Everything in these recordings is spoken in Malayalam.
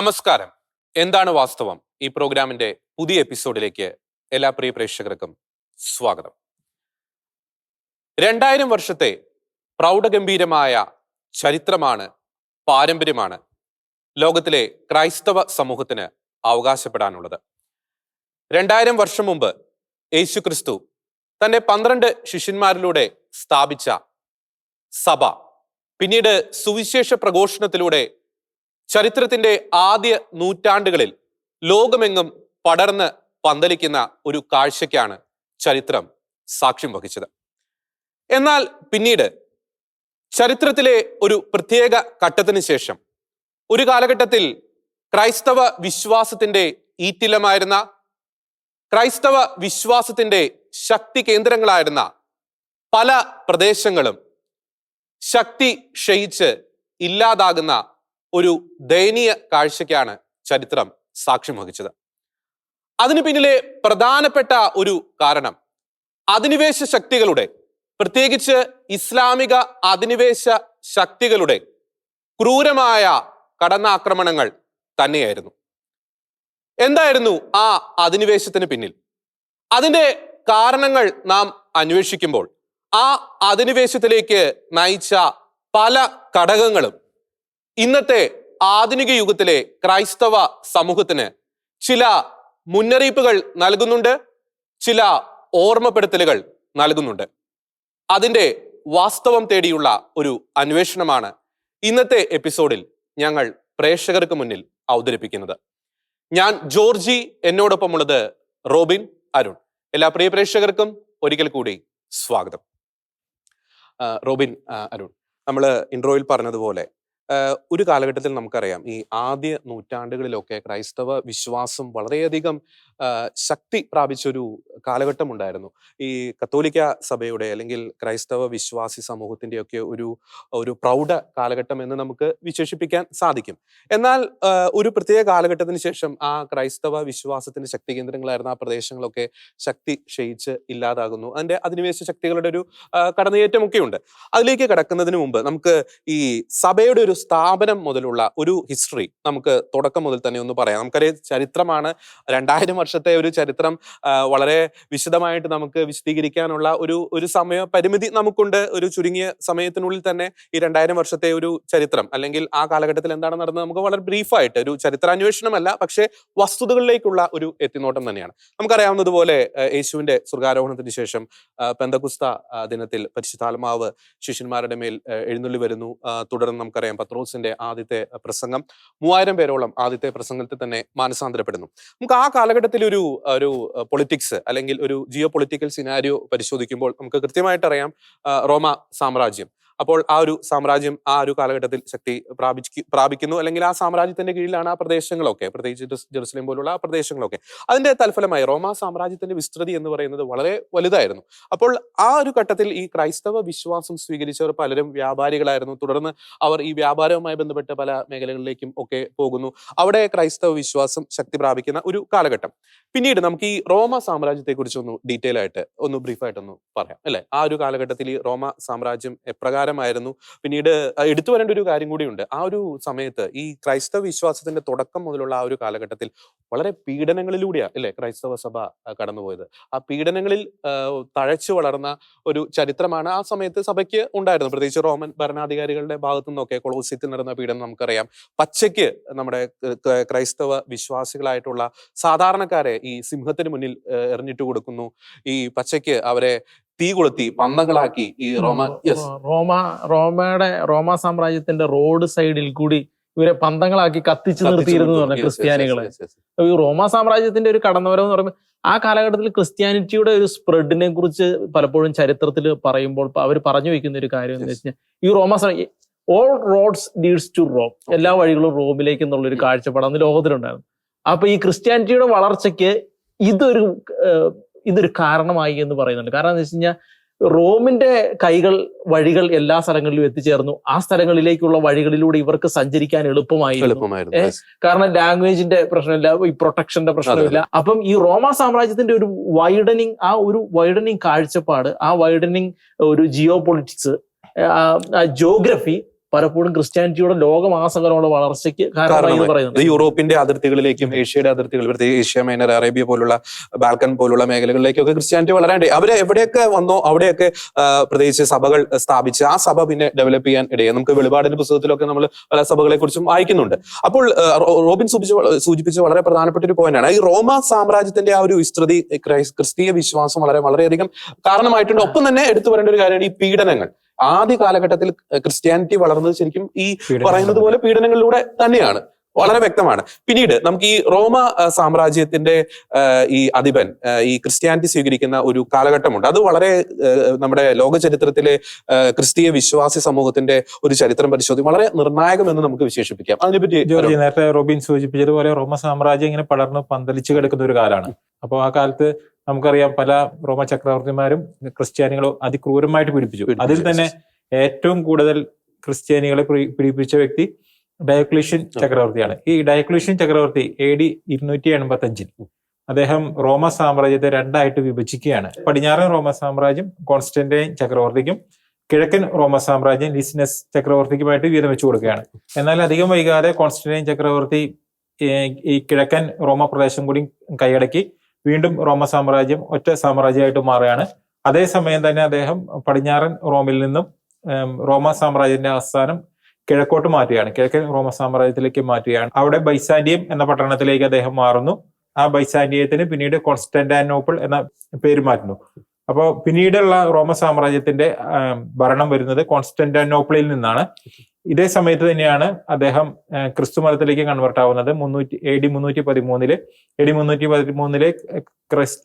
നമസ്കാരം. എന്താണ് വാസ്തവം? ഈ പ്രോഗ്രാമിന്റെ പുതിയ എപ്പിസോഡിലേക്ക് എല്ലാ പ്രിയ പ്രേക്ഷകർക്കും സ്വാഗതം. 2000 വർഷത്തെ പ്രൗഢഗംഭീരമായ ചരിത്രമാണ്, പാരമ്പര്യമാണ് ലോകത്തിലെ ക്രൈസ്തവ സമൂഹത്തിന് അവകാശപ്പെടാനുള്ളത്. 2000 വർഷം മുമ്പ് യേശുക്രിസ്തു തന്റെ 12 ശിഷ്യന്മാരിലൂടെ സ്ഥാപിച്ച സഭ പിന്നീട് സുവിശേഷ പ്രഘോഷണത്തിലൂടെ ചരിത്രത്തിന്റെ ആദ്യ നൂറ്റാണ്ടുകളിൽ ലോകമെങ്ങും പടർന്ന് പന്തലിക്കുന്ന ഒരു കാഴ്ചയ്ക്കാണ് ചരിത്രം സാക്ഷ്യം വഹിച്ചത്. എന്നാൽ പിന്നീട് ചരിത്രത്തിലെ ഒരു പ്രത്യേക ഘട്ടത്തിന് ശേഷം ഒരു കാലഘട്ടത്തിൽ ക്രൈസ്തവ വിശ്വാസത്തിന്റെ ഈറ്റിലമായിരുന്ന, ക്രൈസ്തവ വിശ്വാസത്തിന്റെ ശക്തി കേന്ദ്രങ്ങളായിരുന്ന പല പ്രദേശങ്ങളും ശക്തി ക്ഷയിച്ച് ഇല്ലാതാകുന്ന ഒരു ദയനീയ കാഴ്ചയ്ക്കാണ് ചരിത്രം സാക്ഷ്യം വഹിച്ചത്. അതിനു പിന്നിലെ പ്രധാനപ്പെട്ട ഒരു കാരണം അധിനിവേശ ശക്തികളുടെ, പ്രത്യേകിച്ച് ഇസ്ലാമിക അധിനിവേശ ശക്തികളുടെ ക്രൂരമായ കടന്നാക്രമണങ്ങൾ തന്നെയായിരുന്നു. എന്തായിരുന്നു ആ അധിനിവേശത്തിന് പിന്നിൽ? അതിന്റെ കാരണങ്ങൾ നാം അന്വേഷിക്കുമ്പോൾ ആ അധിനിവേശത്തിലേക്ക് നയിച്ച പല ഘടകങ്ങളും ഇന്നത്തെ ആധുനിക യുഗത്തിലെ ക്രൈസ്തവ സമൂഹത്തിന് ചില മുന്നറിയിപ്പുകൾ നൽകുന്നുണ്ട്, ചില ഓർമ്മപ്പെടുത്തലുകൾ നൽകുന്നുണ്ട്. അതിന്റെ വാസ്തവം തേടിയുള്ള ഒരു അന്വേഷണമാണ് ഇന്നത്തെ എപ്പിസോഡിൽ ഞങ്ങൾ പ്രേക്ഷകർക്ക് മുന്നിൽ അവതരിപ്പിക്കുന്നത്. ഞാൻ ജോർജി, എന്നോടൊപ്പമുള്ളത് റോബിൻ, അരുൺ. എല്ലാ പ്രിയ പ്രേക്ഷകർക്കും ഒരിക്കൽ കൂടി സ്വാഗതം. റോബിൻ, അരുൺ, നമ്മൾ ഇൻട്രോയിൽ പറഞ്ഞതുപോലെ ഒരു കാലഘട്ടത്തിൽ നമുക്കറിയാം, ഈ ആദ്യ നൂറ്റാണ്ടുകളിലൊക്കെ ക്രൈസ്തവ വിശ്വാസം വളരെയധികം ശക്തി പ്രാപിച്ചൊരു കാലഘട്ടം ഉണ്ടായിരുന്നു. ഈ കത്തോലിക്ക സഭയുടെ അല്ലെങ്കിൽ ക്രൈസ്തവ വിശ്വാസി സമൂഹത്തിൻ്റെയൊക്കെ ഒരു പ്രൗഢ കാലഘട്ടം എന്ന് നമുക്ക് വിശേഷിപ്പിക്കാൻ സാധിക്കും. എന്നാൽ ഒരു പ്രത്യേക കാലഘട്ടത്തിന് ശേഷം ആ ക്രൈസ്തവ വിശ്വാസത്തിന്റെ ശക്തി കേന്ദ്രങ്ങളായിരുന്ന ആ പ്രദേശങ്ങളൊക്കെ ശക്തി ക്ഷയിച്ച് ഇല്ലാതാകുന്നു. അതിന്റെ അധിനിവേശ ശക്തികളുടെ ഒരു കടന്നുകയറ്റമൊക്കെ ഉണ്ട്. അതിലേക്ക് കടക്കുന്നതിന് മുമ്പ് നമുക്ക് ഈ സഭയുടെ ഒരു സ്ഥാപനം മുതലുള്ള ഒരു ഹിസ്റ്ററി നമുക്ക് തുടക്കം മുതൽ തന്നെ ഒന്ന് പറയാം. നമുക്കറിയാം, ചരിത്രമാണ്. 2000 വർഷത്തെ ഒരു ചരിത്രം വളരെ വിശദമായിട്ട് നമുക്ക് വിശദീകരിക്കാനുള്ള ഒരു സമയ പരിമിതി നമുക്കുണ്ട്. ഒരു ചുരുങ്ങിയ സമയത്തിനുള്ളിൽ തന്നെ ഈ 2000 വർഷത്തെ ഒരു ചരിത്രം അല്ലെങ്കിൽ ആ കാലഘട്ടത്തിൽ എന്താണ് നടന്നത് നമുക്ക് വളരെ ബ്രീഫായിട്ട്, ഒരു ചരിത്രാന്വേഷണമല്ല, പക്ഷേ വസ്തുതകളിലേക്കുള്ള ഒരു എത്തിനോട്ടം തന്നെയാണ്. നമുക്കറിയാവുന്നതുപോലെ യേശുവിന്റെ സ്വർഗ്ഗാരോഹണത്തിന് ശേഷം പെന്തക്കുസ്ത ദിനത്തിൽ പരിശുദ്ധാത്മാവ് ശിഷ്യന്മാരുടെ മേൽ എഴുന്നള്ളി വരുന്നു. തുടർന്ന് നമുക്കറിയാം പത്രോസിന്റെ ആദ്യത്തെ പ്രസംഗം, 3000 പേരോളം ആദ്യത്തെ പ്രസംഗത്തിൽ തന്നെ മാനസാന്തരപ്പെടുന്നു. നമുക്ക് ആ കാലഘട്ടത്തിൽ ഒരു പൊളിറ്റിക്സ് അല്ലെങ്കിൽ ഒരു ജിയോ പൊളിറ്റിക്കൽ സിനാരിയോ പരിശോധിക്കുമ്പോൾ നമുക്ക് കൃത്യമായിട്ട് അറിയാം, റോമ സാമ്രാജ്യം. അപ്പോൾ ആ ഒരു സാമ്രാജ്യം ആ ഒരു കാലഘട്ടത്തിൽ ശക്തി പ്രാപിക്കുന്നു, അല്ലെങ്കിൽ ആ സാമ്രാജ്യത്തിന്റെ കീഴിലാണ് ആ പ്രദേശങ്ങളൊക്കെ, പ്രത്യേകിച്ച് ജെറുസലേം പോലുള്ള ആ പ്രദേശങ്ങളൊക്കെ. അതിന്റെ തൽഫലമായി റോമ സാമ്രാജ്യത്തിന്റെ വിസ്തൃതി എന്ന് പറയുന്നത് വളരെ വലുതായിരുന്നു. അപ്പോൾ ആ ഒരു ഘട്ടത്തിൽ ഈ ക്രൈസ്തവ വിശ്വാസം സ്വീകരിച്ചവർ പലരും വ്യാപാരികളായിരുന്നു. തുടർന്ന് അവർ ഈ വ്യാപാരവുമായി ബന്ധപ്പെട്ട പല മേഖലകളിലേക്കും ഒക്കെ പോകുന്നു. അവിടെ ക്രൈസ്തവ വിശ്വാസം ശക്തി പ്രാപിക്കുന്ന ഒരു കാലഘട്ടം. പിന്നീട് നമുക്ക് ഈ റോമ സാമ്രാജ്യത്തെ കുറിച്ച് ഒന്ന് ഡീറ്റെയിൽ ആയിട്ട് ഒന്ന് ബ്രീഫായിട്ടൊന്ന് പറയാം, അല്ലെ? ആ ഒരു കാലഘട്ടത്തിൽ ഈ റോമ സാമ്രാജ്യം എപ്രകാരമായിരുന്നു? പിന്നീട് എടുത്തു വരേണ്ട ഒരു കാര്യം കൂടിയുണ്ട്. ആ ഒരു സമയത്ത് ഈ ക്രൈസ്തവ വിശ്വാസത്തിന്റെ തുടക്കം മുതലുള്ള ആ ഒരു കാലഘട്ടത്തിൽ വളരെ പീഡനങ്ങളിലൂടെയാണ്, അല്ലെ, ക്രൈസ്തവ സഭ കടന്നുപോയത്. ആ പീഡനങ്ങളിൽ തഴച്ചു വളർന്ന ഒരു ചരിത്രമാണ് ആ സമയത്ത് സഭയ്ക്ക് ഉണ്ടായിരുന്നത്. പ്രത്യേകിച്ച് റോമൻ ഭരണാധികാരികളുടെ ഭാഗത്തു നിന്നൊക്കെ കൊളോസിയത്തിൽ നടന്ന പീഡനം നമുക്കറിയാം. പച്ചയ്ക്ക് നമ്മുടെ ക്രൈസ്തവ വിശ്വാസികളായിട്ടുള്ള സാധാരണക്കാരെ ഈ സിംഹത്തിന് മുന്നിൽ എറിഞ്ഞിട്ട് കൊടുക്കുന്നു. ഈ പച്ചയ്ക്ക് അവരെ തീ കൊളുത്തി പന്തങ്ങളാക്കി ഈ റോമ സാമ്രാജ്യത്തിന്റെ റോഡ് സൈഡിൽ കൂടി ഇവരെ പന്തങ്ങളാക്കി കത്തിച്ചു നിർത്തിയിരുന്നു പറഞ്ഞ ക്രിസ്ത്യാനികളെ. ഈ റോമ സാമ്രാജ്യത്തിന്റെ ഒരു കടന്നുവരവ് എന്ന് പറയുമ്പോൾ ആ കാലഘട്ടത്തിൽ ക്രിസ്ത്യാനിറ്റിയുടെ ഒരു സ്പ്രെഡിനെ കുറിച്ച് പലപ്പോഴും ചരിത്രത്തിൽ പറയുമ്പോൾ അവർ പറഞ്ഞു വെക്കുന്ന ഒരു കാര്യം എന്ന് വെച്ചാൽ, ഈ Roma all roads leads to Rome, എല്ലാ വഴികളും റോമിലേക്ക് എന്നുള്ളൊരു കാഴ്ചപ്പാട് അന്ന് ലോകത്തിലുണ്ടായിരുന്നു. അപ്പൊ ഈ ക്രിസ്ത്യാനിറ്റിയുടെ വളർച്ചയ്ക്ക് ഇതൊരു കാരണമായി എന്ന് പറയുന്നുണ്ട്. കാരണം എന്താ വെച്ച് കഴിഞ്ഞാൽ റോമിന്റെ വഴികൾ എല്ലാ സ്ഥലങ്ങളിലും എത്തിച്ചേർന്നു. ആ സ്ഥലങ്ങളിലേക്കുള്ള വഴികളിലൂടെ ഇവർക്ക് സഞ്ചരിക്കാൻ എളുപ്പമായിരുന്നു. കാരണം ലാംഗ്വേജിന്റെ പ്രശ്നമില്ല, ഈ പ്രൊട്ടക്ഷന്റെ പ്രശ്നമില്ല. അപ്പം ഈ റോമ സാമ്രാജ്യത്തിന്റെ ഒരു വൈഡനിങ് കാഴ്ചപ്പാട്, ആ വൈഡനിങ് ഒരു ജിയോ പൊളിറ്റിക്സ്, ജിയോഗ്രഫി പലപ്പോഴും ക്രിസ്ത്യാനിറ്റിയുടെ ലോകമാസകലമുള്ള വളർച്ചയ്ക്ക് കാരണമായി എന്ന് പറയുന്നത്. ഇത് യൂറോപ്പിന്റെ അതിർത്തികളിലേക്കും ഏഷ്യയുടെ അതിർത്തികൾ, പ്രത്യേകിച്ച് ഏഷ്യ മൈനർ, അറേബ്യ പോലുള്ള, ബാൽക്കൻ പോലുള്ള മേഖലകളിലേക്കൊക്കെ ക്രിസ്ത്യാനിറ്റി വളരാണ്ട് അവരെ എവിടെയൊക്കെ വന്നോ അവിടെയൊക്കെ പ്രത്യേകിച്ച് സഭകൾ സ്ഥാപിച്ച് ആ സഭ പിന്നെ ഡെവലപ്പ് ചെയ്യാൻ ഇടയായി. നമുക്ക് വെളിപാടിന്റെ പുസ്തകത്തിലൊക്കെ നമ്മൾ പല സഭകളെ കുറിച്ചും വായിക്കുന്നുണ്ട്. അപ്പോൾ റോബിൻ സൂചിപ്പിച്ച വളരെ പ്രധാനപ്പെട്ട ഒരു പോയിന്റാണ് ഈ റോമ സാമ്രാജ്യത്തിന്റെ ആ ഒരു വിസ്തൃതി ക്രിസ്തീയ വിശ്വാസം വളരെയധികം കാരണമായിട്ടുണ്ട്. ഒപ്പം തന്നെ എടുത്തു പറയേണ്ട ഒരു കാര്യമാണ് ഈ പീഡനങ്ങൾ. ആദ്യ കാലഘട്ടത്തിൽ ക്രിസ്ത്യാനിറ്റി വളർന്നത് ശരിക്കും ഈ പറയുന്നത് പോലെ പീഡനങ്ങളിലൂടെ തന്നെയാണ്, വളരെ വ്യക്തമാണ്. പിന്നീട് നമുക്ക് ഈ റോമ സാമ്രാജ്യത്തിന്റെ ഈ അധിപൻ ഈ ക്രിസ്ത്യാനിറ്റി സ്വീകരിക്കുന്ന ഒരു കാലഘട്ടമുണ്ട്. അത് വളരെ നമ്മുടെ ലോക ചരിത്രത്തിലെ ക്രിസ്തീയ വിശ്വാസി സമൂഹത്തിന്റെ ഒരു ചരിത്രം പരിശോധിക്കും വളരെ നിർണായകമെന്ന് നമുക്ക് വിശേഷിപ്പിക്കാം. അതിനെപ്പറ്റി നേരത്തെ റോബിൻ സൂചിപ്പിച്ചതുപോലെ റോമ സാമ്രാജ്യം ഇങ്ങനെ പടർന്ന് പന്തലിച്ച് കിടക്കുന്ന ഒരു കാലമാണ്. അപ്പോൾ ആ കാലത്ത് നമുക്കറിയാം പല റോമ ചക്രവർത്തിമാരും ക്രിസ്ത്യാനികളെ അതിക്രൂരമായിട്ട് പീഡിപ്പിച്ചു. അതിൽ തന്നെ ഏറ്റവും കൂടുതൽ ക്രിസ്ത്യാനികളെ പീഡിപ്പിച്ച വ്യക്തി ഡയോക്ലീഷ്യൻ ചക്രവർത്തിയാണ്. ഈ ഡയോക്ലീഷ്യൻ ചക്രവർത്തി AD 285 അദ്ദേഹം റോമ സാമ്രാജ്യത്തെ രണ്ടായിട്ട് വിഭജിക്കുകയാണ്. പടിഞ്ഞാറൻ റോമ സാമ്രാജ്യം കോൺസ്റ്റന്റൈൻ ചക്രവർത്തിക്കും കിഴക്കൻ റോമ സാമ്രാജ്യം ലിസിനസ് ചക്രവർത്തിക്കുമായിട്ട് വീതം വെച്ചു കൊടുക്കുകയാണ്. എന്നാൽ അധികം വൈകാതെ കോൺസ്റ്റന്റൈൻ ചക്രവർത്തി ഈ കിഴക്കൻ റോമ പ്രദേശം കൂടി കൈയടക്കി വീണ്ടും റോമ സാമ്രാജ്യം ഒറ്റ സാമ്രാജ്യമായിട്ട് മാറുകയാണ്. അതേസമയം തന്നെ അദ്ദേഹം പടിഞ്ഞാറൻ റോമിൽ നിന്നും റോമ സാമ്രാജ്യത്തിന്റെ ആസ്ഥാനം കിഴക്കോട്ട് മാറ്റുകയാണ്, കിഴക്കൻ റോമ സാമ്രാജ്യത്തിലേക്ക് മാറ്റുകയാണ്. അവിടെ ബൈസാന്റിയം എന്ന പട്ടണത്തിലേക്ക് അദ്ദേഹം മാറുന്നു. ആ ബൈസാന്റിയത്തിന് പിന്നീട് കോൺസ്റ്റന്റാനോപ്പിൾ എന്ന പേര് മാറ്റുന്നു. അപ്പോൾ പിന്നീടുള്ള റോമ സാമ്രാജ്യത്തിന്റെ ഭരണം വരുന്നത് കോൺസ്റ്റന്റാനോപ്പിളിൽ നിന്നാണ്. ഇതേ സമയത്ത് തന്നെയാണ് അദ്ദേഹം ക്രിസ്തു മതത്തിലേക്ക് കൺവേർട്ട് ആവുന്നത്. AD 313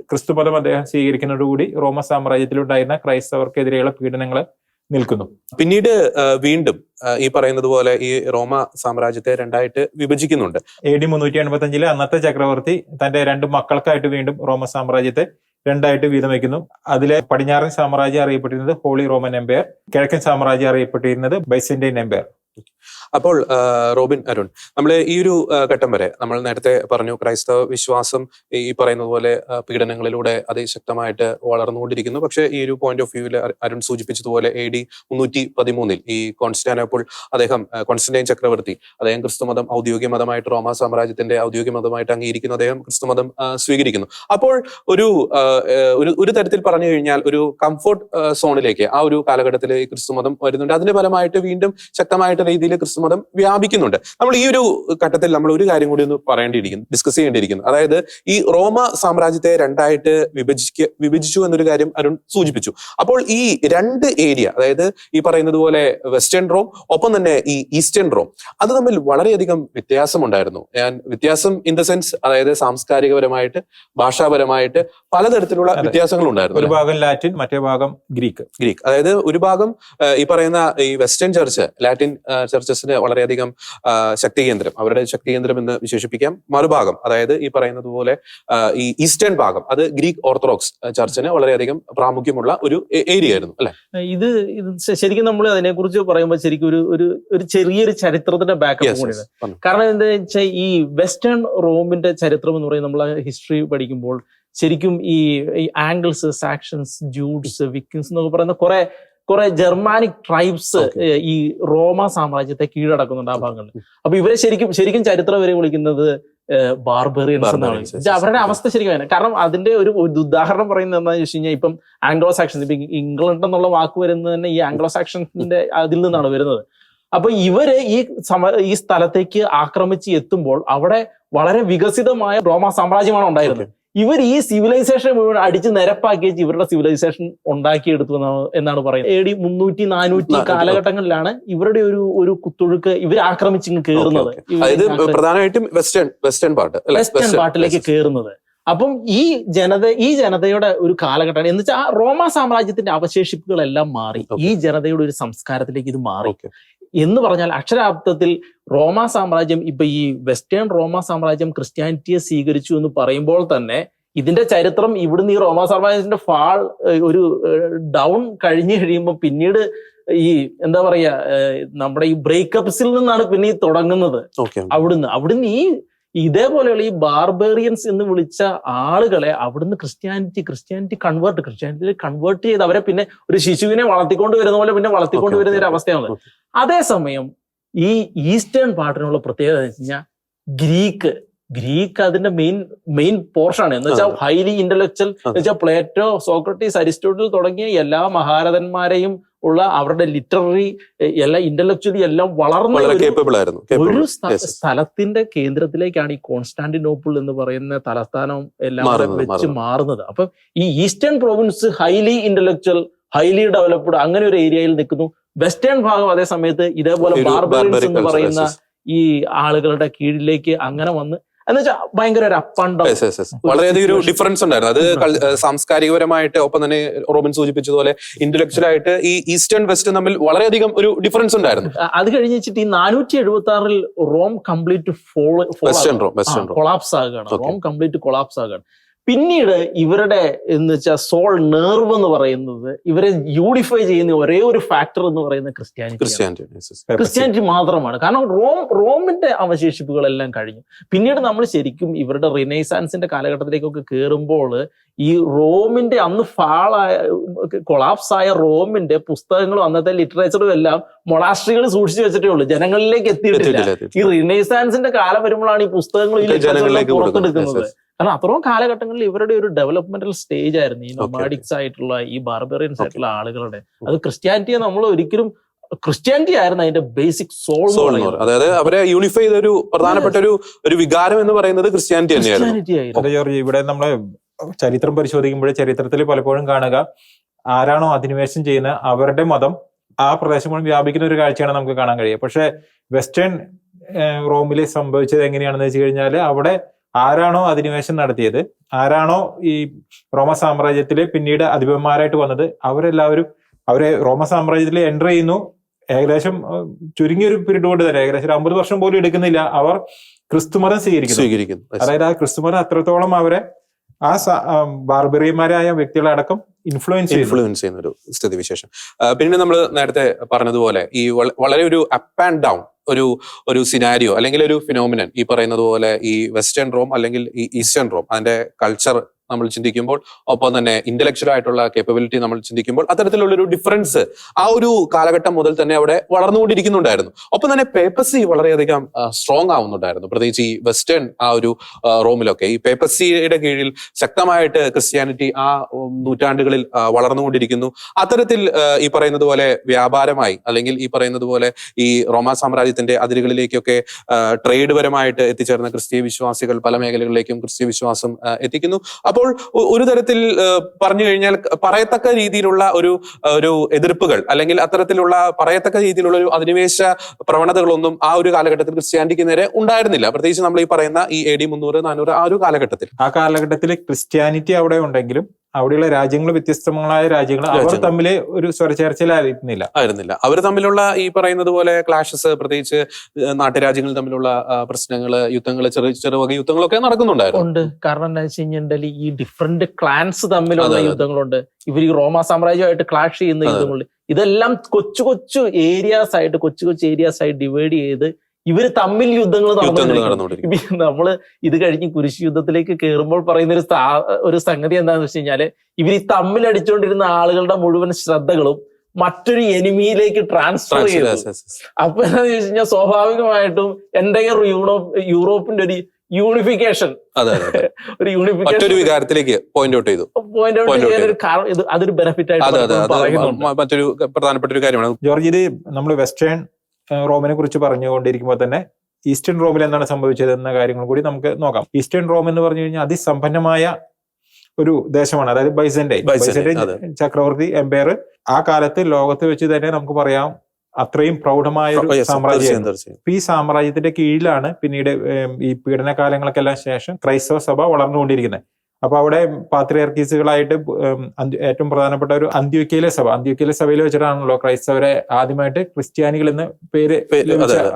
ക്രിസ്തു മതം അദ്ദേഹം സ്വീകരിക്കുന്നതോടുകൂടി റോമ സാമ്രാജ്യത്തിലുണ്ടായിരുന്ന ക്രൈസ്തവർക്കെതിരെയുള്ള പീഡനങ്ങൾ നിൽക്കുന്നു. പിന്നീട് വീണ്ടും ഈ പറയുന്നത് പോലെ ഈ റോമ സാമ്രാജ്യത്തെ രണ്ടായിട്ട് വിഭജിക്കുന്നുണ്ട്. AD 385 അന്നത്തെ ചക്രവർത്തി തന്റെ രണ്ട് മക്കൾക്കായിട്ട് വീണ്ടും റോമ സാമ്രാജ്യത്തെ രണ്ടായിട്ട് വീതം വയ്ക്കുന്നു. അതിലെ പടിഞ്ഞാറൻ സാമ്രാജ്യം അറിയപ്പെട്ടിരുന്നത് ഹോളി റോമൻ എംപയർ, കിഴക്കൻ സാമ്രാജ്യം അറിയപ്പെട്ടിരുന്നത് ബൈസന്റൈൻ എംപയർ. അപ്പോൾ റോബിൻ, അരുൺ, നമ്മൾ ഈ ഒരു ഘട്ടം വരെ നമ്മൾ നേരത്തെ പറഞ്ഞു ക്രൈസ്തവ വിശ്വാസം ഈ പറയുന്നത് പോലെ പീഡനങ്ങളിലൂടെ അതിശക്തമായിട്ട് വളർന്നുകൊണ്ടിരിക്കുന്നു. പക്ഷെ ഈ ഒരു പോയിന്റ് ഓഫ് വ്യൂവിൽ അരുൺ സൂചിപ്പിച്ചതുപോലെ AD 313 ഈ കോൺസ്റ്റാന്റിനോപ്പിൾ കോൺസ്റ്റന്റൈൻ ചക്രവർത്തി അദ്ദേഹം ക്രിസ്തുമതം ഔദ്യോഗിക മതമായിട്ട് റോമ സാമ്രാജ്യത്തിന്റെ ഔദ്യോഗിക മതമായിട്ട് അംഗീകരിക്കുന്നു. അദ്ദേഹം ക്രിസ്തുമതം സ്വീകരിക്കുന്നു. അപ്പോൾ ഒരു തരത്തിൽ പറഞ്ഞു കഴിഞ്ഞാൽ ഒരു കംഫോർട്ട് സോണിലേക്ക് ആ ഒരു കാലഘട്ടത്തിൽ ഈ ക്രിസ്തുമതം വരുന്നുണ്ട്. അതിന്റെ ഫലമായിട്ട് വീണ്ടും ശക്തമായിട്ട് രീതിയിൽ ക്രിസ്തുമതം വ്യാപിക്കുന്നുണ്ട്. നമ്മൾ ഈ ഒരു ഘട്ടത്തിൽ നമ്മൾ ഒരു കാര്യം കൂടി ഒന്ന് ഡിസ്കസ് ചെയ്യേണ്ടിയിരിക്കുന്നു. അതായത് ഈ റോമ സാമ്രാജ്യത്തെ രണ്ടായിട്ട് വിഭജിച്ചു എന്നൊരു കാര്യം അരുൺ സൂചിപ്പിച്ചു. അപ്പോൾ ഈ രണ്ട് ഏരിയ, അതായത് ഈ പറയുന്നത് പോലെ വെസ്റ്റേൺ റോം ഒപ്പം തന്നെ ഈ ഈസ്റ്റേൺ റോം, അത് തമ്മിൽ വളരെയധികം വ്യത്യാസമുണ്ടായിരുന്നു. വ്യത്യാസം ഇൻ ദ സെൻസ്, അതായത് സാംസ്കാരികപരമായിട്ട് ഭാഷാപരമായിട്ട് പലതരത്തിലുള്ള വ്യത്യാസങ്ങൾ ഉണ്ടായിരുന്നു. ഒരു ഭാഗം ലാറ്റിൻ, മറ്റേ ഭാഗം ഗ്രീക്ക്. അതായത് ഒരു ഭാഗം ഈ പറയുന്ന ഈ വെസ്റ്റേൺ ചർച്ച്, ലാറ്റിൻ ചർച്ചസിന് വളരെയധികം ശക്തി കേന്ദ്രം, അവരുടെ ശക്തി കേന്ദ്രം എന്ന് വിശേഷിപ്പിക്കാം. മറുഭാഗം, അതായത് ഈ പറയുന്നത് പോലെ ഈ ഈസ്റ്റേൺ ഭാഗം, അത് ഗ്രീക്ക് ഓർത്തഡോക്സ് ചർച്ചിന് വളരെയധികം പ്രാമുഖ്യമുള്ള ഒരു ഏരിയ ആയിരുന്നു, അല്ലെ? ഇത് ശരിക്കും നമ്മൾ അതിനെക്കുറിച്ച് പറയുമ്പോൾ ശരിക്കും ഒരു ചെറിയൊരു ചരിത്രത്തിന്റെ ബാക്കപ്പ് കൂടിയാണ്. കാരണം എന്താ വെച്ചാൽ ഈ വെസ്റ്റേൺ റോമിന്റെ ചരിത്രം എന്ന് പറയുന്നത് നമ്മൾ ഹിസ്റ്ററി പഠിക്കുമ്പോൾ ശരിക്കും ഈ ആംഗിൾസ്, സാക്ഷൻസ്, ജൂഡ്സ്, വിക്കിങ്സ് എന്നൊക്കെ പറയുന്ന കുറെ ജർമാനിക് ട്രൈബ്സ് ഈ റോമ സാമ്രാജ്യത്തെ കീഴടക്കുന്നുണ്ട് ആ ഭാഗങ്ങളിൽ. അപ്പൊ ഇവരെ ശരിക്കും ചരിത്രം വരെ വിളിക്കുന്നത് ബാർബറിയൻസ് എന്നാണ്. അവരുടെ അവസ്ഥ ശരിക്കും, കാരണം അതിന്റെ ഒരു ഉദാഹരണം പറയുന്നത് എന്താണെന്ന് വെച്ച് കഴിഞ്ഞാൽ, ഇപ്പം ആംഗ്ലോ സാക്ഷൻസ്, ഇപ്പൊ ഇംഗ്ലണ്ട് എന്നുള്ള വാക്ക് വരുന്നത് തന്നെ ഈ ആംഗ്ലോ സാക്ഷൻസിന്റെ അതിൽ നിന്നാണ് വരുന്നത്. അപ്പൊ ഇവര് ഈ സ്ഥലത്തേക്ക് ആക്രമിച്ച് എത്തുമ്പോൾ അവിടെ വളരെ വികസിതമായ റോമ സാമ്രാജ്യമാണ് ഉണ്ടായിരുന്നത്. ഇവർ ഈ സിവിലൈസേഷൻ മുഴുവൻ അടിച്ച് നിരപ്പാക്കി വെച്ച് ഇവരുടെ സിവിലൈസേഷൻ ഉണ്ടാക്കിയെടുത്തു എന്നാണ് പറയുന്നത്. AD 300-400 കാലഘട്ടങ്ങളിലാണ് ഇവരുടെ ഒരു കുത്തൊഴുക്ക് ഇവർ ആക്രമിച്ചിങ്ങ് കയറുന്നത്, പ്രധാനമായിട്ടും വെസ്റ്റേൺ പാർട്ടിലേക്ക് കയറുന്നത്. അപ്പം ഈ ജനതയുടെ ഒരു കാലഘട്ടമാണ് എന്ന് വെച്ചാൽ ആ റോമ സാമ്രാജ്യത്തിന്റെ അവശേഷിപ്പുകളെല്ലാം മാറി ഈ ജനതയുടെ ഒരു സംസ്കാരത്തിലേക്ക് ഇത് മാറി എന്ന് പറഞ്ഞാൽ അക്ഷരാർത്ഥത്തിൽ റോമ സാമ്രാജ്യം, ഇപ്പൊ ഈ വെസ്റ്റേൺ റോമ സാമ്രാജ്യം ക്രിസ്ത്യാനിറ്റിയെ സ്വീകരിച്ചു എന്ന് പറയുമ്പോൾ തന്നെ ഇതിന്റെ ചരിത്രം ഇവിടുന്ന് ഈ റോമ സാമ്രാജ്യത്തിന്റെ ഫാൾ ഒരു ഡൗൺ കഴിഞ്ഞു കഴിയുമ്പോൾ പിന്നീട് ഈ എന്താ പറയാ നമ്മുടെ ഈ ബ്രേക്കപ്സിൽ നിന്നാണ് പിന്നെ ഈ തുടങ്ങുന്നത്. അവിടുന്ന് ഇതേപോലെയുള്ള ഈ ബാർബേറിയൻസ് എന്ന് വിളിച്ച ആളുകളെ അവിടുന്ന് ക്രിസ്ത്യാനിറ്റി കൺവേർട്ട് ചെയ്ത് അവരെ പിന്നെ ഒരു ശിശുവിനെ വളർത്തിക്കൊണ്ട് വരുന്ന പോലെ പിന്നെ വളർത്തിക്കൊണ്ട് വരുന്ന ഒരു അവസ്ഥയാണ്. അതേസമയം ഈ ഈസ്റ്റേൺ പാർട്ടിനുള്ള പ്രത്യേകത എന്ന് വെച്ച് കഴിഞ്ഞാൽ ഗ്രീക്ക് അതിന്റെ മെയിൻ പോർഷനാണ്. എന്ന് വെച്ചാൽ ഹൈലി ഇന്റലക്ച്വൽ എന്ന് വെച്ചാൽ പ്ലേറ്റോ, സോക്രട്ടീസ്, അരിസ്റ്റോട്ടിൽ തുടങ്ങിയ എല്ലാ മഹാരഥന്മാരെയും ഉള്ള അവരുടെ ലിറ്റററി എല്ലാ ഇന്റലക്ച്വലി എല്ലാം വളർന്ന ഒരു സ്ഥലത്തിന്റെ കേന്ദ്രത്തിലേക്കാണ് ഈ കോൺസ്റ്റാന്റിനോപ്പിൾ എന്ന് പറയുന്ന തലസ്ഥാനം എല്ലാം വെച്ച് മാറുന്നത്. അപ്പൊ ഈ eastern province highly intellectual, highly developed അങ്ങനെ ഒരു ഏരിയയിൽ നിൽക്കുന്നു. വെസ്റ്റേൺ ഭാഗം അതേ സമയത്ത് ഇതേപോലെ ബാർബറിയൻസ് എന്ന് പറയുന്ന ഈ ആളുകളുടെ കീഴിലേക്ക് അങ്ങനെ വന്ന് എന്ന് വെച്ചാൽ ഭയങ്കര ഒരു അപ്പ് ആൻഡ് ഡൗൺ, വളരെയധികം ഒരു ഡിഫറൻസ് ഉണ്ടായിരുന്നു. അത് സാംസ്കാരികപരമായിട്ട് ഒപ്പം തന്നെ റോബിൻ സൂചിപ്പിച്ചതുപോലെ ഇന്റലക്ച്വൽ ആയിട്ട് ഈ ഈസ്റ്റേൺ വെസ്റ്റ് തമ്മിൽ വളരെയധികം ഒരു ഡിഫറൻസ് ഉണ്ടായിരുന്നു. അത് കഴിഞ്ഞ് വെച്ചിട്ട് ഈ 476 റോം കംപ്ലീറ്റ് കൊളാപ്സ് ആകുകയാണ്. റോം കംപ്ലീറ്റ് കൊളാപ്സ് ആകുകയാണ്. പിന്നീട് ഇവരുടെ എന്ന് വെച്ചാൽ സോൾ നെർവ് എന്ന് പറയുന്നത് ഇവരെ യൂണിഫൈ ചെയ്യുന്ന ഒരേ ഒരു ഫാക്ടർ എന്ന് പറയുന്നത് ക്രിസ്ത്യാനിറ്റി മാത്രമാണ്. കാരണം റോമിന്റെ അവശേഷിപ്പുകളെല്ലാം കഴിഞ്ഞു. പിന്നീട് നമ്മൾ ശരിക്കും ഇവരുടെ റിനൈസാൻസിന്റെ കാലഘട്ടത്തിലേക്കൊക്കെ കയറുമ്പോൾ ഈ റോമിന്റെ അന്ന് കൊളാപ്സ് ആയ റോമിന്റെ പുസ്തകങ്ങളും അന്നത്തെ ലിറ്ററേച്ചറും എല്ലാം മൊണാസ്ട്രികൾ സൂക്ഷിച്ചു വെച്ചിട്ടേ ഉള്ളൂ, ജനങ്ങളിലേക്ക് എത്തിയിട്ടില്ല. ഈ റിനൈസാൻസിന്റെ കാലം വരുമ്പോഴാണ് ഈ പുസ്തകങ്ങളും ഈ ലിറ്ററേച്ചറും പുറത്തെടുക്കുന്നത്. കാരണം അത്രയും കാലഘട്ടങ്ങളിൽ ഇവരുടെ ഒരു ഡെവലപ്മെന്റൽ സ്റ്റേജ് ആയിരുന്നു ഈ നൊമാഡിക്സ് ആയിട്ടുള്ള ഈ ബാർബറിയൻസ് ആയിട്ടുള്ള ആളുകളുടെ. അത് ക്രിസ്ത്യാനിറ്റിയെ നമ്മൾ ഒരിക്കലും ക്രിസ്ത്യാനിറ്റി ആയിരുന്നു അതിന്റെ ബേസിക് സോൾ. അതായത് അവരെ യൂണിഫൈ ചെയ്ത ഒരു പ്രധാനപ്പെട്ട ഒരു വികാരം എന്ന് പറയുന്നത് ക്രിസ്ത്യാനിറ്റി തന്നെയായിരുന്നു. ജോർജ്, ഇവിടെ നമ്മള് ചരിത്രം പരിശോധിക്കുമ്പോൾ ചരിത്രത്തിൽ പലപ്പോഴും കാണുക ആരാണോ അധിനിവേശം ചെയ്യുന്ന അവരുടെ മതം ആ പ്രദേശം മുഴുവൻ വ്യാപിക്കുന്ന ഒരു കാഴ്ചയാണ് നമുക്ക് കാണാൻ കഴിയുക. പക്ഷെ വെസ്റ്റേൺ റോമിൽ സംഭവിച്ചത് എങ്ങനെയാണെന്ന് വെച്ച് കഴിഞ്ഞാൽ അവിടെ ആരാണോ അധിനിവേശം നടത്തിയത്, ആരാണോ ഈ റോമ സാമ്രാജ്യത്തില് പിന്നീട് അധിപന്മാരായിട്ട് വന്നത്, അവരെ റോമ സാമ്രാജ്യത്തിൽ എൻ്റർ ചെയ്യുന്നു. ഏകദേശം ചുരുങ്ങിയൊരു പീരീഡ് കൊണ്ട് തന്നെ ഏകദേശം 50 വർഷം പോലും എടുക്കുന്നില്ല, അവർ ക്രിസ്തുമതം സ്വീകരിക്കുന്നു. അതായത് ആ ക്രിസ്തുമതം അത്രത്തോളം അവരെ ആ ബാർബറിയന്മാരായ വ്യക്തികളെ അടക്കം ഇൻഫ്ലുവൻസ് ചെയ്യുന്ന ഒരു സ്ഥിതിവിശേഷം. പിന്നെ നമ്മൾ നേരത്തെ പറഞ്ഞതുപോലെ ഈ വളരെ ഒരു അപ്പ് ആൻഡ് ഡൗൺ ഒരു സിനാരിയോ അല്ലെങ്കിൽ ഒരു ഫിനോമിനൻ ഈ പറയുന്നത് പോലെ ഈ വെസ്റ്റേൺ റോം അല്ലെങ്കിൽ ഈ ഈസ്റ്റേൺ റോം അതിന്റെ കൾച്ചർ നമ്മൾ ചിന്തിക്കുമ്പോൾ ഒപ്പം തന്നെ ഇന്റലക്ച്വൽ ആയിട്ടുള്ള കേപ്പബിലിറ്റി നമ്മൾ ചിന്തിക്കുമ്പോൾ അത്തരത്തിലുള്ളൊരു ഡിഫറൻസ് ആ ഒരു കാലഘട്ടം മുതൽ തന്നെ അവിടെ വളർന്നുകൊണ്ടിരിക്കുന്നുണ്ടായിരുന്നു. ഒപ്പം തന്നെ പേപ്പസി വളരെയധികം സ്ട്രോങ് ആവുന്നുണ്ടായിരുന്നു. പ്രത്യേകിച്ച് ഈ വെസ്റ്റേൺ ആ ഒരു റോമിലൊക്കെ ഈ പേപ്പസിയുടെ കീഴിൽ ശക്തമായിട്ട് ക്രിസ്ത്യാനിറ്റി ആ നൂറ്റാണ്ടുകളിൽ വളർന്നുകൊണ്ടിരിക്കുന്നു. അത്തരത്തിൽ ഈ പറയുന്നത് പോലെ വ്യാപാരമായി അല്ലെങ്കിൽ ഈ പറയുന്നത് പോലെ ഈ റോമാ സാമ്രാജ്യത്തിന്റെ അതിരുകളിലേക്കൊക്കെ ട്രേഡ് പരമായിട്ട് എത്തിച്ചേർന്ന ക്രിസ്തീയ വിശ്വാസികൾ പല മേഖലകളിലേക്കും ക്രിസ്തീയ വിശ്വാസം എത്തിക്കുന്നു. അപ്പോൾ ഒരു തരത്തിൽ പറഞ്ഞു കഴിഞ്ഞാൽ പറയത്തക്ക രീതിയിലുള്ള ഒരു എതിർപ്പുകൾ അല്ലെങ്കിൽ അത്തരത്തിലുള്ള പറയത്തക്ക രീതിയിലുള്ള ഒരു അധിനിവേശ പ്രവണതകളൊന്നും ആ ഒരു കാലഘട്ടത്തിൽ ക്രിസ്ത്യാനിറ്റിക്ക് നേരെ ഉണ്ടായിരുന്നില്ല. പ്രത്യേകിച്ച് നമ്മൾ ഈ പറയുന്ന ഈ AD 300-400 ആ ഒരു കാലഘട്ടത്തിൽ ക്രിസ്ത്യാനിറ്റി അവിടെ ഉണ്ടെങ്കിലും അവിടെയുള്ള രാജ്യങ്ങൾ വ്യത്യസ്തങ്ങളായ രാജ്യങ്ങൾ അവർ തമ്മിൽ ഒരു സ്വരച്ചേർച്ചയിലായിരുന്നില്ല. അവർ തമ്മിലുള്ള ഈ പറയുന്നത് പോലെ ക്ലാഷസ്, പ്രത്യേകിച്ച് നാട്ടുരാജ്യങ്ങൾ തമ്മിലുള്ള പ്രശ്നങ്ങള്, യുദ്ധങ്ങള്, ചെറുവക യുദ്ധങ്ങളൊക്കെ നടക്കുന്നുണ്ടായിരുന്നു. കാരണം എന്താ വെച്ച് കഴിഞ്ഞാൽ ഈ ഡിഫറെന്റ് ക്ലാൻസ് തമ്മിലുള്ള യുദ്ധങ്ങളുണ്ട്. ഇവർ ഈ റോമാ സാമ്രാജ്യമായിട്ട് ക്ലാഷ് ചെയ്യുന്ന യുദ്ധങ്ങളുണ്ട്. ഇതെല്ലാം കൊച്ചു ഏരിയാസ് ആയിട്ട് ഡിവൈഡ് ചെയ്ത് ഇവര് തമ്മിൽ യുദ്ധങ്ങൾ നടന്നുകൊണ്ടിരിക്കും. നമ്മള് ഇത് കഴിഞ്ഞ് കുരിശ് യുദ്ധത്തിലേക്ക് കയറുമ്പോൾ പറയുന്ന ഒരു സംഗതി എന്താണെന്ന് വെച്ച് കഴിഞ്ഞാല് ഇവർ ഈ തമ്മിൽ അടിച്ചുകൊണ്ടിരുന്ന ആളുകളുടെ മുഴുവൻ ശ്രദ്ധകളും മറ്റൊരു എനിമിയിലേക്ക് ട്രാൻസ്ഫർ ചെയ്തു. അപ്പൊ എന്താണെന്ന് വെച്ച് കഴിഞ്ഞാൽ സ്വാഭാവികമായിട്ടും എന്റയർ യൂറോപ്പിന്റെ ഒരു യൂണിഫിക്കേഷൻ വികാരത്തിലേക്ക് പോയിന്റ് ഔട്ട് ചെയ്തു. അതൊരു ബെനിഫിറ്റ് ആയിട്ട് മറ്റൊരു പ്രധാനപ്പെട്ട ഒരു കാര്യമാണ്. ജോർജ്, ഇത് നമ്മൾ വെസ്റ്റേൺ റോമിനെ കുറിച്ച് പറഞ്ഞുകൊണ്ടിരിക്കുമ്പോൾ തന്നെ ഈസ്റ്റേൺ റോമിൽ എന്താണ് സംഭവിച്ചത് എന്ന കാര്യങ്ങൾ കൂടി നമുക്ക് നോക്കാം. ഈസ്റ്റേൺ റോം എന്ന് പറഞ്ഞു കഴിഞ്ഞാൽ അതിസമ്പന്നമായ ഒരു ദേശമാണ്. അതായത് ബൈസന്റൈൻ ചക്രവർത്തി എംപയർ ആ കാലത്ത് ലോകത്ത് വെച്ച് തന്നെ നമുക്ക് പറയാം അത്രയും പ്രൗഢമായ ഒരു സാമ്രാജ്യമായിരുന്നു. ഈ സാമ്രാജ്യത്തിന്റെ കീഴിലാണ് പിന്നീട് ഈ പീഡനകാലങ്ങൾക്കെല്ലാം ശേഷം ക്രൈസ്തവ സഭ വളർന്നുകൊണ്ടിരിക്കുന്നത്. അപ്പൊ അവിടെ പാത്രിയാർക്കീസുകളായിട്ട് ഏറ്റവും പ്രധാനപ്പെട്ട ഒരു അന്ത്യോക്യയിലെ സഭയിൽ വെച്ചിട്ടാണല്ലോ ക്രൈസ്തവരെ ആദ്യമായിട്ട് ക്രിസ്ത്യാനികൾ എന്ന പേര്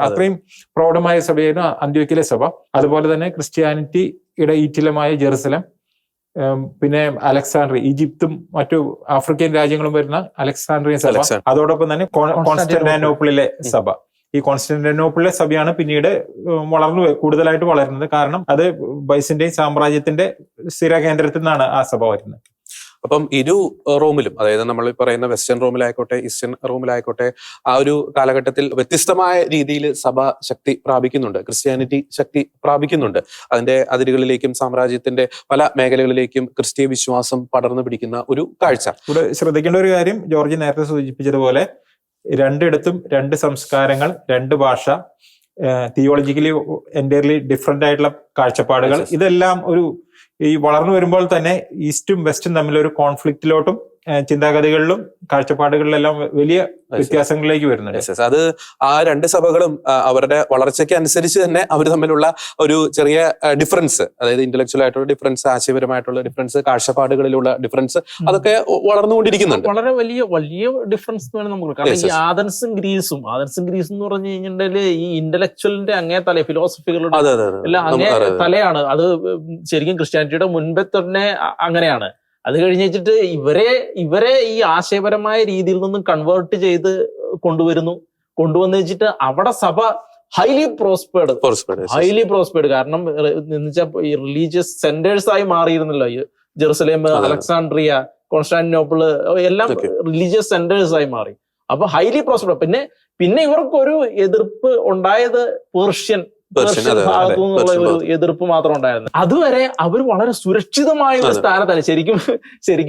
അത്രയും പ്രൗഢമായ സഭയായിരുന്നു അന്ത്യോക്യയിലെ സഭ. അതുപോലെ തന്നെ ക്രിസ്ത്യാനിറ്റിയുടെ ഈറ്റിലമായ ജെറുസലം, പിന്നെ അലക്സാണ്ട്രിയ, ഈജിപ്തും മറ്റു ആഫ്രിക്കൻ രാജ്യങ്ങളും വരുന്ന അലക്സാണ്ട്രിയൻ സഭ, അതോടൊപ്പം തന്നെ കോൺസ്റ്റാന്റിനോപ്പിളിലെ സഭ. ഈ കോൺസ്റ്റന്റിനോപ്പിളിലെ സഭയാണ് പിന്നീട് കൂടുതലായിട്ട് വളരുന്നത്. കാരണം അത് ബൈസന്റൈൻ സാമ്രാജ്യത്തിന്റെ സ്ഥിര കേന്ദ്രത്തിൽ നിന്നാണ് ആ സഭ വരുന്നത്. അപ്പം ഇരു റോമിലും, അതായത് നമ്മൾ പറയുന്ന വെസ്റ്റേൺ റോമിലായിക്കോട്ടെ ഈസ്റ്റേൺ റോമിലായിക്കോട്ടെ, ആ ഒരു കാലഘട്ടത്തിൽ വ്യത്യസ്തമായ രീതിയിൽ സഭ ശക്തി പ്രാപിക്കുന്നുണ്ട്, ക്രിസ്ത്യാനിറ്റി ശക്തി പ്രാപിക്കുന്നുണ്ട്. അതിന്റെ അതിരുകളിലേക്കും സാമ്രാജ്യത്തിന്റെ പല മേഖലകളിലേക്കും ക്രിസ്തീയ വിശ്വാസം പടർന്നു പിടിക്കുന്ന ഒരു കാഴ്ച. ഇവിടെ ശ്രദ്ധിക്കേണ്ട ഒരു കാര്യം, ജോർജ് നേരത്തെ സൂചിപ്പിച്ചതുപോലെ രണ്ടിടത്തും രണ്ട് സംസ്കാരങ്ങൾ, രണ്ട് ഭാഷ, തിയോളജിക്കലി എൻറ്റയർലി ഡിഫറെന്റ് ആയിട്ടുള്ള കാഴ്ചപ്പാടുകൾ, ഇതെല്ലാം ഈ വളർന്നു വരുമ്പോൾ തന്നെ ഈസ്റ്റും വെസ്റ്റും തമ്മിലൊരു കോൺഫ്ലിക്റ്റിലോട്ടും ചിന്താഗതികളിലും കാഴ്ചപ്പാടുകളിലെല്ലാം വലിയ വ്യത്യാസങ്ങളിലേക്ക് വരുന്നുണ്ട്. അത് ആ രണ്ട് സഭകളും അവരുടെ വളർച്ചയ്ക്ക് അനുസരിച്ച് തന്നെ അവർ തമ്മിലുള്ള ഒരു ചെറിയ ഡിഫറൻസ്, അതായത് ഇന്റലക്ച്വൽ ആയിട്ടുള്ള ഡിഫറൻസ്, ആശയപരമായിട്ടുള്ള ഡിഫറൻസ്, കാഴ്ചപ്പാടുകളിലുള്ള ഡിഫറൻസ്, അതൊക്കെ വളർന്നുകൊണ്ടിരിക്കുന്നുണ്ട്. വളരെ വലിയ ഡിഫറൻസ് വേണം നമുക്ക്. കാരണം ഈ ആഥൻസും ഗ്രീസും എന്ന് പറഞ്ഞു കഴിഞ്ഞിട്ടുണ്ടെങ്കിൽ ഈ ഇന്റലക്ച്വലിന്റെ അങ്ങേ തല, ഫിലോസഫികളുടെ എല്ലാം അങ്ങേ തലയാണ്. അത് ശരിക്കും ക്രിസ്ത്യാനിറ്റിയുടെ മുൻപേ തന്നെ അങ്ങനെയാണ്. അത് കഴിഞ്ഞ് വെച്ചിട്ട് ഇവരെ ഈ ആശയപരമായ രീതിയിൽ നിന്നും കൺവേർട്ട് ചെയ്ത് കൊണ്ടുവന്ന് വെച്ചിട്ട് അവിടെ സഭ ഹൈലി പ്രോസ്പേർഡ്. കാരണം ഈ റിലീജിയസ് സെന്റേഴ്സ് ആയി മാറിയിരുന്നല്ലോ. ജെറുസലേം, അലക്സാണ്ട്രിയ, കോൺസ്റ്റാന്റിനോപ്പിള് എല്ലാം റിലീജിയസ് സെന്റേഴ്സ് ആയി മാറി. അപ്പൊ ഹൈലി പ്രോസ്പേർഡ്. പിന്നെ ഇവർക്കൊരു എതിർപ്പ് ഉണ്ടായത് പേർഷ്യൻ ഭാഗത്തു നിന്നുള്ള ഒരു എതിർപ്പ് മാത്രം ഉണ്ടായിരുന്നു. അതുവരെ അവർ വളരെ സുരക്ഷിതമായ ഒരു സ്ഥാനത്താണ്. ശരിക്കും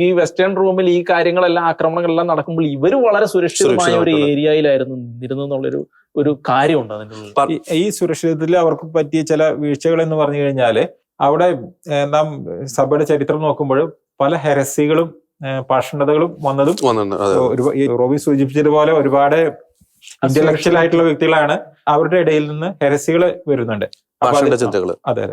ഈ വെസ്റ്റേൺ റോമിൽ ഈ കാര്യങ്ങളെല്ലാം, ആക്രമണങ്ങളെല്ലാം നടക്കുമ്പോൾ ഇവർ വളരെ സുരക്ഷിതമായ ഒരു ഏരിയയിലായിരുന്നു നിന്നിരുന്നു എന്നുള്ളൊരു കാര്യമുണ്ട് അതിൻ്റെ. ഈ സുരക്ഷിതത്തിൽ അവർക്ക് പറ്റിയ ചില വീഴ്ചകൾ എന്ന് പറഞ്ഞു കഴിഞ്ഞാല്, അവിടെ നാം സഭയുടെ ചരിത്രം നോക്കുമ്പോൾ പല ഹെരസികളും പാഷണ്ഡതകളും വന്നതും, റോബി സൂചിപ്പിച്ചതുപോലെ ഒരുപാട് ഇന്റലക്ച്വൽ ആയിട്ടുള്ള വ്യക്തികളാണ്, അവരുടെ ഇടയിൽ നിന്ന് ഹെരസികൾ വരുന്നുണ്ട്. ചിന്തകള്. അതെ.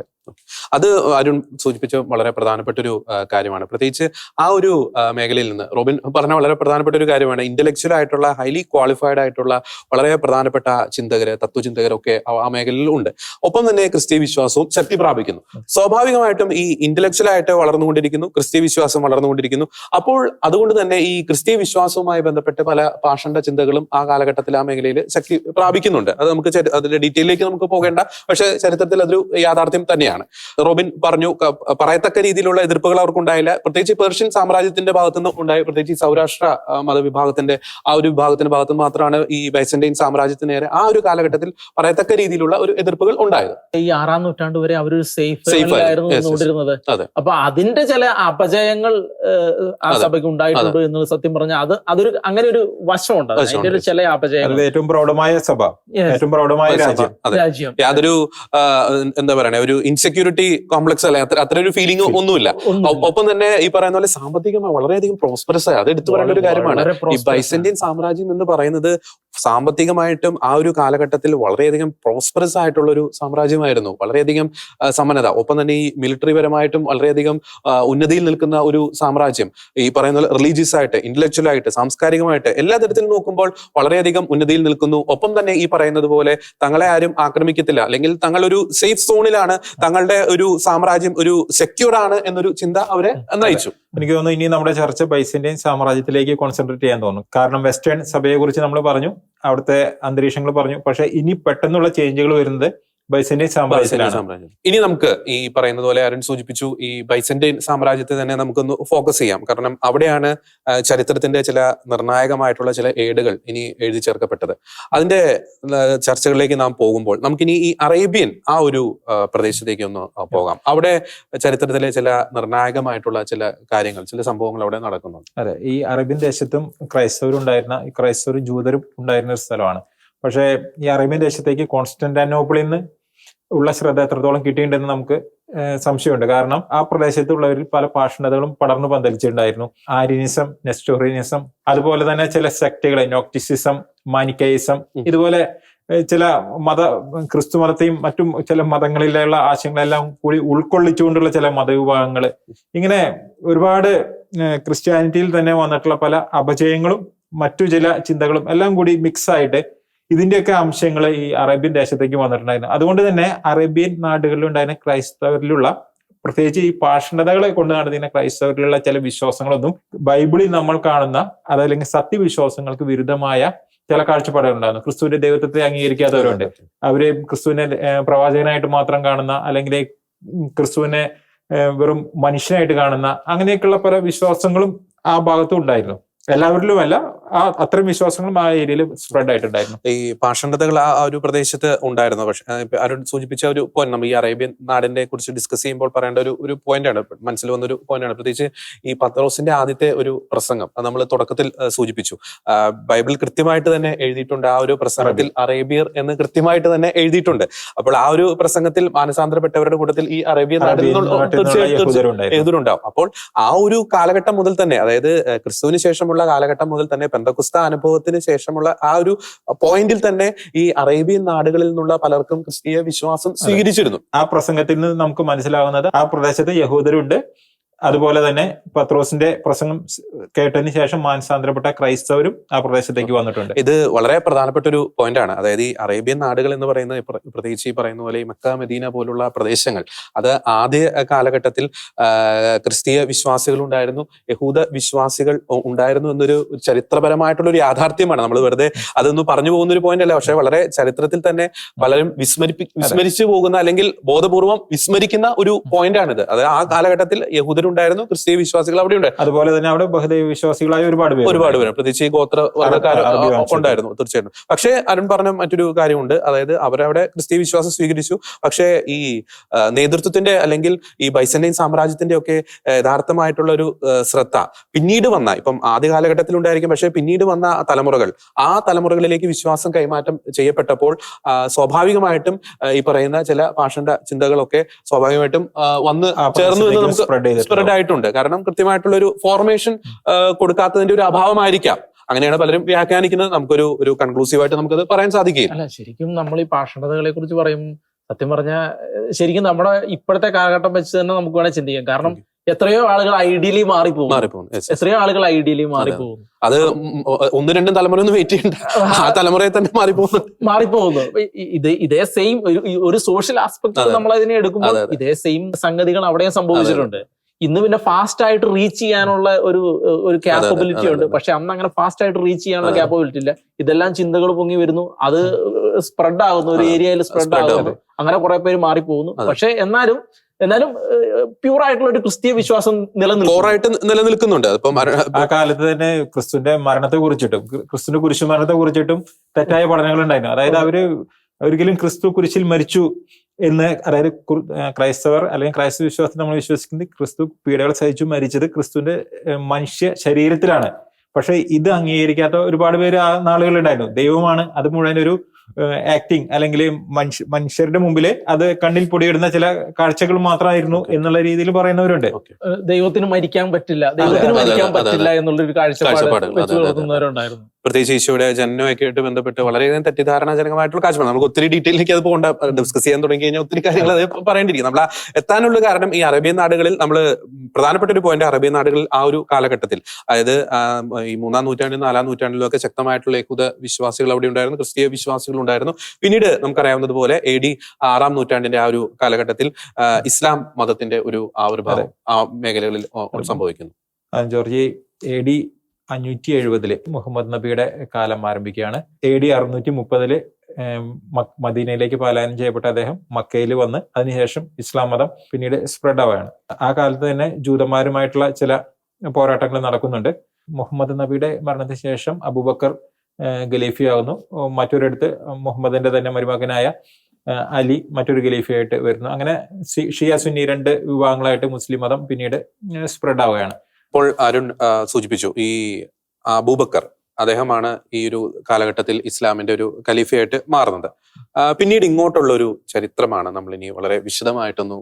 അത് അരുൺ സൂചിപ്പിച്ച വളരെ പ്രധാനപ്പെട്ട ഒരു കാര്യമാണ്. പ്രത്യേകിച്ച് ആ ഒരു മേഖലയിൽ നിന്ന് റോബിൻ പറഞ്ഞ വളരെ പ്രധാനപ്പെട്ട ഒരു കാര്യമാണ്. ഇന്റലക്ച്വൽ ആയിട്ടുള്ള, ഹൈലി ക്വാളിഫൈഡ് ആയിട്ടുള്ള വളരെ പ്രധാനപ്പെട്ട ചിന്തകര്, തത്വചിന്തകരൊക്കെ ആ മേഖലയിൽ ഉണ്ട്. ഒപ്പം തന്നെ ക്രിസ്തീയ വിശ്വാസവും ശക്തി പ്രാപിക്കുന്നു. സ്വാഭാവികമായിട്ടും ഈ ഇന്റലക്ച്വൽ ആയിട്ട് വളർന്നുകൊണ്ടിരിക്കുന്നു, ക്രിസ്തീയ വിശ്വാസം വളർന്നുകൊണ്ടിരിക്കുന്നു. അപ്പോൾ അതുകൊണ്ട് തന്നെ ഈ ക്രിസ്തീയ വിശ്വാസവുമായി ബന്ധപ്പെട്ട് പല പാഷണ്ഡ ചിന്തകളും ആ കാലഘട്ടത്തിൽ ആ മേഖലയിൽ ശക്തി പ്രാപിക്കുന്നുണ്ട്. അത് നമുക്ക് അതിന്റെ ഡീറ്റെയിലേക്ക് നമുക്ക് പോകേണ്ട, പക്ഷെ ചരിത്രത്തിൽ അതൊരു യാഥാർത്ഥ്യം തന്നെയാണ്. റോബിൻ പറഞ്ഞു, പറയത്തക്ക രീതിയിലുള്ള എതിർപ്പുകൾ അവർക്കുണ്ടായില്ല. പ്രത്യേകിച്ച് പേർഷ്യൻ സാമ്രാജ്യത്തിന്റെ ഭാഗത്തുനിന്ന് ഉണ്ടായി. പ്രത്യേകിച്ച് ഈ സൗരാഷ്ട്ര മതവിഭാഗത്തിന്റെ ആ ഒരു വിഭാഗത്തിന്റെ ഭാഗത്ത് മാത്രമാണ് ഈ ബൈസന്റൈൻ സാമ്രാജ്യത്തിന് നേരെ ആ ഒരു കാലഘട്ടത്തിൽ പറയത്തക്ക രീതിയിലുള്ള ഒരു എതിർപ്പുകൾ ഉണ്ടായത്. ഈ 6-ാം നൂറ്റാണ്ട് വരെ അവരൊരു സേഫ് ആയിരുന്നു നിന്നുകൊണ്ടിരുന്നത്. അപ്പൊ അതിന്റെ ചില അപജയങ്ങൾ ആ സഭയ്ക്ക് ഉണ്ടായിട്ടുണ്ട് എന്നുള്ളത് സത്യം പറഞ്ഞാൽ അതൊരു അങ്ങനെ ഒരു വശമുണ്ട്. അതിന്റെ ഒരു ചില അപജയങ്ങൾ. ഏറ്റവും പ്രൗഢമായ സഭ, ഏറ്റവും പ്രൗഢമായ രാജ്യം, യാതൊരു എന്താ പറയണേ, ഒരു ഇൻസെക്യൂരിറ്റി കോംപ്ലക്സ് അല്ലെ, അത്ര ഒരു ഫീലിംഗ് ഒന്നുമില്ല. ഒപ്പം തന്നെ ഈ പറയുന്ന പോലെ സാമ്പത്തികമായി വളരെയധികം പ്രോസ്പെറസ് ആയി, അത് എടുത്തു പറയേണ്ട ഒരു കാര്യമാണ്. ഈ ബൈസന്റൈൻ സാമ്രാജ്യം എന്ന് പറയുന്നത് സാമ്പത്തികമായിട്ടും ആ ഒരു കാലഘട്ടത്തിൽ വളരെയധികം പ്രോസ്പെറസ് ആയിട്ടുള്ള ഒരു സാമ്രാജ്യമായിരുന്നു. വളരെയധികം സമ്പന്നത, ഒപ്പം തന്നെ ഈ മിലിറ്ററി പരമായിട്ടും വളരെയധികം ഉന്നതിയിൽ നിൽക്കുന്ന ഒരു സാമ്രാജ്യം. ഈ പറയുന്ന റിലീജിയസ് ആയിട്ട്, ഇന്റലക്ച്വൽ ആയിട്ട്, സാംസ്കാരികമായിട്ട് എല്ലാ തരത്തിലും നോക്കുമ്പോൾ വളരെയധികം ഉന്നതിയിൽ നിൽക്കുന്നു. ഒപ്പം തന്നെ ഈ പറയുന്നത് പോലെ തങ്ങളെ ആരും ആക്രമിക്കത്തില്ല, അല്ലെങ്കിൽ തങ്ങളൊരു സേഫ് സോണിലാണ്, തങ്ങളുടെ ഒരു സാമ്രാജ്യം ഒരു സെക്യൂർ ആണ് എന്നൊരു ചിന്ത അവരെ നയിച്ചു. എനിക്ക് തോന്നുന്നു ഇനി നമ്മുടെ ചർച്ച ബൈസന്റൈൻ സാമ്രാജ്യത്തിലേക്ക് കോൺസെൻട്രേറ്റ് ചെയ്യാൻ തോന്നുന്നു. കാരണം വെസ്റ്റേൺ സഭയെ കുറിച്ച് നമ്മൾ പറഞ്ഞു, അവിടുത്തെ അന്തരീക്ഷങ്ങൾ പറഞ്ഞു. പക്ഷെ ഇനി പെട്ടെന്നുള്ള ചേഞ്ചുകൾ വരുന്നത് ബൈസന്റൈൻ സാമ്രാജ്യത്തിലാണ്. ഇനി നമുക്ക് ഈ പറയുന്നത് പോലെ അരുൺ സൂചിപ്പിച്ചു, ഈ ബൈസന്റൈൻ സാമ്രാജ്യത്തെ തന്നെ നമുക്കൊന്ന് ഫോക്കസ് ചെയ്യാം. കാരണം അവിടെയാണ് ചരിത്രത്തിന്റെ ചില നിർണായകമായിട്ടുള്ള ചില ഏടുകൾ ഇനി എഴുതി ചേർക്കപ്പെട്ടത്. അതിന്റെ ചർച്ചകളിലേക്ക് നാം പോകുമ്പോൾ നമുക്കിനി ഈ അറേബ്യൻ ആ ഒരു പ്രദേശത്തേക്ക് ഒന്ന് പോകാം. അവിടെ ചരിത്രത്തിലെ ചില നിർണായകമായിട്ടുള്ള ചില കാര്യങ്ങൾ, ചില സംഭവങ്ങൾ അവിടെ നടക്കുന്നുണ്ട്. അതെ, ഈ അറേബ്യൻ ദേശത്തും ക്രൈസ്തവരും ജൂതരും ഉണ്ടായിരുന്ന ഒരു സ്ഥലമാണ്. പക്ഷേ ഈ അറേബ്യൻ ദേശത്തേക്ക് കോൺസ്റ്റന്റിനോപ്പിളിൽ നിന്ന് ഉള്ള ശ്രദ്ധ എത്രത്തോളം കിട്ടിയിട്ടുണ്ടെന്ന് നമുക്ക് സംശയമുണ്ട്. കാരണം ആ പ്രദേശത്തുള്ളവരിൽ പല പാഷണ്ഡതകളും പടർന്നു പന്തലിച്ചിട്ടുണ്ടായിരുന്നു. ആര്യനിസം, നെസ്റ്റോറിയനിസം, അതുപോലെ തന്നെ ചില സെക്റ്റുകളെ, നോക്റ്റിസിസം, മാനിക്കയിസം, ഇതുപോലെ ചില ക്രിസ്തു മതത്തെയും മറ്റും ചില മതങ്ങളിലുള്ള ആശയങ്ങളെല്ലാം കൂടി ഉൾക്കൊള്ളിച്ചുകൊണ്ടുള്ള ചില മതവിഭാഗങ്ങൾ, ഇങ്ങനെ ഒരുപാട് ക്രിസ്ത്യാനിറ്റിയിൽ തന്നെ വന്നിട്ടുള്ള പല അപജയങ്ങളും മറ്റു ചില ചിന്തകളും എല്ലാം കൂടി മിക്സ് ആയിട്ട് ഇതിന്റെയൊക്കെ അംശങ്ങൾ ഈ അറേബ്യൻ ദേശത്തേക്ക് വന്നിട്ടുണ്ടായിരുന്നു. അതുകൊണ്ട് തന്നെ അറേബ്യൻ നാടുകളിലുണ്ടായിരുന്ന ക്രൈസ്തവരിലുള്ള, പ്രത്യേകിച്ച് ഈ പാഷണ്ഡതകളെ കൊണ്ട് നടത്തുന്ന ക്രൈസ്തവരിലുള്ള ചില വിശ്വാസങ്ങളൊന്നും ബൈബിളിൽ നമ്മൾ കാണുന്ന അതല്ലെങ്കിൽ സത്യവിശ്വാസങ്ങൾക്ക് വിരുദ്ധമായ ചില കാഴ്ചപ്പാടുകളുണ്ടായിരുന്നു. ക്രിസ്തുവിന്റെ ദൈവത്വത്തെ അംഗീകരിക്കാത്തവരുണ്ട്. അവര് ക്രിസ്തുവിനെ പ്രവാചകനായിട്ട് മാത്രം കാണുന്ന, അല്ലെങ്കിൽ ക്രിസ്തുവിനെ വെറും മനുഷ്യനായിട്ട് കാണുന്ന, അങ്ങനെയൊക്കെയുള്ള പല വിശ്വാസങ്ങളും ആ ഭാഗത്തും ഉണ്ടായിരുന്നു. എല്ലാവരിലുമല്ല, അത്തരം വിശ്വാസങ്ങളും ആ ഏരിയയിൽ സ്പ്രെഡ് ആയിട്ടുണ്ടായിരുന്നു. ഈ പാഷണ്ഡതകൾ ആ ഒരു പ്രദേശത്ത് ഉണ്ടായിരുന്നു. പക്ഷെ അരുൺ സൂചിപ്പിച്ച ഒരു പോയിന്റ്, നമ്മൾ ഈ അറേബ്യൻ നാടിനെ കുറിച്ച് ഡിസ്കസ് ചെയ്യുമ്പോൾ പറയേണ്ട ഒരു പോയിന്റാണ്, മനസ്സിൽ വന്നൊരു പോയിന്റാണ്. പ്രത്യേകിച്ച് ഈ പത്രോസിന്റെ ആദ്യത്തെ ഒരു പ്രസംഗം, അത് നമ്മൾ തുടക്കത്തിൽ സൂചിപ്പിച്ചു. ബൈബിൾ കൃത്യമായിട്ട് തന്നെ എഴുതിയിട്ടുണ്ട്. ആ ഒരു പ്രസംഗത്തിൽ അറേബ്യർ എന്ന് കൃത്യമായിട്ട് തന്നെ എഴുതിയിട്ടുണ്ട്. അപ്പോൾ ആ ഒരു പ്രസംഗത്തിൽ മാനസാന്തരപ്പെട്ടവരുടെ കൂട്ടത്തിൽ ഈ അറേബ്യൻ നാട്ടിൽ എഴുതുന്നുണ്ടാവും. അപ്പോൾ ആ ഒരു കാലഘട്ടം മുതൽ തന്നെ, അതായത് ക്രിസ്തുവിന് ശേഷമുള്ള കാലഘട്ടം മുതൽ തന്നെ, പെന്തക്കോസ്ത അനുഭവത്തിന് ശേഷമുള്ള ആ ഒരു പോയിന്റിൽ തന്നെ ഈ അറേബ്യൻ നാടുകളിൽ നിന്നുള്ള പലർക്കും ക്രിസ്തീയ വിശ്വാസം സ്വീകരിച്ചിരുന്നു. ആ പ്രസംഗത്തിൽ നിന്ന് നമുക്ക് മനസ്സിലാവുന്നത് ആ പ്രദേശത്ത് യഹൂദരുണ്ട്, അതുപോലെ തന്നെ പത്രോസിന്റെ പ്രസംഗം കേട്ടതിന് ശേഷം മാനസാന്തരപ്പെട്ട ക്രൈസ്തവരും ആ പ്രദേശത്തേക്ക് വന്നിട്ടുണ്ട്. ഇത് വളരെ പ്രധാനപ്പെട്ട ഒരു പോയിന്റാണ്. അതായത് ഈ അറേബ്യൻ നാടുകൾ എന്ന് പറയുന്നത്, പ്രത്യേകിച്ച് ഈ പറയുന്ന പോലെ ഈ മക്ക മദീന പോലുള്ള പ്രദേശങ്ങൾ, അത് ആദ്യ കാലഘട്ടത്തിൽ ക്രിസ്തീയ വിശ്വാസികൾ ഉണ്ടായിരുന്നു, യഹൂദ വിശ്വാസികൾ ഉണ്ടായിരുന്നു എന്നൊരു ചരിത്രപരമായിട്ടുള്ള ഒരു യാഥാർത്ഥ്യമാണ്. നമ്മൾ വെറുതെ അതൊന്നും പറഞ്ഞു പോകുന്ന ഒരു പോയിന്റ് അല്ല, പക്ഷെ വളരെ ചരിത്രത്തിൽ തന്നെ പലരും വിസ്മരിച്ചു പോകുന്ന, അല്ലെങ്കിൽ ബോധപൂർവം വിസ്മരിക്കുന്ന ഒരു പോയിന്റാണിത്. അത് ആ കാലഘട്ടത്തിൽ യഹൂദർ ഉണ്ടായിരുന്നു, ക്രിസ്തീയ വിശ്വാസികൾ അവിടെ ഉണ്ട്. അതുപോലെ തന്നെ അവിടെ ബഹുദൈവ വിശ്വാസികളായ ഒരുപാട് പേര്, പ്രത്യേകിച്ച് ഈ ഗോത്ര വർഗ്ഗക്കാർ ഉണ്ടായിരുന്നു തീർച്ചയായിട്ടും. പക്ഷേ അരുൺ പറഞ്ഞ മറ്റൊരു കാര്യമുണ്ട്, അതായത് അവരവിടെ ക്രിസ്തീയ വിശ്വാസം സ്വീകരിച്ചു. പക്ഷേ ഈ നേതൃത്വത്തിന്റെ, അല്ലെങ്കിൽ ഈ ബൈസന്റൈൻ സാമ്രാജ്യത്തിന്റെ ഒക്കെ യഥാർത്ഥമായിട്ടുള്ള ഒരു ശ്രദ്ധ പിന്നീട് വന്ന, ഇപ്പം ആദ്യ കാലഘട്ടത്തിൽ ഉണ്ടായിരിക്കും, പക്ഷെ പിന്നീട് വന്ന തലമുറകൾ, ആ തലമുറകളിലേക്ക് വിശ്വാസം കൈമാറ്റം ചെയ്യപ്പെട്ടപ്പോൾ സ്വാഭാവികമായിട്ടും ഈ പറയുന്ന ചില പാഷണ്ഡ ചിന്തകളൊക്കെ സ്വാഭാവികമായിട്ടും വന്ന് ചേർന്നു എന്ന് നമുക്ക് സ്പ്രെഡ് ആയിട്ടുണ്ട്. കാരണം കൃത്യമായിട്ടുള്ള ഒരു ഫോർമേഷൻ കൊടുക്കാത്തതിന്റെ ഒരു അഭാവമായിരിക്കാം. അങ്ങനെയാണ് പലരും വ്യാഖ്യാനിക്കുന്നത്. നമുക്കൊരു കൺക്ലൂസീവായിട്ട് നമുക്കത് പറയാൻ സാധിക്കില്ല. അല്ല, ശരിക്കും നമ്മൾ ഈ പാഷണ്ഡതകളെ കുറിച്ച് പറയും, സത്യം പറഞ്ഞാൽ ശരിക്കും നമ്മുടെ ഇപ്പോഴത്തെ കാലഘട്ടം വെച്ച് തന്നെ നമുക്ക് വേണേൽ ചിന്തിക്കാം. കാരണം എത്രയോ ആളുകൾ ഐഡിയലി മാറിപ്പോകും. എത്രയോ ആളുകൾ ഐഡിയലി മാറിപ്പോകുന്നു. അത് 1-2 തലമുറയൊന്നും വെയിറ്റ് ചെയ്യണ്ട, ആ തലമുറയെ തന്നെ മാറിപ്പോകുന്നു. ഇതേ സെയിം ഒരു സോഷ്യൽ ആസ്പെക്ട് നമ്മൾ അതിനെ എടുക്കുമ്പോൾ ഇതേ സെയിം സംഗതികൾ അവിടെയും സംഭവിച്ചിട്ടുണ്ട്. ഇന്ന് പിന്നെ ഫാസ്റ്റ് ആയിട്ട് റീച്ച് ചെയ്യാനുള്ള ഒരു കാപ്പബിലിറ്റി ഉണ്ട്. പക്ഷെ അന്ന് അങ്ങനെ ഫാസ്റ്റ് ആയിട്ട് റീച്ച് ചെയ്യാനുള്ള കാപ്പബിലിറ്റി ഇല്ല. ഇതെല്ലാം ചിന്തകൾ പൊങ്ങി വരുന്നു, അത് സ്പ്രെഡ് ആകുന്നു, ഒരു ഏരിയയിൽ സ്പ്രെഡ് ആകുന്നു, അങ്ങനെ കുറെ പേര് മാറിപ്പോകുന്നു. പക്ഷെ എന്നാലും പ്യൂർ ആയിട്ടുള്ള ഒരു ക്രിസ്തീയ വിശ്വാസം നിലനിൽക്കുന്നുണ്ട്. ആ കാലത്ത് തന്നെ ക്രിസ്തുവിന്റെ മരണത്തെ കുറിച്ചിട്ടും ക്രിസ്തുവിന്റെ കുരിശുമരണത്തെ കുറിച്ചിട്ടും തെറ്റായ പഠനങ്ങൾ ഉണ്ടായിരുന്നു. അതായത് അവര് ഒരിക്കലും ക്രിസ്തു കുരിശിൽ മരിച്ചു എന്ന്, അതായത് ക്രൈസ്തവർ അല്ലെങ്കിൽ ക്രൈസ്തവ വിശ്വാസത്തിൽ നമ്മൾ വിശ്വസിക്കുന്നത് ക്രിസ്തു പീഡകൾ സഹിച്ചു മരിച്ചത് ക്രിസ്തുവിന്റെ മനുഷ്യ ശരീരത്തിലാണ്. പക്ഷെ ഇത് അംഗീകരിക്കാത്ത ഒരുപാട് പേര് ആ നാളുകളുണ്ടായിരുന്നു. ദൈവമാണ് അത് മുഴുവൻ ഒരു ആക്ടിങ്, അല്ലെങ്കിൽ മനുഷ്യരുടെ മുമ്പില് അത് കണ്ണിൽ പൊടിയിടുന്ന ചില കാഴ്ചകൾ മാത്രമായിരുന്നു എന്നുള്ള രീതിയിൽ പറയുന്നവരുണ്ട്. ദൈവത്തിന് മരിക്കാൻ പറ്റില്ല, എന്നുള്ളൊരു കാഴ്ചപ്പാട് വെച്ച് കൊടുക്കുന്നവരുണ്ടായിരുന്നു. പ്രത്യേകിച്ച് ഈശോയുടെ ജനനമൊക്കെ ആയിട്ട് ബന്ധപ്പെട്ട് വളരെയധികം തെറ്റിദ്ധാരണാജനകമായിട്ടുള്ള കാഴ്ചപ്പാട്. നമുക്ക് ഒത്തിരി ഡീറ്റെയിലേക്ക് അത് പോകേണ്ട, ഡിസ്കസ് ചെയ്യാൻ തുടങ്ങി കഴിഞ്ഞാൽ ഒത്തിരി കാര്യങ്ങൾ അത് പറയേണ്ടിയിരിക്കും. നമ്മൾ എത്താനുള്ള കാരണം ഈ അറേബ്യൻ നാടുകളിൽ, നമ്മൾ പ്രധാനപ്പെട്ട ഒരു പോയിന്റ്, അറേബ്യൻ നാടുകളിൽ ആ ഒരു കാലഘട്ടത്തിൽ, അതായത് ഈ 3-ാം നൂറ്റാണ്ടിലും 4-ാം നൂറ്റാണ്ടിലും ഒക്കെ ശക്തമായിട്ടുള്ള യഹൂദ വിശ്വാസികൾ അവിടെ ഉണ്ടായിരുന്നു, ക്രിസ്തീയ വിശ്വാസികൾ ഉണ്ടായിരുന്നു. പിന്നീട് നമുക്കറിയാവുന്നതുപോലെ AD 6-ാം നൂറ്റാണ്ടിന്റെ ആ ഒരു കാലഘട്ടത്തിൽ ഇസ്ലാം മതത്തിന്റെ ഒരു ആവിർഭാവം ആ മേഖലകളിൽ സംഭവിക്കുന്നു. ജോർജി, AD 570 മുഹമ്മദ് നബിയുടെ കാലം ആരംഭിക്കുകയാണ്. AD 630 മദീനയിലേക്ക് പലായനം ചെയ്യപ്പെട്ട അദ്ദേഹം മക്കയിൽ വന്ന് അതിനുശേഷം ഇസ്ലാം മതം പിന്നീട് സ്പ്രെഡ് ആവുകയാണ്. ആ കാലത്ത് തന്നെ ജൂതന്മാരുമായിട്ടുള്ള ചില പോരാട്ടങ്ങൾ നടക്കുന്നുണ്ട്. മുഹമ്മദ് നബിയുടെ മരണത്തിന് ശേഷം അബൂബക്കർ ഖലീഫയാകുന്നു. മറ്റൊരിടത്ത് മുഹമ്മദിന്റെ തന്നെ മരുമകനായ അലി മറ്റൊരു ഖലീഫയായിട്ട് വരുന്നു. അങ്ങനെ ഷിയ സുന്നി 2 വിഭാഗങ്ങളായിട്ട് മുസ്ലിം മതം പിന്നീട് സ്പ്രെഡ് ആവുകയാണ്. ഇപ്പോൾ അരുൺ സൂചിപ്പിച്ചു, ഈ അബൂബക്കർ അദ്ദേഹമാണ് ഈ ഒരു കാലഘട്ടത്തിൽ ഇസ്ലാമിന്റെ ഒരു ഖലീഫയായിട്ട് മാറുന്നത്. പിന്നീട് ഇങ്ങോട്ടുള്ള ഒരു ചരിത്രമാണ് നമ്മൾ ഇനി വളരെ വിശദമായിട്ടൊന്ന്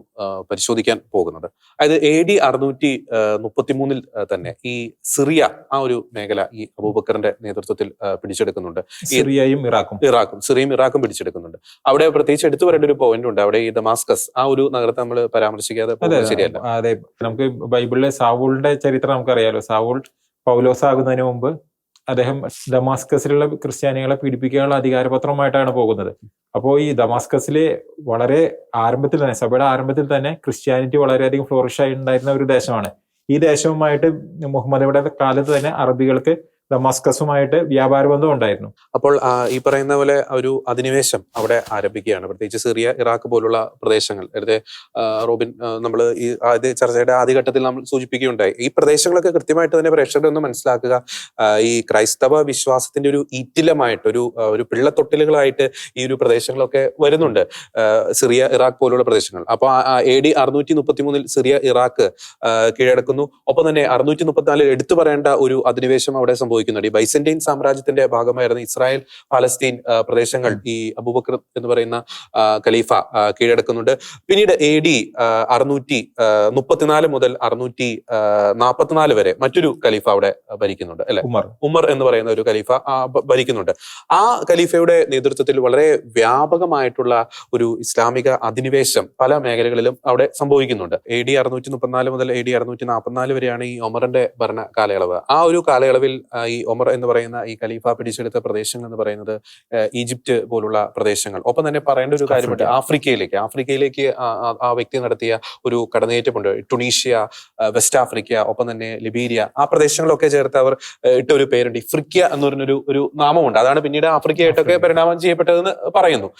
പരിശോധിക്കാൻ പോകുന്നത്. അതായത് AD 633 തന്നെ ഈ സിറിയ ആ ഒരു മേഖല ഈ അബൂബക്കറിന്റെ നേതൃത്വത്തിൽ പിടിച്ചെടുക്കുന്നുണ്ട്. സിറിയയും ഇറാഖും പിടിച്ചെടുക്കുന്നുണ്ട്. അവിടെ പ്രത്യേകിച്ച് എടുത്തു പറയേണ്ട ഒരു പോയിന്റ് ഉണ്ട്. അവിടെ ഈ ദമാസ്കസ് ആ ഒരു നഗരത്തെ നമ്മൾ പരാമർശിക്കാതെ ശരിയല്ല. അതെ, നമുക്ക് ബൈബിളിലെ സാവൂളിന്റെ ചരിത്രം നമുക്കറിയാലോ. സാവൂൾ പൗലോസ് ആകുന്നതിന് മുമ്പ് അദ്ദേഹം ദമാസ്കസിലുള്ള ക്രിസ്ത്യാനികളെ പീഡിപ്പിക്കാനുള്ള അധികാരപത്രമായിട്ടാണ് പോകുന്നത്. അപ്പോൾ ഈ ദമാസ്കസിലെ വളരെ ആരംഭത്തിൽ തന്നെ, സഭയുടെ ആരംഭത്തിൽ തന്നെ ക്രിസ്ത്യാനിറ്റി വളരെയധികം ഫ്ലോറിഷ് ആയി ഉണ്ടായിരുന്ന ഒരു ദേശമാണ്. ഈ ദേശവുമായിട്ട് മുഹമ്മദിയുടെ കാലത്ത് തന്നെ അറബികൾക്ക് ദമാസ്കസുമായിട്ട് വ്യാപാര ബന്ധം ഉണ്ടായിരുന്നു. അപ്പോൾ ഈ പറയുന്ന പോലെ ഒരു അധിനിവേശം അവിടെ ആരംഭിക്കുകയാണ്, പ്രത്യേകിച്ച് സിറിയ, ഇറാഖ് പോലുള്ള പ്രദേശങ്ങൾ. നേരത്തെ റോബിൻ നമ്മൾ ഈ ചർച്ചയുടെ ആദ്യഘട്ടത്തിൽ നമ്മൾ സൂചിപ്പിക്കുകയുണ്ടായി. ഈ പ്രദേശങ്ങളൊക്കെ കൃത്യമായിട്ട് തന്നെ പ്രേക്ഷകരൊന്ന് മനസ്സിലാക്കുക. ഈ ക്രൈസ്തവ വിശ്വാസത്തിന്റെ ഒരു ഈറ്റിലമായിട്ട് ഒരു പിള്ളത്തൊട്ടിലുകളായിട്ട് ഈ ഒരു പ്രദേശങ്ങളൊക്കെ വരുന്നുണ്ട്, സിറിയ, ഇറാഖ് പോലുള്ള പ്രദേശങ്ങൾ. അപ്പൊ AD 633 സിറിയ, ഇറാഖ് കീഴടക്കുന്നു. ഒപ്പം തന്നെ 634 എടുത്തു പറയേണ്ട ഒരു അധിനിവേശം അവിടെ സംഭവിക്കുന്നുണ്ട്. ഈ ബൈസന്റൈൻ സാമ്രാജ്യത്തിന്റെ ഭാഗമായിരുന്ന ഇസ്രായേൽ പാലസ്തീൻ പ്രദേശങ്ങൾ ഈ അബൂബക്കർ എന്ന് പറയുന്ന ഖലീഫ കീഴടക്കുന്നുണ്ട്. പിന്നീട് AD 634 മുതൽ 644 വരെ മറ്റൊരു ഖലീഫ അവിടെ ഭരിക്കുന്നുണ്ട്, അല്ലെ? ഉമർ എന്ന് പറയുന്ന ഒരു ഖലീഫ ഭരിക്കുന്നുണ്ട്. ആ ഖലീഫയുടെ നേതൃത്വത്തിൽ വളരെ വ്യാപകമായിട്ടുള്ള ഒരു ഇസ്ലാമിക അധിനിവേശം പല മേഖലകളിലും അവിടെ സംഭവിക്കുന്നുണ്ട്. AD 634 മുതൽ AD 644 വരെയാണ് ഈ ഒമറിന്റെ ഭരണ കാലയളവ്. ആ ഒരു കാലയളവിൽ ഈ ഒമർ എന്ന് പറയുന്ന ഈ ഖലീഫ പിടിച്ചെടുത്ത പ്രദേശങ്ങൾ എന്ന് പറയുന്നത് ഈജിപ്റ്റ് പോലുള്ള പ്രദേശങ്ങൾ. ഒപ്പം തന്നെ പറയേണ്ട ഒരു കാര്യമുണ്ട്, ആഫ്രിക്കയിലേക്ക് ആ വ്യക്തി നടത്തിയ ഒരു കടന്നുകയറ്റമുണ്ട്. ടുണീഷ്യ, വെസ്റ്റ് ആഫ്രിക്ക, ഒപ്പം തന്നെ ലിബീരിയ, ആ പ്രദേശങ്ങളൊക്കെ ചേർത്ത് അവർ ഇട്ട ഒരു പേരുണ്ട്, ഇഫ്രിക്ക എന്ന് പറഞ്ഞൊരു നാമമുണ്ട്. അതാണ് പിന്നീട് ആഫ്രിക്കയായിട്ടൊക്കെ പരിണാമം ചെയ്യപ്പെട്ടതെന്ന് പറയുന്നു.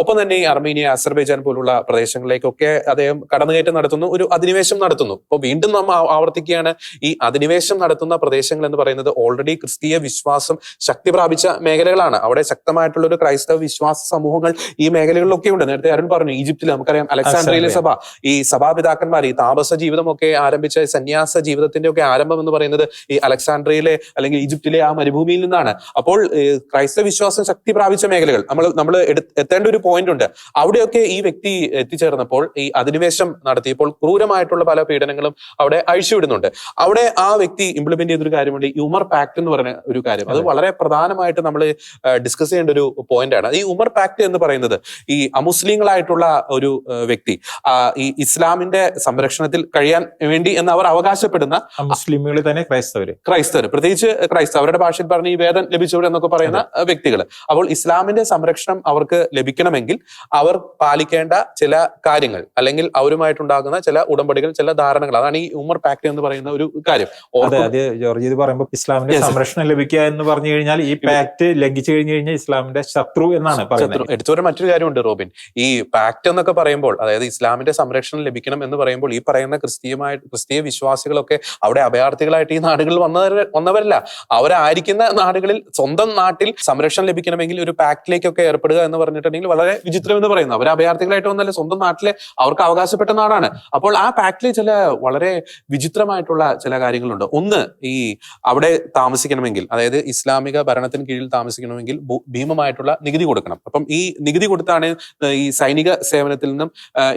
ഒപ്പം തന്നെ ഈ അർമീനിയ, അസർബൈജാൻ പോലുള്ള പ്രദേശങ്ങളിലേക്കൊക്കെ അദ്ദേഹം കടന്നുകയറ്റം നടത്തുന്നു, ഒരു അധിനിവേശം നടത്തുന്നു. അപ്പൊ വീണ്ടും നാം ആവർത്തിക്കുകയാണ്, ഈ അധിനിവേശം നടത്തുന്ന പ്രദേശങ്ങൾ എന്ന് പറയുന്നത് ഓൾറെഡി ക്രിസ്തീയ വിശ്വാസം ശക്തി പ്രാപിച്ച മേഖലകളാണ്. അവിടെ ശക്തമായിട്ടുള്ള ഒരു ക്രൈസ്തവ വിശ്വാസ സമൂഹങ്ങൾ ഈ മേഖലകളിലൊക്കെ ഉണ്ട്. നേരത്തെ അരുൺ പറഞ്ഞു, ഈജിപ്തിൽ നമുക്കറിയാം അലക്സാണ്ട്രിയയിലെ സഭ, ഈ സഭാപിതാക്കന്മാർ, ഈ താപസ ജീവിതമൊക്കെ ആരംഭിച്ച സന്യാസ ജീവിതത്തിന്റെ ഒക്കെ ആരംഭം എന്ന് പറയുന്നത് ഈ അലക്സാണ്ട്രിയയിലെ അല്ലെങ്കിൽ ഈജിപ്തിലെ ആ മരുഭൂമിയിൽ നിന്നാണ്. അപ്പോൾ ക്രൈസ്തവ വിശ്വാസം ശക്തി പ്രാപിച്ച മേഖലകൾ നമ്മൾ എത്തേണ്ട ഒരു പോയിന്റ് ഉണ്ട്. അവിടെയൊക്കെ ഈ വ്യക്തി എത്തിച്ചേർന്നപ്പോൾ, ഈ അധിനിവേശം നടത്തിയപ്പോൾ ക്രൂരമായിട്ടുള്ള പല പീഡനങ്ങളും അവിടെ അഴിച്ചുവിടുന്നുണ്ട്. അവിടെ ആ വ്യക്തി ഇംപ്ലിമെന്റ് ചെയ്തൊരു കാര്യമുണ്ട്, ഈ ഉമർ പാക്ട് എന്ന് പറയുന്ന ഒരു കാര്യം. അത് വളരെ പ്രധാനമായിട്ട് നമ്മൾ ഡിസ്കസ് ചെയ്യേണ്ട ഒരു പോയിന്റ് ആണ്. ഈ ഉമർ പാക്ട് എന്ന് പറയുന്നത് ഈ അമുസ്ലിങ്ങളായിട്ടുള്ള ഒരു വ്യക്തി ഈ ഇസ്ലാമിന്റെ സംരക്ഷണത്തിൽ കഴിയാൻ വേണ്ടി എന്ന് അവർ അവകാശപ്പെടുന്ന മുസ്ലിമുകൾ തന്നെ ക്രൈസ്തവർ, പ്രത്യേകിച്ച് അവരുടെ ഭാഷയിൽ പറഞ്ഞ ഈ വേദം ലഭിച്ചവർ എന്നൊക്കെ പറയുന്ന വ്യക്തികൾ. അപ്പോൾ ഇസ്ലാമിന്റെ സംരക്ഷണം അവർക്ക് ലഭിക്കണമെങ്കിൽ അവർ പാലിക്കേണ്ട ചില കാര്യങ്ങൾ അല്ലെങ്കിൽ അവരുമായിട്ടുണ്ടാകുന്ന ചില ഉടമ്പടികൾ, ചില ധാരണകൾ, അതാണ് ഈ ഉമർ പാക്ട് എന്ന് പറയുന്ന ഒരു കാര്യം. ജോർജ് ഇത് പറയുമ്പോൾ ഇസ്ലാമിന്റെ സംരക്ഷണം ലഭിക്കുക എന്ന് പറഞ്ഞു കഴിഞ്ഞാൽ ഈ പാക്ട് ലംഘിച്ചു കഴിഞ്ഞു കഴിഞ്ഞാൽ ഇസ്ലാമിന്റെ ശത്രു എന്നാണ് പറയുന്നത്. എടുത്തുവരെ മറ്റൊരു കാര്യമുണ്ട് റോബിൻ, ഈ പാക്ട് എന്നൊക്കെ പറയുമ്പോൾ, അതായത് ഇസ്ലാമിന്റെ സംരക്ഷണം ലഭിക്കണം എന്ന് പറയുമ്പോൾ, ഈ പറയുന്ന ക്രിസ്തീയ വിശ്വാസികളൊക്കെ അവിടെ അഭയാർത്ഥികളായിട്ട് ഈ നാടുകളിൽ വന്നവരല്ല. അവരായിരിക്കുന്ന നാടുകളിൽ, സ്വന്തം നാട്ടിൽ സംരക്ഷണം ലഭിക്കണമെങ്കിൽ ഒരു പാക്ടിലേക്കൊക്കെ ഏർപ്പെടുക എന്ന് പറഞ്ഞിട്ടുണ്ടെങ്കിൽ വളരെ വിചിത്രം എന്ന് പറയുന്നു. അവർ അഭയാർത്ഥികളായിട്ട് വന്നല്ലേ, സ്വന്തം നാട്ടിലെ അവർക്ക് അവകാശപ്പെട്ട നാടാണ്. അപ്പോൾ ആ പാക്ടിൽ ചില വളരെ വിചിത്രമായിട്ടുള്ള ചില കാര്യങ്ങളുണ്ട്. ഒന്ന്, ഈ അവിടെ താമസിക്കണമെങ്കിൽ, അതായത് ഇസ്ലാമിക ഭരണത്തിന് കീഴിൽ താമസിക്കണമെങ്കിൽ ഭീമമായിട്ടുള്ള നികുതി കൊടുക്കണം. അപ്പം ഈ നികുതി കൊടുത്താണ് ഈ സൈനിക സേവനത്തിൽ നിന്നും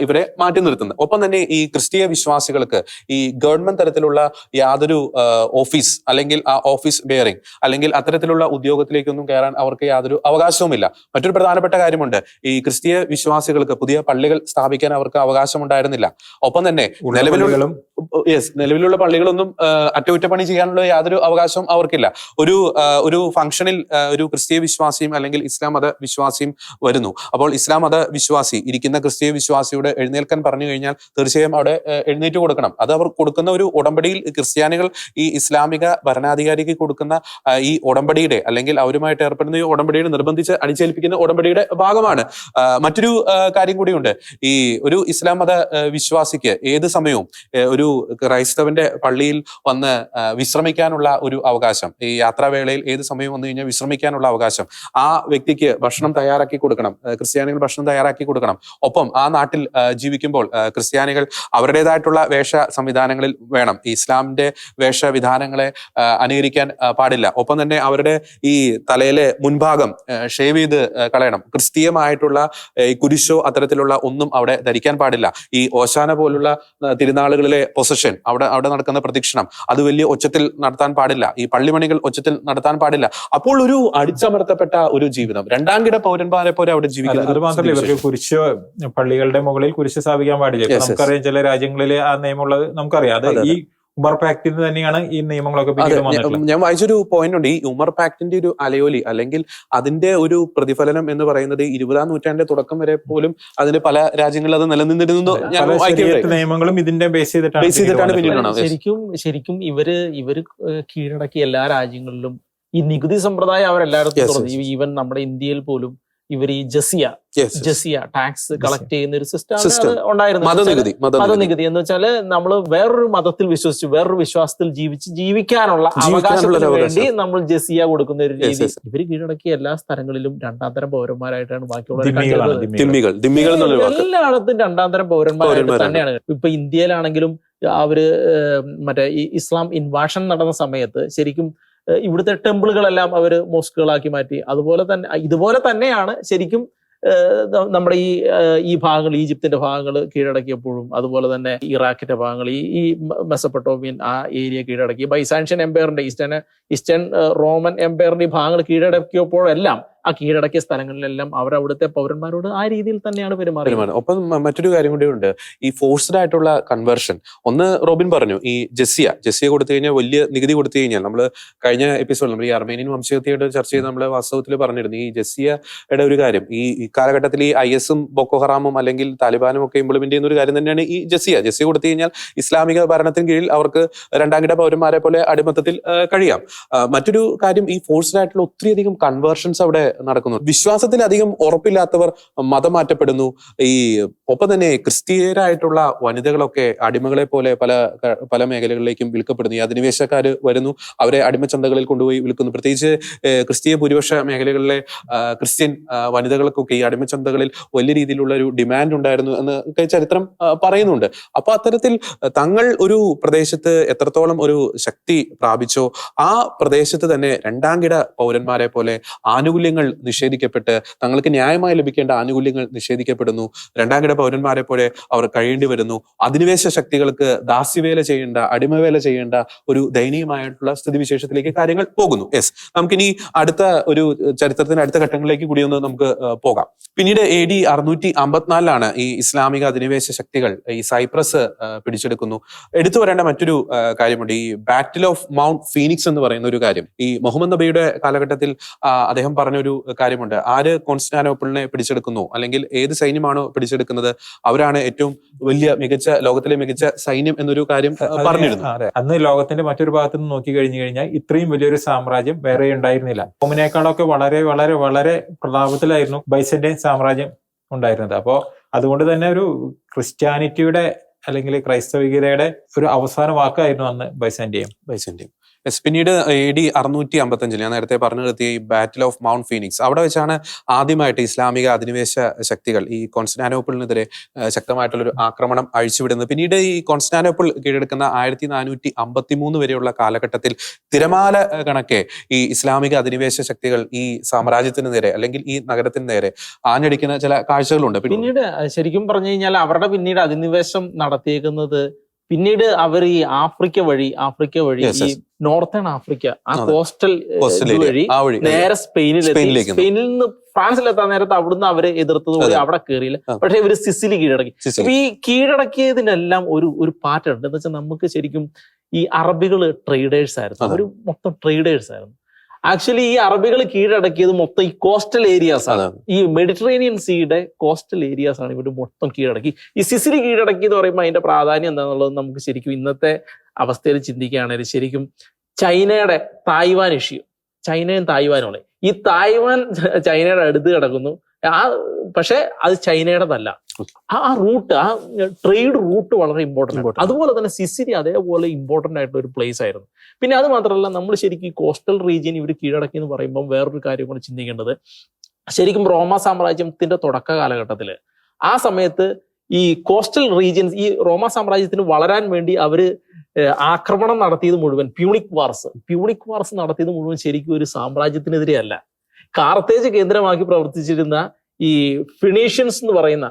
ഇവരെ മാറ്റി നിർത്തുന്നത്. ഒപ്പം തന്നെ ഈ ക്രിസ്തീയ വിശ്വാസികൾക്ക് ഈ ഗവൺമെന്റ് തലത്തിലുള്ള യാതൊരു ഓഫീസ് അല്ലെങ്കിൽ ആ ഓഫീസ് ബെയറിംഗ് അല്ലെങ്കിൽ അത്തരത്തിലുള്ള ഉദ്യോഗത്തിലേക്കൊന്നും കയറാൻ അവർക്ക് യാതൊരു അവകാശവുമില്ല. മറ്റൊരു പ്രധാനപ്പെട്ട കാര്യമുണ്ട്, ഈ ക്രിസ്തീയ വിശ്വാസികൾക്ക് പുതിയ പള്ളികൾ സ്ഥാപിക്കാൻ അവർക്ക് അവകാശം ഉണ്ടായിരുന്നില്ല. ഒപ്പം തന്നെ നിലവിലുള്ള പള്ളികളൊന്നും അറ്റകുറ്റപ്പണി ചെയ്യാനുള്ള യാതൊരു അവകാശവും അവർക്കില്ല. ഒരു ഫംഗ്ഷനിൽ ഒരു ക്രിസ്തീയ വിശ്വാസിയും അല്ലെങ്കിൽ ഇസ്ലാം മത വിശ്വാസിയും വരുന്നു. അപ്പോൾ ഇസ്ലാം മത വിശ്വാസി ഇരിക്കുന്ന ക്രിസ്തീയ വിശ്വാസിയോട് എഴുന്നേൽക്കാൻ പറഞ്ഞു കഴിഞ്ഞാൽ തീർച്ചയായും അവിടെ എഴുന്നേറ്റ് കൊടുക്കണം. അത് അവർ കൊടുക്കുന്ന ഒരു ഉടമ്പടിയിൽ, ക്രിസ്ത്യാനികൾ ഈ ഇസ്ലാമിക ഭരണാധികാരിക്ക് കൊടുക്കുന്ന ഈ ഉടമ്പടിയുടെ അല്ലെങ്കിൽ അവരുമായിട്ട് ഏർപ്പെടുന്ന ഈ ഉടമ്പടിയുടെ നിർബന്ധിച്ച് അടിച്ചേൽപ്പിക്കുന്ന ഉടമ്പടിയുടെ ഭാഗമാണ്. മറ്റൊരു കാര്യം കൂടിയുണ്ട്, ഈ ഒരു ഇസ്ലാം മത വിശ്വാസിക്ക് ഏത് സമയവും ഒരു ക്രൈസ്തവന്റെ പള്ളിയിൽ വന്ന് വിശ്രമിക്കാനുള്ള ഒരു അവകാശം, ഈ യാത്രാവേളയിൽ ഏത് സമയം വന്നു കഴിഞ്ഞാൽ വിശ്രമിക്കാനുള്ള അവകാശം, ആ വ്യക്തിക്ക് ഭക്ഷണം തയ്യാറാക്കി കൊടുക്കണം, ക്രിസ്ത്യാനികൾ ഭക്ഷണം തയ്യാറാക്കി കൊടുക്കണം. ഒപ്പം ആ നാട്ടിൽ ജീവിക്കുമ്പോൾ ക്രിസ്ത്യാനികൾ അവരുടേതായിട്ടുള്ള വേഷ സംവിധാനങ്ങളിൽ വേണം, ഈ ഇസ്ലാമിന്റെ വേഷവിധാനങ്ങളെ അനുകരിക്കാൻ പാടില്ല. ഒപ്പം തന്നെ അവരുടെ ഈ തലയിലെ മുൻഭാഗം ഷേവ് ചെയ്ത് കളയണം. ക്രിസ്തീയമായിട്ടുള്ള ഈ കുരിശോ അത്തരത്തിലുള്ള ഒന്നും അവിടെ ധരിക്കാൻ പാടില്ല. ഈ ഓശാന പോലുള്ള തിരുനാളുകളിലെ പൊസഷൻ, അവിടെ നടക്കുന്ന പ്രദക്ഷിണം, അത് വലിയ ഒച്ചത്തിൽ നടത്താൻ പാടില്ല. ഈ പള്ളിമണികൾ ഒച്ചത്തിൽ നടത്താൻ പാടില്ല. അപ്പോൾ ഒരു അടിച്ചമർത്തപ്പെട്ട ഒരു ജീവിതം, രണ്ടാം കിട പൗരന്മാരെ പോലെ അവിടെ ജീവിക്കുന്നത്. അത് മാത്രമല്ല, ഇവർക്ക് കുരിശ്, പള്ളികളുടെ മുകളിൽ കുരിശ് സ്ഥാപിക്കാൻ പാടില്ല. നമുക്കറിയാം ചില രാജ്യങ്ങളിൽ ആ നിയമമുള്ളത് നമുക്കറിയാം. അത് ഈ ഉമർ പാക്ടിന് തന്നെയാണ് ഈ നിയമങ്ങളൊക്കെ. ഞാൻ വായിച്ചൊരു പോയിന്റ് ഉണ്ട്, ഈ ഉമർ പാക്ടിന്റെ ഒരു അലയോലി അല്ലെങ്കിൽ അതിന്റെ ഒരു പ്രതിഫലനം എന്ന് പറയുന്നത് 20-ാം നൂറ്റാണ്ടിന്റെ തുടക്കം വരെ പോലും അതിന് പല രാജ്യങ്ങളിൽ അത് നിലനിന്നിരുന്നു. നിയമങ്ങളും ഇതിന്റെ ബേസ് ചെയ്തിട്ടാണ് ശരിക്കും ഇവര് കീഴടക്കി എല്ലാ രാജ്യങ്ങളിലും ഈ നികുതി സമ്പ്രദായം അവരെല്ലായിടത്തും Yes, തുറന്നു. yes. ഈവൻ നമ്മുടെ ഇന്ത്യയിൽ പോലും ഇവർ ഈ ജസിയ ടാക്സ് കളക്ട് ചെയ്യുന്ന ഒരു സിസ്റ്റം ഉണ്ടായിരുന്നു. മതനികുതി എന്ന് വെച്ചാല് നമ്മൾ വേറൊരു മതത്തിൽ വിശ്വസിച്ച് വേറൊരു വിശ്വാസത്തിൽ ജീവിക്കാനുള്ള അവകാശത്തിന് വേണ്ടി നമ്മൾ ജസിയ കൊടുക്കുന്ന ഒരു രീതി. ഇവര് കീഴടക്കിയ എല്ലാ സ്ഥലങ്ങളിലും രണ്ടാന്തരം പൗരന്മാരായിട്ടാണ് ബാക്കിയുള്ളവർ എല്ലായിടത്തും രണ്ടാന്തരം പൗരന്മാരായിട്ട് തന്നെയാണ്. ഇപ്പൊ ഇന്ത്യയിലാണെങ്കിലും അവര് മറ്റേ ഈ ഇസ്ലാം ഇൻവാഷൻ നടന്ന സമയത്ത് ശരിക്കും ഇവിടുത്തെ ടെമ്പിളുകളെല്ലാം അവര് മോസ്കുകളാക്കി മാറ്റി. ഇതുപോലെ തന്നെയാണ് ശരിക്കും നമ്മുടെ ഈ ഭാഗങ്ങൾ, ഈജിപ്തിന്റെ ഭാഗങ്ങൾ കീഴടക്കിയപ്പോഴും അതുപോലെ തന്നെ ഇറാഖിന്റെ ഭാഗങ്ങൾ, ഈ മെസപ്പൊട്ടോമിയൻ ആ ഏരിയ കീഴടക്കി, ബൈസാൻഷ്യൻ എംപയറിന്റെ ഈസ്റ്റേൺ റോമൻ എംപയറിന്റെ ഈ ഭാഗങ്ങൾ കീഴടക്കിയപ്പോഴെല്ലാം ആ കീഴടക്കിയ സ്ഥലങ്ങളിലെല്ലാം അവരവിടുത്തെ പൗരന്മാരോട് ആ രീതിയിൽ തന്നെയാണ് പെരുമാറിയത്. ഒപ്പം മറ്റൊരു കാര്യം കൂടി ഉണ്ട്, ഈ ഫോഴ്സ്ഡ് ആയിട്ടുള്ള കൺവേർഷൻ. ഒന്ന് റോബിൻ പറഞ്ഞു, ഈ ജസിയ കൊടുത്തു കഴിഞ്ഞാൽ, വലിയ നികുതി കൊടുത്തു കഴിഞ്ഞാൽ, നമ്മൾ കഴിഞ്ഞ എപ്പിസോഡിൽ നമ്മൾ ഈ അർമേനിയൻ വംശഹത്യയുടെ ചർച്ച ചെയ്ത് നമ്മൾ വാസ്തവത്തിൽ പറഞ്ഞിരുന്നു ഈ ജസിയയുടെ ഒരു കാര്യം. ഈ കാലഘട്ടത്തിൽ ഈ IS-ഉം ബോക്കോ ഹറാമും അല്ലെങ്കിൽ താലിബാനും ഒക്കെ ഇംപ്ലിമെന്റ് ചെയ്യുന്ന ഒരു കാര്യം തന്നെയാണ് ഈ ജസിയ കൊടുത്തു കഴിഞ്ഞാൽ ഇസ്ലാമിക ഭരണത്തിന് കീഴിൽ അവർക്ക് രണ്ടാം കിട പൗരന്മാരെ പോലെ അടിമത്തത്തിൽ കഴിയാം. മറ്റൊരു കാര്യം, ഈ ഫോഴ്സ്ഡ് ആയിട്ടുള്ള ഒത്തിരിയധികം കൺവേർഷൻസ് അവിടെ നടക്കുന്നു. വിശ്വാസത്തിൽ അധികം ഉറപ്പില്ലാത്തവർ മതം മാറ്റപ്പെടുന്നു. ഒപ്പം തന്നെ ക്രിസ്തീയരായിട്ടുള്ള വനിതകളൊക്കെ അടിമകളെ പോലെ പല മേഖലകളിലേക്കും വിൽക്കപ്പെടുന്നു. ഈ അധിനിവേശക്കാര് വരുന്നു, അവരെ അടിമച്ചന്തകളിൽ കൊണ്ടുപോയി വിൽക്കുന്നു. പ്രത്യേകിച്ച് ക്രിസ്തീയ ഭൂരിപക്ഷ മേഖലകളിലെ ക്രിസ്ത്യൻ വനിതകൾക്കൊക്കെ ഈ അടിമച്ചന്തകളിൽ വലിയ രീതിയിലുള്ള ഒരു ഡിമാൻഡ് ഉണ്ടായിരുന്നു എന്ന് ചരിത്രം പറയുന്നുണ്ട്. അപ്പൊ അത്തരത്തിൽ തങ്ങൾ ഒരു പ്രദേശത്ത് എത്രത്തോളം ഒരു ശക്തി പ്രാപിച്ചോ ആ പ്രദേശത്ത് തന്നെ രണ്ടാം കിട പൗരന്മാരെ പോലെ ആനുകൂല്യങ്ങൾ നിഷേധിക്കപ്പെട്ട് തങ്ങൾക്ക് ന്യായമായി ലഭിക്കേണ്ട ആനുകൂല്യങ്ങൾ നിഷേധിക്കപ്പെടുന്നു. രണ്ടാം കിട പൗരന്മാരെ പോലെ അവർ കഴിയേണ്ടി വരുന്നു. അധിനിവേശ ശക്തികൾക്ക് ദാസ്യവേല ചെയ്യേണ്ട, അടിമവേല ചെയ്യേണ്ട ഒരു ദയനീയമായിട്ടുള്ള സ്ഥിതിവിശേഷത്തിലേക്ക് കാര്യങ്ങൾ പോകുന്നു. യെസ്, നമുക്കിനി അടുത്ത ഒരു ചരിത്രത്തിന്റെ അടുത്ത ഘട്ടങ്ങളിലേക്ക് കൂടി ഒന്ന് നമുക്ക് പോകാം. പിന്നീട് AD 654 ഈ ഇസ്ലാമിക അധിനിവേശ ശക്തികൾ ഈ സൈപ്രസ് പിടിച്ചെടുക്കുന്നു. എടുത്തു വരേണ്ട മറ്റൊരു കാര്യമുണ്ട്, ഈ ബാറ്റിൽ ഓഫ് മൗണ്ട് ഫീനിക്സ് എന്ന് പറയുന്ന ഒരു കാര്യം. ഈ മുഹമ്മദ് നബിയുടെ കാലഘട്ടത്തിൽ അദ്ദേഹം പറഞ്ഞൊരു കാര്യമുണ്ട്, ആര് കോൺസ്റ്റാന്റിനോപ്പിളിനെ പിടിച്ചെടുക്കുന്നു അല്ലെങ്കിൽ ഏത് സൈന്യമാണോ പിടിച്ചെടുക്കുന്നത് അവരാണ് ഏറ്റവും ലോകത്തിലെ മികച്ച സൈന്യം എന്നൊരു കാര്യം പറഞ്ഞിരുന്നു. അന്ന് ലോകത്തിന്റെ മറ്റൊരു ഭാഗത്ത് നിന്ന് നോക്കി കഴിഞ്ഞു കഴിഞ്ഞാൽ ഇത്രയും വലിയൊരു സാമ്രാജ്യം വേറെ ഉണ്ടായിരുന്നില്ല. റോമിനേക്കാളൊക്കെ വളരെ വളരെ വളരെ പ്രതാപത്തിലായിരുന്നു ബൈസന്റൈൻ സാമ്രാജ്യം ഉണ്ടായിരുന്നത്. അപ്പോ അതുകൊണ്ട് തന്നെ ഒരു ക്രിസ്ത്യാനിറ്റിയുടെ അല്ലെങ്കിൽ ക്രൈസ്തവികതയുടെ ഒരു അവസാന വാക്കായിരുന്നു അന്ന് ബൈസന്റൈൻ. പിന്നീട് AD 655 ഞാൻ നേരത്തെ പറഞ്ഞു നിർത്തിയ ഈ ബാറ്റിൽ ഓഫ് മൗണ്ട് ഫീനിക്സ്, അവിടെ വെച്ചാണ് ആദ്യമായിട്ട് ഇസ്ലാമിക അധിനിവേശ ശക്തികൾ ഈ കോൺസ്റ്റാന്റിനോപ്പിളിനെതിരെ ശക്തമായിട്ടുള്ളൊരു ആക്രമണം അഴിച്ചുവിടുന്നത്. പിന്നീട് ഈ കോൺസ്റ്റാന്റിനോപ്പിൾ കീഴടക്കുന്ന 1453 വരെയുള്ള കാലഘട്ടത്തിൽ തിരമാല കണക്കെ ഈ ഇസ്ലാമിക അധിനിവേശ ശക്തികൾ ഈ സാമ്രാജ്യത്തിന് നേരെ അല്ലെങ്കിൽ ഈ നഗരത്തിന് നേരെ ആഞ്ഞടിക്കുന്ന ചില കാഴ്ചകളുണ്ട്. പിന്നീട് ശരിക്കും പറഞ്ഞു കഴിഞ്ഞാൽ അവരുടെ പിന്നീട് അധിനിവേശം നടത്തിയേക്കുന്നത് പിന്നീട് അവർ ഈ ആഫ്രിക്ക വഴി ഈ നോർത്തേൺ ആഫ്രിക്ക ആ കോസ്റ്റൽ വഴി നേരെ സ്പെയിനിൽ നിന്ന് ഫ്രാൻസിലെത്താൻ നേരത്ത് അവിടുന്ന് അവരെ എതിർത്തതുപോലെ അവിടെ കയറിയില്ല. പക്ഷെ ഇവര് സിസിലി കീഴടക്കി. അപ്പൊ ഈ കീഴടക്കിയതിനെല്ലാം ഒരു പാറ്റേൺ ഉണ്ട്. എന്ന് വെച്ചാൽ നമുക്ക് ശരിക്കും ഈ അറബികള് ട്രേഡേഴ്സ് ആയിരുന്നു, അവര് മൊത്തം ട്രേഡേഴ്സ് ആയിരുന്നു. ആക്ച്വലി ഈ അറബികൾ കീഴടക്കിയത് മൊത്തം ഈ കോസ്റ്റൽ ഏരിയാസ് ആണ്, ഈ മെഡിറ്ററേനിയൻ സീയുടെ കോസ്റ്റൽ ഏരിയാസ് ആണ് ഇവര് മൊത്തം കീഴടക്കി. ഈ സിസിലി കീഴടക്കി എന്ന് പറയുമ്പോൾ അതിന്റെ പ്രാധാന്യം എന്താണെന്നുള്ളത് നമുക്ക് ശരിക്കും ഇന്നത്തെ അവസ്ഥയിൽ ചിന്തിക്കുകയാണെങ്കിൽ ശരിക്കും ചൈനയുടെ തായ്വാൻ ഇഷ്യൂ, ചൈനയും തായ്വാനുമാണ്. ഈ തായ്വാൻ ചൈനയുടെ അടുത്ത് കിടക്കുന്നു, പക്ഷെ അത് ചൈനയുടെതല്ല. ആ റൂട്ട്, ആ ട്രേഡ് റൂട്ട് വളരെ ഇമ്പോർട്ടൻ്റ്. അതുപോലെ തന്നെ സിസിലി അതേപോലെ ഇമ്പോർട്ടൻ്റ് ആയിട്ടുള്ള ഒരു പ്ലേസ് ആയിരുന്നു. പിന്നെ അത് മാത്രമല്ല, നമ്മൾ ശരിക്കും ഈ കോസ്റ്റൽ റീജിയൻ ഇവർ കീഴടക്കി എന്ന് പറയുമ്പോൾ വേറൊരു കാര്യം കൂടെ ചിന്തിക്കേണ്ടത്, ശരിക്കും റോമ സാമ്രാജ്യത്തിന്റെ തുടക്ക കാലഘട്ടത്തില് ആ സമയത്ത് ഈ കോസ്റ്റൽ റീജിയൻസ്, ഈ റോമ സാമ്രാജ്യത്തിന് വളരാൻ വേണ്ടി അവര് ആക്രമണം നടത്തിയത് മുഴുവൻ പ്യൂണിക് വാർസ് നടത്തിയത് മുഴുവൻ ശരിക്കും ഒരു സാമ്രാജ്യത്തിനെതിരെ അല്ല, കാർത്തേജ് കേന്ദ്രമാക്കി പ്രവർത്തിച്ചിരുന്ന ഈ ഫിനീഷ്യൻസ് എന്ന് പറയുന്ന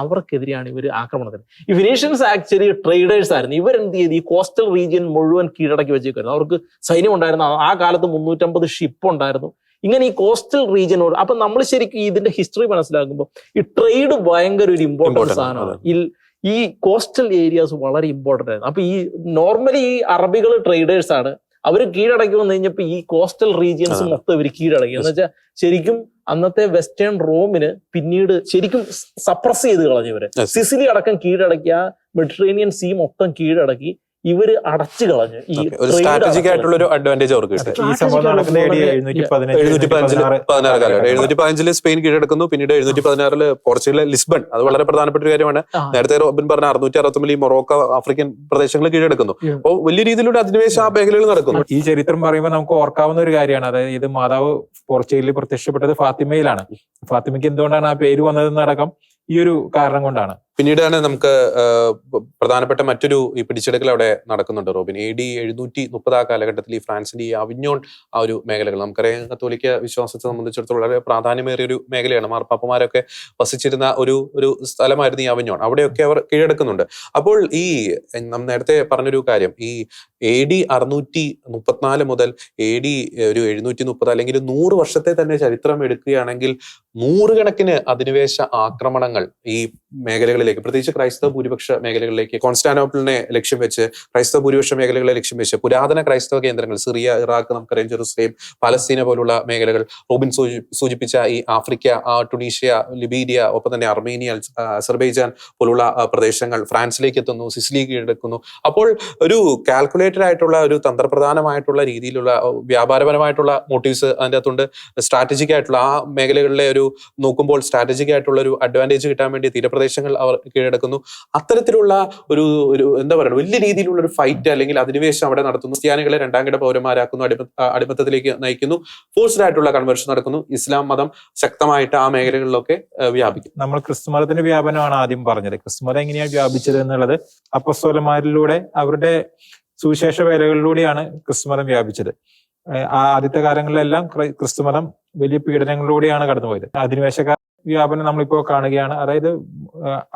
അവർക്കെതിരെയാണ് ഇവർ ആക്രമണത്തിന്. ഈ ഫിനീഷ്യൻസ് ആക്ച്വലി ട്രേഡേഴ്സ് ആയിരുന്നു. ഇവരെന്ത് ചെയ്ത് ഈ കോസ്റ്റൽ റീജിയൻ മുഴുവൻ കീഴടക്കി വെച്ചേക്കായിരുന്നു. അവർക്ക് സൈന്യം ഉണ്ടായിരുന്നു, ആ കാലത്ത് 350 ഷിപ്പ് ഉണ്ടായിരുന്നു. ഇങ്ങനെ ഈ കോസ്റ്റൽ റീജിയനോട്, അപ്പൊ നമ്മൾ ശരിക്കും ഇതിന്റെ ഹിസ്റ്ററി മനസ്സിലാക്കുമ്പോൾ ഈ ട്രേഡ് ഭയങ്കര ഒരു ഇമ്പോർട്ടൻറ്റ് സാധനമാണ്. ഈ കോസ്റ്റൽ ഏരിയാസ് വളരെ ഇമ്പോർട്ടൻ്റ് ആയിരുന്നു. അപ്പൊ ഈ നോർമലി ഈ അറബികൾ ട്രേഡേഴ്സ് ആണ്, അവർ കീഴടക്കി വന്നു കഴിഞ്ഞപ്പോ ഈ കോസ്റ്റൽ റീജിയൻസ് മൊത്തം ഇവർ കീഴടക്കി. എന്ന് വെച്ചാൽ ശരിക്കും അന്നത്തെ വെസ്റ്റേൺ റോമിന് പിന്നീട് ശരിക്കും സപ്രസ് ചെയ്ത് കളഞ്ഞവര്. സിസിലി അടക്കം കീഴടക്കി, ആ മെഡിറ്ററേനിയൻ സീ മൊത്തം കീഴടക്കി. ഇവര് അടച്ചു കളഞ്ഞു. ഈ ഒരു സ്ട്രാറ്റജിക് ആയിട്ടുള്ള ഒരു അഡ്വാൻറ്റേജ് അവർക്ക് കിട്ടി. ഈ സംഭവം നടക്കുന്ന AD 715 സ്പെയിൻ കീഴടക്കുന്നു. പിന്നീട് 716 പോർച്ചുഗലിലെ ലിസ്ബൺ, അത് വളരെ പ്രധാനപ്പെട്ട ഒരു കാര്യമാണ്. നേരത്തെ റോബിൻ പറഞ്ഞ 669 മൊറോക്കോ ആഫ്രിക്കൻ പ്രദേശങ്ങൾ കീഴടക്കുന്നു. അപ്പോൾ വലിയ രീതിയിലുള്ള അധിനിവേശ ആ മേഖലകൾ നടക്കുന്നു. ഈ ചരിത്രം പറയുമ്പോൾ നമുക്ക് ഓർക്കാവുന്ന ഒരു കാര്യമാണ്. അതായത് ഇത് മാതാവ് പോർച്ചുഗലിൽ പ്രത്യക്ഷപ്പെട്ടത് ഫാത്തിമയിലാണ്. ഫാത്തിമയ്ക്ക് എന്തുകൊണ്ടാണ് ആ പേര് വന്നതെന്നടക്കം ഈ ഒരു കാരണം കൊണ്ടാണ്. പിന്നീടാണ് നമുക്ക് പ്രധാനപ്പെട്ട മറ്റൊരു ഈ പിടിച്ചെടുക്കൽ അവിടെ നടക്കുന്നുണ്ട് റോബിൻ. AD 730 ആ കാലഘട്ടത്തിൽ ഈ ഫ്രാൻസിന്റെ ഈ അവിഞ്ഞോൺ ആ ഒരു മേഖലകൾ, നമുക്കറിയാം കത്തോലിക്ക വിശ്വാസത്തെ സംബന്ധിച്ചിടത്തോളം വളരെ പ്രാധാന്യമേറിയ ഒരു മേഖലയാണ്. മാർപ്പാപ്പമാരൊക്കെ വസിച്ചിരുന്ന ഒരു സ്ഥലമായിരുന്നു ഈ അവിഞ്ഞോൺ. അവിടെയൊക്കെ അവർ കീഴടക്കുന്നുണ്ട്. അപ്പോൾ ഈ നേരത്തെ പറഞ്ഞൊരു കാര്യം, ഈ AD 634 മുതൽ AD ഒരു 730 അല്ലെങ്കിൽ 100 വർഷത്തെ തന്നെ ചരിത്രം എടുക്കുകയാണെങ്കിൽ നൂറുകണക്കിന് അധിനിവേശ ആക്രമണങ്ങൾ ഈ മേഖലകളിലേക്ക്, പ്രത്യേകിച്ച് ക്രൈസ്തവ ഭൂരിപക്ഷ മേഖലകളിലേക്ക്, കോൺസ്റ്റാന്റിനോപ്പിളിനെ ലക്ഷ്യം വെച്ച്, ക്രൈസ്തവ ഭൂരിപക്ഷ മേഖലകളെ ലക്ഷ്യം വെച്ച്, പുരാതന ക്രൈസ്തവ കേന്ദ്രങ്ങൾ, സിറിയ, ഇറാഖ്, നമുക്കറിയാം, ജെറുസലേം, പലസ്തീന പോലുള്ള മേഖലകൾ, റോബിൻ സൂചിപ്പിച്ച ഈ ആഫ്രിക്ക, ടുണീഷ്യ, ലിബീരിയ, ഒപ്പം തന്നെ അർമേനിയ, അസർബൈജാൻ പോലുള്ള പ്രദേശങ്ങൾ, ഫ്രാൻസിലേക്ക് എത്തുന്നു, സിസിലി കീഴടക്കുന്നു. അപ്പോൾ ഒരു കാൽക്കുലേറ്റഡ് ആയിട്ടുള്ള, ഒരു തന്ത്രപ്രധാനമായിട്ടുള്ള രീതിയിലുള്ള വ്യാപാരപരമായിട്ടുള്ള മോട്ടീവ്സ് അതിൻ്റെ അകത്തുണ്ട്. സ്ട്രാറ്റജിക് ആയിട്ടുള്ള ആ മേഖലകളിലെ ഒരു നോക്കുമ്പോൾ സ്ട്രാറ്റജിക് ആയിട്ടുള്ള ഒരു അഡ്വാൻറ്റേജ് കിട്ടാൻ വേണ്ടി തീരപ്രദേശങ്ങൾ അവർ കീഴടക്കുന്നു. അത്തരത്തിലുള്ള ഒരു എന്താ പറയുക, വലിയ രീതിയിലുള്ള ഒരു ഫൈറ്റ് അല്ലെങ്കിൽ അധിനിവേശം അവിടെ നടത്തുന്നു. ക്രിസ്ത്യാനികളെ രണ്ടാം കിട പൗരന്മാരാക്കുന്നു, അടിമത്തത്തിലേക്ക് നയിക്കുന്നു, ഫോഴ്സ്ഡ് ആയിട്ടുള്ള കൺവേർഷൻ നടക്കുന്നു. ഇസ്ലാം മതം ശക്തമായിട്ട് ആ മേഖലകളിലൊക്കെ വ്യാപിക്കും. നമ്മൾ ക്രിസ്തുമതത്തിന്റെ വ്യാപനമാണ് ആദ്യം പറഞ്ഞത്. ക്രിസ്തുമതം എങ്ങനെയാണ് വ്യാപിച്ചത് എന്നുള്ളത് അപ്പോസ്തലന്മാരിലൂടെ, അവരുടെ സുവിശേഷ വേലകളിലൂടെയാണ് ക്രിസ്തുമതം വ്യാപിച്ചത്. ആദ്യത്തെ കാലങ്ങളിലെല്ലാം ക്രിസ്തുമതം വലിയ പീഡനങ്ങളിലൂടെയാണ് കടന്നുപോയത്. അധിനിവേശ വ്യാപനം നമ്മളിപ്പോ കാണുകയാണ്. അതായത്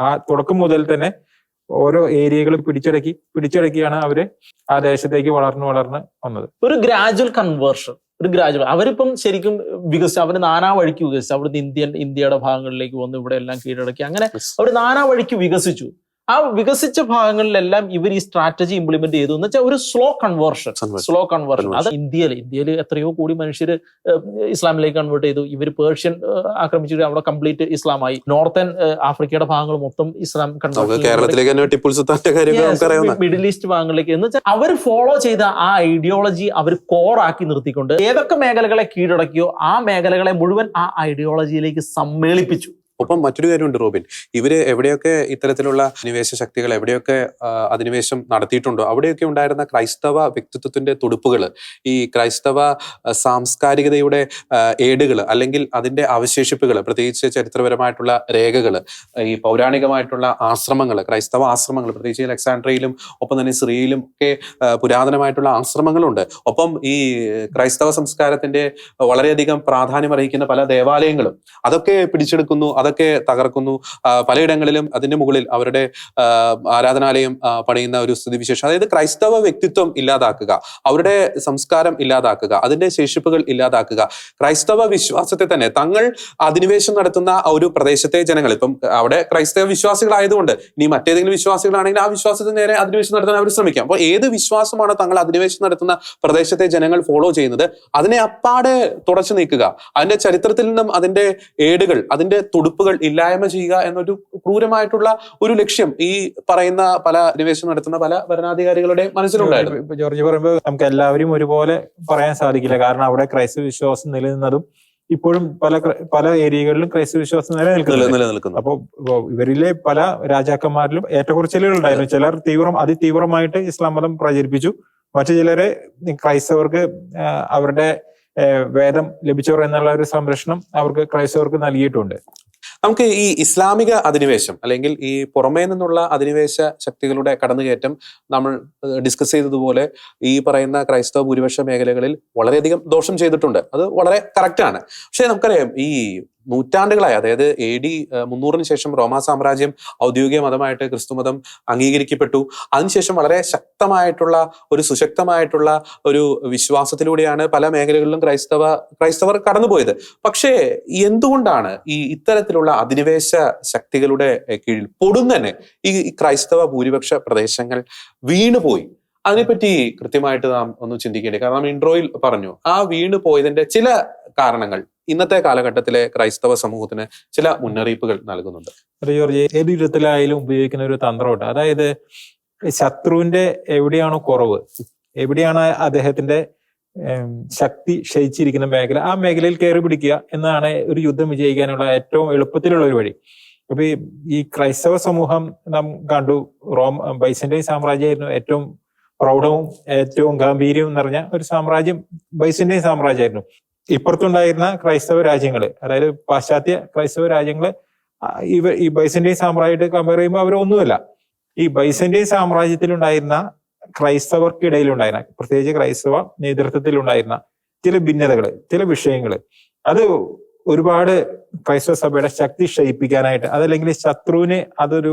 ആ തുടക്കം മുതൽ തന്നെ ഓരോ ഏരിയകൾ പിടിച്ചടക്കിയാണ് അവര് ആ ദേശത്തേക്ക് വളർന്നു വന്നത്. ഒരു ഗ്രാജുവൽ കൺവേർഷൻ, അവരിപ്പം ശരിക്കും വികസിച്ചു. അവര് നാനാ വഴിക്ക് വികസിച്ചു. അവിടുന്ന് ഇന്ത്യയുടെ ഭാഗങ്ങളിലേക്ക് വന്നു, ഇവിടെ എല്ലാം കീഴടക്കി. അങ്ങനെ അവർ നാനാ വഴിക്ക് വികസിച്ചു. ആ വികസിച്ച ഭാഗങ്ങളിലെല്ലാം ഇവർ ഈ സ്ട്രാറ്റജി ഇംപ്ലിമെന്റ് ചെയ്തു എന്ന് വെച്ചാൽ ഒരു സ്ലോ കൺവേർഷൻ. അത് ഇന്ത്യയിൽ എത്രയോ കോടി മനുഷ്യര് ഇസ്ലാമിലേക്ക് കൺവേർട്ട് ചെയ്തു. ഇവർ പേർഷ്യൻ ആക്രമിച്ചിട്ട് അവിടെ കംപ്ലീറ്റ് ഇസ്ലാമായി. നോർത്തേൺ ആഫ്രിക്കയുടെ ഭാഗങ്ങൾ മൊത്തം ഇസ്ലാം മിഡിൽ ഈസ്റ്റ് ഭാഗങ്ങളിലേക്ക് എന്ന് വെച്ചാൽ അവർ ഫോളോ ചെയ്ത ആ ഐഡിയോളജി അവർ കോറാക്കി നിർത്തിക്കൊണ്ട് ഏതൊക്കെ മേഖലകളെ കീഴടക്കിയോ ആ മേഖലകളെ മുഴുവൻ ആ ഐഡിയോളജിയിലേക്ക് സമ്മേളിപ്പിച്ചു. ഒപ്പം മറ്റൊരു കാര്യമുണ്ട് റോബിൻ, ഇവര് എവിടെയൊക്കെ ഇത്തരത്തിലുള്ള അധിനിവേശ ശക്തികൾ എവിടെയൊക്കെ അധിനിവേശം നടത്തിയിട്ടുണ്ടോ അവിടെയൊക്കെ ഉണ്ടായിരുന്ന ക്രൈസ്തവ വ്യക്തിത്വത്തിന്റെ തുടുപ്പുകൾ, ഈ ക്രൈസ്തവ സാംസ്കാരികതയുടെ ഏടുകൾ അല്ലെങ്കിൽ അതിന്റെ അവശേഷിപ്പുകൾ, പ്രത്യേകിച്ച് ചരിത്രപരമായിട്ടുള്ള രേഖകൾ, ഈ പൗരാണികമായിട്ടുള്ള ആശ്രമങ്ങൾ, ക്രൈസ്തവ ആശ്രമങ്ങൾ, പ്രത്യേകിച്ച് അലക്സാണ്ട്രിയയിലും ഒപ്പം തന്നെ സിറിയയിലും ഒക്കെ പുരാതനമായിട്ടുള്ള ആശ്രമങ്ങളുണ്ട്. ഒപ്പം ഈ ക്രൈസ്തവ സംസ്കാരത്തിന്റെ വളരെയധികം പ്രാധാന്യം അർഹിക്കുന്ന പല ദേവാലയങ്ങളും അതൊക്കെ പിടിച്ചെടുക്കുന്നു, അതൊക്കെ തകർക്കുന്നു. പലയിടങ്ങളിലും അതിന്റെ മുകളിൽ അവരുടെ ആരാധനാലയം പണിയുന്ന ഒരു സ്ഥിതിവിശേഷം. അതായത് ക്രൈസ്തവ വ്യക്തിത്വം ഇല്ലാതാക്കുക, അവരുടെ സംസ്കാരം ഇല്ലാതാക്കുക, അതിന്റെ ശേഷിപ്പുകൾ ഇല്ലാതാക്കുക, ക്രൈസ്തവ വിശ്വാസത്തെ തന്നെ തങ്ങൾ അധിനിവേശം നടത്തുന്ന ഒരു പ്രദേശത്തെ ജനങ്ങൾ, ഇപ്പം അവിടെ ക്രൈസ്തവ വിശ്വാസികളായതുകൊണ്ട് ഇനി മറ്റേതെങ്കിലും വിശ്വാസികളാണെങ്കിൽ ആ വിശ്വാസത്തിന് നേരെ അധിനിവേശം നടത്താൻ അവർ ശ്രമിക്കാം. അപ്പോൾ ഏത് വിശ്വാസമാണ് തങ്ങൾ അധിനിവേശം നടത്തുന്ന പ്രദേശത്തെ ജനങ്ങൾ ഫോളോ ചെയ്യുന്നത് അതിനെ അപ്പാടെ തുടച്ചു നീക്കുക, അതിന്റെ ചരിത്രത്തിൽ നിന്നും അതിന്റെ ഏടുകൾ, അതിന്റെ തുടുപ്പുകൾ ഇല്ലായ്മ ചെയ്യുക എന്നൊരു ക്രൂരമായിട്ടുള്ള ഒരു ലക്ഷ്യം ഈ പറയുന്ന പല അധിനിവേശം നടത്തുന്ന പല ഭരണാധികാരികളുടെ മനസ്സിലുണ്ടായിരുന്നു. ഇപ്പൊ ജോർജ് പറയുമ്പോൾ നമുക്ക് എല്ലാവരും ഒരുപോലെ പറയാൻ സാധിക്കില്ല. കാരണം അവിടെ ക്രൈസ്തവ വിശ്വാസം നിലനിന്നതും ഇപ്പോഴും പല ഏരിയകളിലും ക്രൈസ്തവ വിശ്വാസം നിലനിൽക്കുന്നു. അപ്പൊ ഇവരിലെ പല രാജാക്കന്മാരിലും ഏറ്റക്കുറച്ചിലുകൾ ഉണ്ടായിരുന്നു. ചിലർ അതിതീവ്രമായിട്ട് ഇസ്ലാം മതം പ്രചരിപ്പിച്ചു, മറ്റു ചിലരെ ക്രൈസ്തവർക്ക് അവരുടെ വേദം ലഭിച്ചവർ എന്നുള്ള ഒരു സംരക്ഷണം അവർക്ക് ക്രൈസ്തവർക്ക് നൽകിയിട്ടുണ്ട്. നമുക്ക് ഈ ഇസ്ലാമിക അധിനിവേശം അല്ലെങ്കിൽ ഈ പുറമേ നിന്നുള്ള അധിനിവേശ ശക്തികളുടെ കടന്നുകയറ്റം നമ്മൾ ഡിസ്കസ് ചെയ്തതുപോലെ ഈ പറയുന്ന ക്രൈസ്തവ ഭൂരിപക്ഷ മേഖലകളിൽ വളരെയധികം ദോഷം ചെയ്തിട്ടുണ്ട്. അത് വളരെ കറക്റ്റാണ്. പക്ഷെ നമുക്കറിയാം ഈ നൂറ്റാണ്ടുകളായി, അതായത് AD 300 ശേഷം റോമാ സാമ്രാജ്യം ഔദ്യോഗിക മതമായിട്ട് ക്രിസ്തുമതം അംഗീകരിക്കപ്പെട്ടു. അതിനുശേഷം വളരെ ശക്തമായിട്ടുള്ള ഒരു സുശക്തമായിട്ടുള്ള ഒരു വിശ്വാസത്തിലൂടെയാണ് പല മേഖലകളിലും ക്രൈസ്തവർ കടന്നുപോയത്. പക്ഷേ എന്തുകൊണ്ടാണ് ഈ ഇത്തരത്തിലുള്ള അധിനിവേശ ശക്തികളുടെ കീഴിൽ പൊടുന്നനെ ഈ ക്രൈസ്തവ ഭൂരിപക്ഷ പ്രദേശങ്ങൾ വീണുപോയി? അതിനെപ്പറ്റി കൃത്യമായിട്ട് നാം ഒന്ന് ചിന്തിക്കേണ്ടി. കാരണം ഇൻട്രോയിൽ പറഞ്ഞു ആ വീണു പോയതിന്റെ ചില കാരണങ്ങൾ ഇന്നത്തെ കാലഘട്ടത്തിലെ ക്രൈസ്തവ സമൂഹത്തിന് ചില മുന്നറിയിപ്പുകൾ നൽകുന്നുണ്ട്. ജോർജ്, ഏത് യുദ്ധത്തിലായാലും ഉപയോഗിക്കുന്ന ഒരു തന്ത്രമുണ്ട്. അതായത് ശത്രുവിന്റെ എവിടെയാണോ കുറവ്, എവിടെയാണ് അദ്ദേഹത്തിന്റെ ശക്തി ക്ഷയിച്ചിരിക്കുന്ന മേഖല, ആ മേഖലയിൽ കയറി പിടിക്കുക എന്നതാണ് ഒരു യുദ്ധം വിജയിക്കാനുള്ള ഏറ്റവും എളുപ്പത്തിലുള്ള ഒരു വഴി. അപ്പൊ ഈ ക്രൈസ്തവ സമൂഹം നാം കണ്ടു, ബൈസന്റൈൻ സാമ്രാജ്യമായിരുന്നു ഏറ്റവും പ്രൗഢവും ഏറ്റവും ഗാംഭീര്യവും നിറഞ്ഞ ഒരു സാമ്രാജ്യം. ബൈസന്റൈൻ സാമ്രാജ്യമായിരുന്നു. ഇപ്പുറത്തുണ്ടായിരുന്ന ക്രൈസ്തവ രാജ്യങ്ങള്, അതായത് പാശ്ചാത്യ ക്രൈസ്തവ രാജ്യങ്ങള് ഈ ബൈസന്റൈൻ സാമ്രാജ്യമായിട്ട് കമ്പയർ ചെയ്യുമ്പോൾ അവരൊന്നുമല്ല. ഈ ബൈസന്റൈൻ സാമ്രാജ്യത്തിലുണ്ടായിരുന്ന ക്രൈസ്തവർക്കിടയിലുണ്ടായിരുന്ന, പ്രത്യേകിച്ച് ക്രൈസ്തവ നേതൃത്വത്തിലുണ്ടായിരുന്ന ചില ഭിന്നതകള്, ചില വിഷയങ്ങള്, അത് ഒരുപാട് ക്രൈസ്തവ സഭയുടെ ശക്തി ക്ഷയിപ്പിക്കാനായിട്ട്, അതല്ലെങ്കിൽ ശത്രുവിന് അതൊരു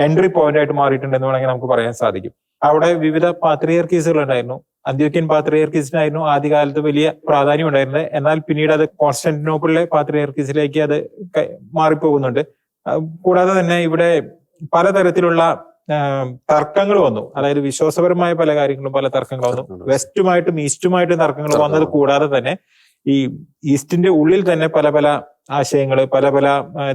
എൻട്രി പോയിന്റ് ആയിട്ട് മാറിയിട്ടുണ്ടെന്ന് വേണമെങ്കിൽ നമുക്ക് പറയാൻ സാധിക്കും. അവിടെ വിവിധ പാത്രിയർക്കീസുകൾ ഉണ്ടായിരുന്നു. അന്ത്യോക്യൻ പാത്രിയർക്കീസിനായിരുന്നു ആദ്യകാലത്ത് വലിയ പ്രാധാന്യം ഉണ്ടായിരുന്നത്. എന്നാൽ പിന്നീട് അത് കോൺസ്റ്റന്റിനോപ്പിളിലെ പാത്രിയർക്കീസിലേക്ക് അത് മാറിപ്പോകുന്നുണ്ട്. കൂടാതെ തന്നെ ഇവിടെ പലതരത്തിലുള്ള തർക്കങ്ങൾ വന്നു. അതായത് വിശ്വാസപരമായ പല കാര്യങ്ങളും പല തർക്കങ്ങൾ വന്നു. വെസ്റ്റുമായിട്ടും ഈസ്റ്റുമായിട്ടും തർക്കങ്ങൾ വന്നത് കൂടാതെ തന്നെ ഈ ഈസ്റ്റിന്റെ ഉള്ളിൽ തന്നെ പല പല ആശയങ്ങള്, പല പല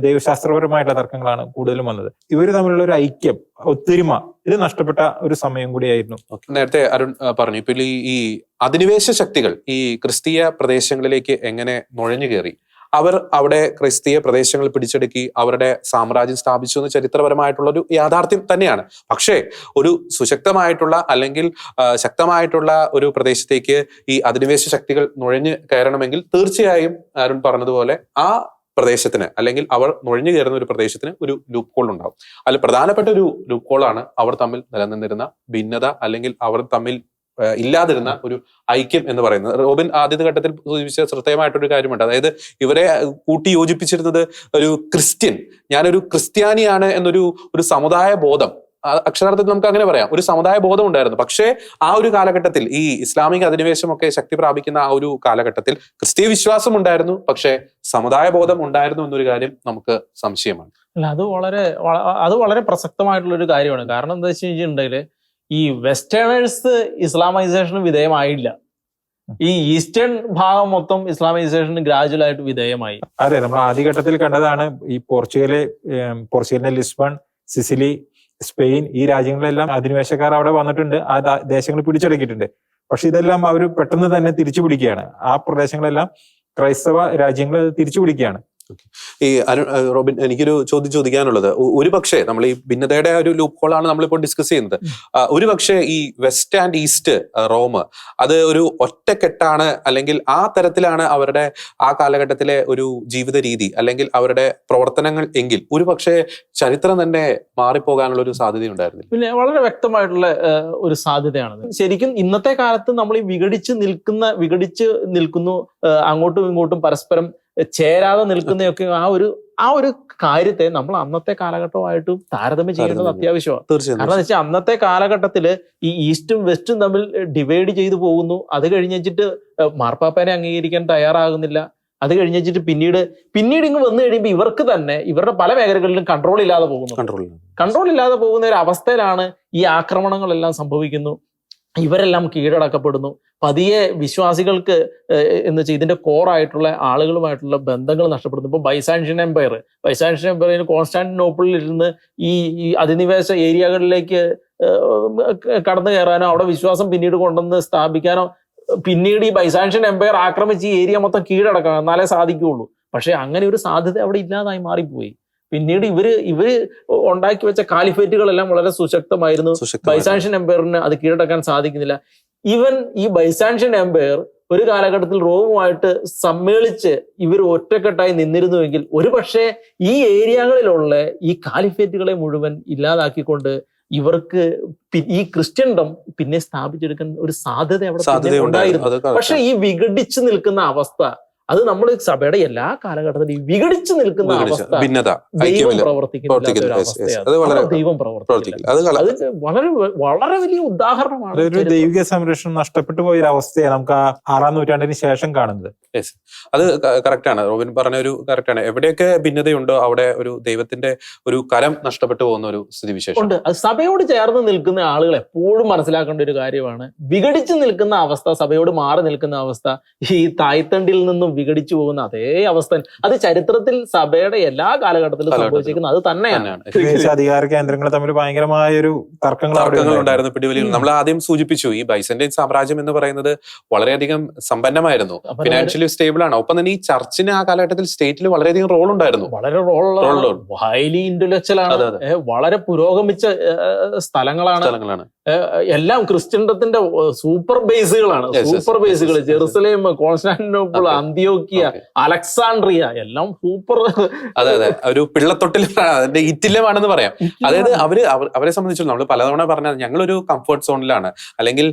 ദൈവശാസ്ത്രപരമായിട്ടുള്ള തർക്കങ്ങളാണ് കൂടുതലും വന്നത്. ഇവര് തമ്മിലുള്ള ഒരു ഐക്യം, ഒത്തൊരുമ, ഇത് നഷ്ടപ്പെട്ട ഒരു സമയം കൂടിയായിരുന്നു. നേരത്തെ അരുൺ പറഞ്ഞു, ഇപ്പൊ ഈ അധിനിവേശ ശക്തികൾ ഈ ക്രിസ്തീയ പ്രദേശങ്ങളിലേക്ക് എങ്ങനെ നുഴഞ്ഞു കയറി, അവർ അവിടെ ക്രിസ്തീയ പ്രദേശങ്ങൾ പിടിച്ചെടുക്കി അവരുടെ സാമ്രാജ്യം സ്ഥാപിച്ചു എന്ന് ചരിത്രപരമായിട്ടുള്ള ഒരു യാഥാർത്ഥ്യം തന്നെയാണ്. പക്ഷേ ഒരു സുശക്തമായിട്ടുള്ള അല്ലെങ്കിൽ ശക്തമായിട്ടുള്ള ഒരു പ്രദേശത്തേക്ക് ഈ അധിനിവേശ ശക്തികൾ നുഴഞ്ഞു കയറണമെങ്കിൽ തീർച്ചയായും അരുൺ പറഞ്ഞതുപോലെ ആ പ്രദേശത്തിന് അല്ലെങ്കിൽ അവർ നുഴഞ്ഞു കയറുന്ന ഒരു പ്രദേശത്തിന് ഒരു ലൂപ്പ് ഹോൾ ഉണ്ടാവും. അതിൽ പ്രധാനപ്പെട്ട ഒരു ലൂപ്പ് ഹോളാണ് അവർ തമ്മിൽ നിലനിന്നിരുന്ന ഭിന്നത അല്ലെങ്കിൽ അവർ തമ്മിൽ ഇല്ലാതിരുന്ന ഒരു ഐക്യം എന്ന് പറയുന്നത്. റോബിൻ ആദ്യത്തെ ഘട്ടത്തിൽ സൂചിപ്പിച്ച ശ്രദ്ധേയമായിട്ടൊരു കാര്യമുണ്ട്. അതായത് ഇവരെ കൂട്ടി യോജിപ്പിച്ചിരുന്നത് ഒരു ക്രിസ്ത്യൻ, ഞാനൊരു ക്രിസ്ത്യാനിയാണ് എന്നൊരു സമുദായ ബോധം, അക്ഷരാർത്ഥത്തിൽ നമുക്ക് അങ്ങനെ പറയാം, ഒരു സമുദായ ബോധം ഉണ്ടായിരുന്നു. പക്ഷേ ആ ഒരു കാലഘട്ടത്തിൽ ഈ ഇസ്ലാമിക അധിനിവേശമൊക്കെ ശക്തി പ്രാപിക്കുന്ന ആ ഒരു കാലഘട്ടത്തിൽ ക്രിസ്തീയ വിശ്വാസം ഉണ്ടായിരുന്നു, പക്ഷേ സമുദായ ബോധം ഉണ്ടായിരുന്നു എന്നൊരു കാര്യം നമുക്ക് സംശയമാണ്. അല്ല, അത് വളരെ പ്രസക്തമായിട്ടുള്ള ഒരു കാര്യമാണ്. കാരണം എന്താ വെച്ച് കഴിഞ്ഞിട്ടുണ്ടെങ്കിൽ ഈ വെസ്റ്റേണേഴ്സ് ഇസ്ലാമൈസേഷന് വിധേയമായില്ല, ഈ ഈസ്റ്റേൺ ഭാഗം മൊത്തം ഇസ്ലാമൈസേഷന് ഗ്രാജുവൽ ആയിട്ട് വിധേയമായി. അതെ, നമ്മൾ ആദ്യഘട്ടത്തിൽ കണ്ടതാണ് ഈ പോർച്ചുഗലിന്റെ ലിസ്ബൺ, സിസിലി, സ്പെയിൻ, ഈ രാജ്യങ്ങളിലെല്ലാം അധിനിവേശക്കാർ അവിടെ വന്നിട്ടുണ്ട്, ആ ദേശങ്ങൾ പിടിച്ചടക്കിയിട്ടുണ്ട്. പക്ഷെ ഇതെല്ലാം അവർ പെട്ടെന്ന് തന്നെ തിരിച്ചു പിടിക്കുകയാണ്. ആ പ്രദേശങ്ങളെല്ലാം ക്രൈസ്തവ രാജ്യങ്ങൾ തിരിച്ചു പിടിക്കുകയാണ്. ഈ റോബിൻ, എനിക്കൊരു ചോദ്യം ചോദിക്കാനുള്ളത്, ഒരു പക്ഷേ നമ്മൾ ഈ ഭിന്നതയുടെ ഒരു ലൂപ്പ് ഹോളാണ് നമ്മളിപ്പോൾ ഡിസ്കസ് ചെയ്യുന്നത്. ഒരു പക്ഷേ ഈ വെസ്റ്റ് ആൻഡ് ഈസ്റ്റ് റോം അത് ഒരു ഒറ്റക്കെട്ടാണ് അല്ലെങ്കിൽ ആ തരത്തിലാണ് അവരുടെ ആ കാലഘട്ടത്തിലെ ഒരു ജീവിത രീതി അല്ലെങ്കിൽ അവരുടെ പ്രവർത്തനങ്ങൾ എങ്കിൽ ഒരു പക്ഷേ ചരിത്രം തന്നെ മാറിപ്പോകാനുള്ള ഒരു സാധ്യത ഉണ്ടായിരുന്നില്ല. പിന്നെ വളരെ വ്യക്തമായിട്ടുള്ള ഒരു സാധ്യതയാണ്. ശരിക്കും ഇന്നത്തെ കാലത്ത് നമ്മൾ ഈ വിഘടിച്ച് നിൽക്കുന്നു, അങ്ങോട്ടും ഇങ്ങോട്ടും പരസ്പരം ചേരാതെ നിൽക്കുന്നതൊക്കെ ആ ഒരു കാര്യത്തെ നമ്മൾ അന്നത്തെ കാലഘട്ടമായിട്ട് താരതമ്യം ചെയ്യുന്നത് അത്യാവശ്യമാണ്. കാരണം എന്താ വെച്ചാൽ അന്നത്തെ കാലഘട്ടത്തില് ഈ ഈസ്റ്റും വെസ്റ്റും തമ്മിൽ ഡിവൈഡ് ചെയ്തു പോകുന്നു. അത് കഴിഞ്ഞിട്ട് മാർപ്പാപ്പനെ അംഗീകരിക്കാൻ തയ്യാറാകുന്നില്ല. അത് കഴിഞ്ഞിട്ട് പിന്നീട് ഇങ്ങ് വന്നു കഴിയുമ്പോൾ ഇവർക്ക് തന്നെ ഇവരുടെ പല മേഖലകളിലും കൺട്രോൾ ഇല്ലാതെ പോകുന്ന ഒരു അവസ്ഥയിലാണ് ഈ ആക്രമണങ്ങളെല്ലാം സംഭവിക്കുന്നു. ഇവരെല്ലാം കീഴടക്കപ്പെടുന്നു. പതിയെ വിശ്വാസികൾക്ക് എന്ന് വെച്ചാൽ ഇതിന്റെ കോറായിട്ടുള്ള ആളുകളുമായിട്ടുള്ള ബന്ധങ്ങൾ നഷ്ടപ്പെടുന്നു. ഇപ്പൊ ബൈസാൻഷ്യൻ എംപയറിന് കോൺസ്റ്റാന്റിനോപ്പിളിൽ ഇരുന്ന് ഈ അധിനിവേശ ഏരിയകളിലേക്ക് കടന്നു കയറാനോ അവിടെ വിശ്വാസം പിന്നീട് കൊണ്ടുവന്ന് സ്ഥാപിക്കാനോ പിന്നീട് ഈ ബൈസാൻഷ്യൻ എംപയർ ആക്രമിച്ച് ഈ ഏരിയ മൊത്തം കീഴടക്കണം, എന്നാലേ സാധിക്കുകയുള്ളൂ. പക്ഷെ അങ്ങനെ ഒരു സാധ്യത അവിടെ ഇല്ലാതായി മാറിപ്പോയി. പിന്നീട് ഇവര് ഉണ്ടാക്കി വെച്ച കാലിഫേറ്റുകളെല്ലാം വളരെ സുശക്തമായിരുന്നു. ബൈസാൻഷ്യൻ എംപയറിന് അത് കീഴടക്കാൻ സാധിക്കുന്നില്ല. ഈവൻ ഈ ബൈസാൻഷ്യൻ എംപയർ ഒരു കാലഘട്ടത്തിൽ റോമുമായിട്ട് സമ്മേളിച്ച് ഇവർ ഒറ്റക്കെട്ടായി നിന്നിരുന്നുവെങ്കിൽ ഒരു പക്ഷേ ഈ ഏരിയകളിലുള്ള ഈ കാലിഫേറ്റുകളെ മുഴുവൻ ഇല്ലാതാക്കിക്കൊണ്ട് ഇവർക്ക് ഈ ക്രിസ്ത്യൻഡം പിന്നെ സ്ഥാപിച്ചെടുക്കാൻ ഒരു സാധ്യത അവിടെ ഉണ്ടായിരുന്നു. പക്ഷെ ഈ വിഘടിച്ചു നിൽക്കുന്ന അവസ്ഥ, അത് നമ്മൾ സഭയുടെ എല്ലാ കാലഘട്ടത്തിലും ഈ വിഘടിച്ചു നിൽക്കുന്ന അവസ്ഥ ദൈവം പ്രവർത്തിക്കുന്നില്ല. വളരെ വലിയ ഉദാഹരണമാണ്. ഒരു ദൈവിക സംരക്ഷണം നഷ്ടപ്പെട്ടു പോയ ഒരു അവസ്ഥയാണ് നമുക്ക് 6-ം നൂറ്റാണ്ടിന് ശേഷം കാണുന്നത്. അത് കറക്റ്റാണ്, റോബിൻ പറഞ്ഞ ഒരു കറക്റ്റാണ്. എവിടെയൊക്കെ ഭിന്നതയുണ്ടോ അവിടെ ഒരു ദൈവത്തിന്റെ ഒരു കരം നഷ്ടപ്പെട്ടു പോകുന്ന ഒരു സ്ഥിതിവിശേഷം ഉണ്ട്. അത് സഭയോട് ചേർന്ന് നിൽക്കുന്ന ആളുകൾ എപ്പോഴും മനസ്സിലാക്കേണ്ട ഒരു കാര്യമാണ്. വിഘടിച്ചു നിൽക്കുന്ന അവസ്ഥ, സഭയോട് മാറി നിൽക്കുന്ന അവസ്ഥ, ഈ തായ്തണ്ടിൽ നിന്നും വിഘടിച്ചു പോകുന്ന അതേ അവസ്ഥ അത് ചരിത്രത്തിൽ സഭയുടെ എല്ലാ കാലഘട്ടത്തിലും സംഭവിച്ചിരിക്കുന്നത് അത് തന്നെയാണ്. അധികാര കേന്ദ്രങ്ങൾ തമ്മിൽ ഭയങ്കരമായ ഒരു തർക്കങ്ങൾ ഉണ്ടായിരുന്നു, പിടിവലികൾ. നമ്മൾ ആദ്യം സൂചിപ്പിച്ചു ഈ ബൈസന്റൈൻ സാമ്രാജ്യം എന്ന് പറയുന്നത് വളരെയധികം സമ്പന്നമായിരുന്നു, ഫിനാൻഷ്യലി സ്റ്റേബിൾ ആണ്. ഒപ്പം തന്നെ ഈ ചർച്ചിന് ആ കാലഘട്ടത്തിൽ സ്റ്റേറ്റിൽ വളരെയധികം റോൾ ഉണ്ടായിരുന്നു, വളരെ ഹൈലി ഇന്റലക്ച്വൽ ആണ്, വളരെ പുരോഗമിച്ച സ്ഥലങ്ങളാണ്. എല്ലാം ക്രിസ്ത്യൻഡത്തിന്റെ സൂപ്പർ ബേസുകളാണ്. സൂപ്പർ ബേസുകൾ ജെറുസലേം, കോൺസ്റ്റാന്റിനോപ്പിൾ, അന്ത്യോക്യ, അലക്സാണ്ട്രിയ എല്ലാം സൂപ്പർ. അതെ ഒരു പിള്ളത്തൊട്ടിൽ അതിന്റെ ഈറ്റില്ലമാണെന്ന് പറയാം. അതായത് അവരെ സംബന്ധിച്ചുള്ള നമ്മൾ പലതവണ പറഞ്ഞത് ഞങ്ങളൊരു കംഫർട്ട് സോണിലാണ്, അല്ലെങ്കിൽ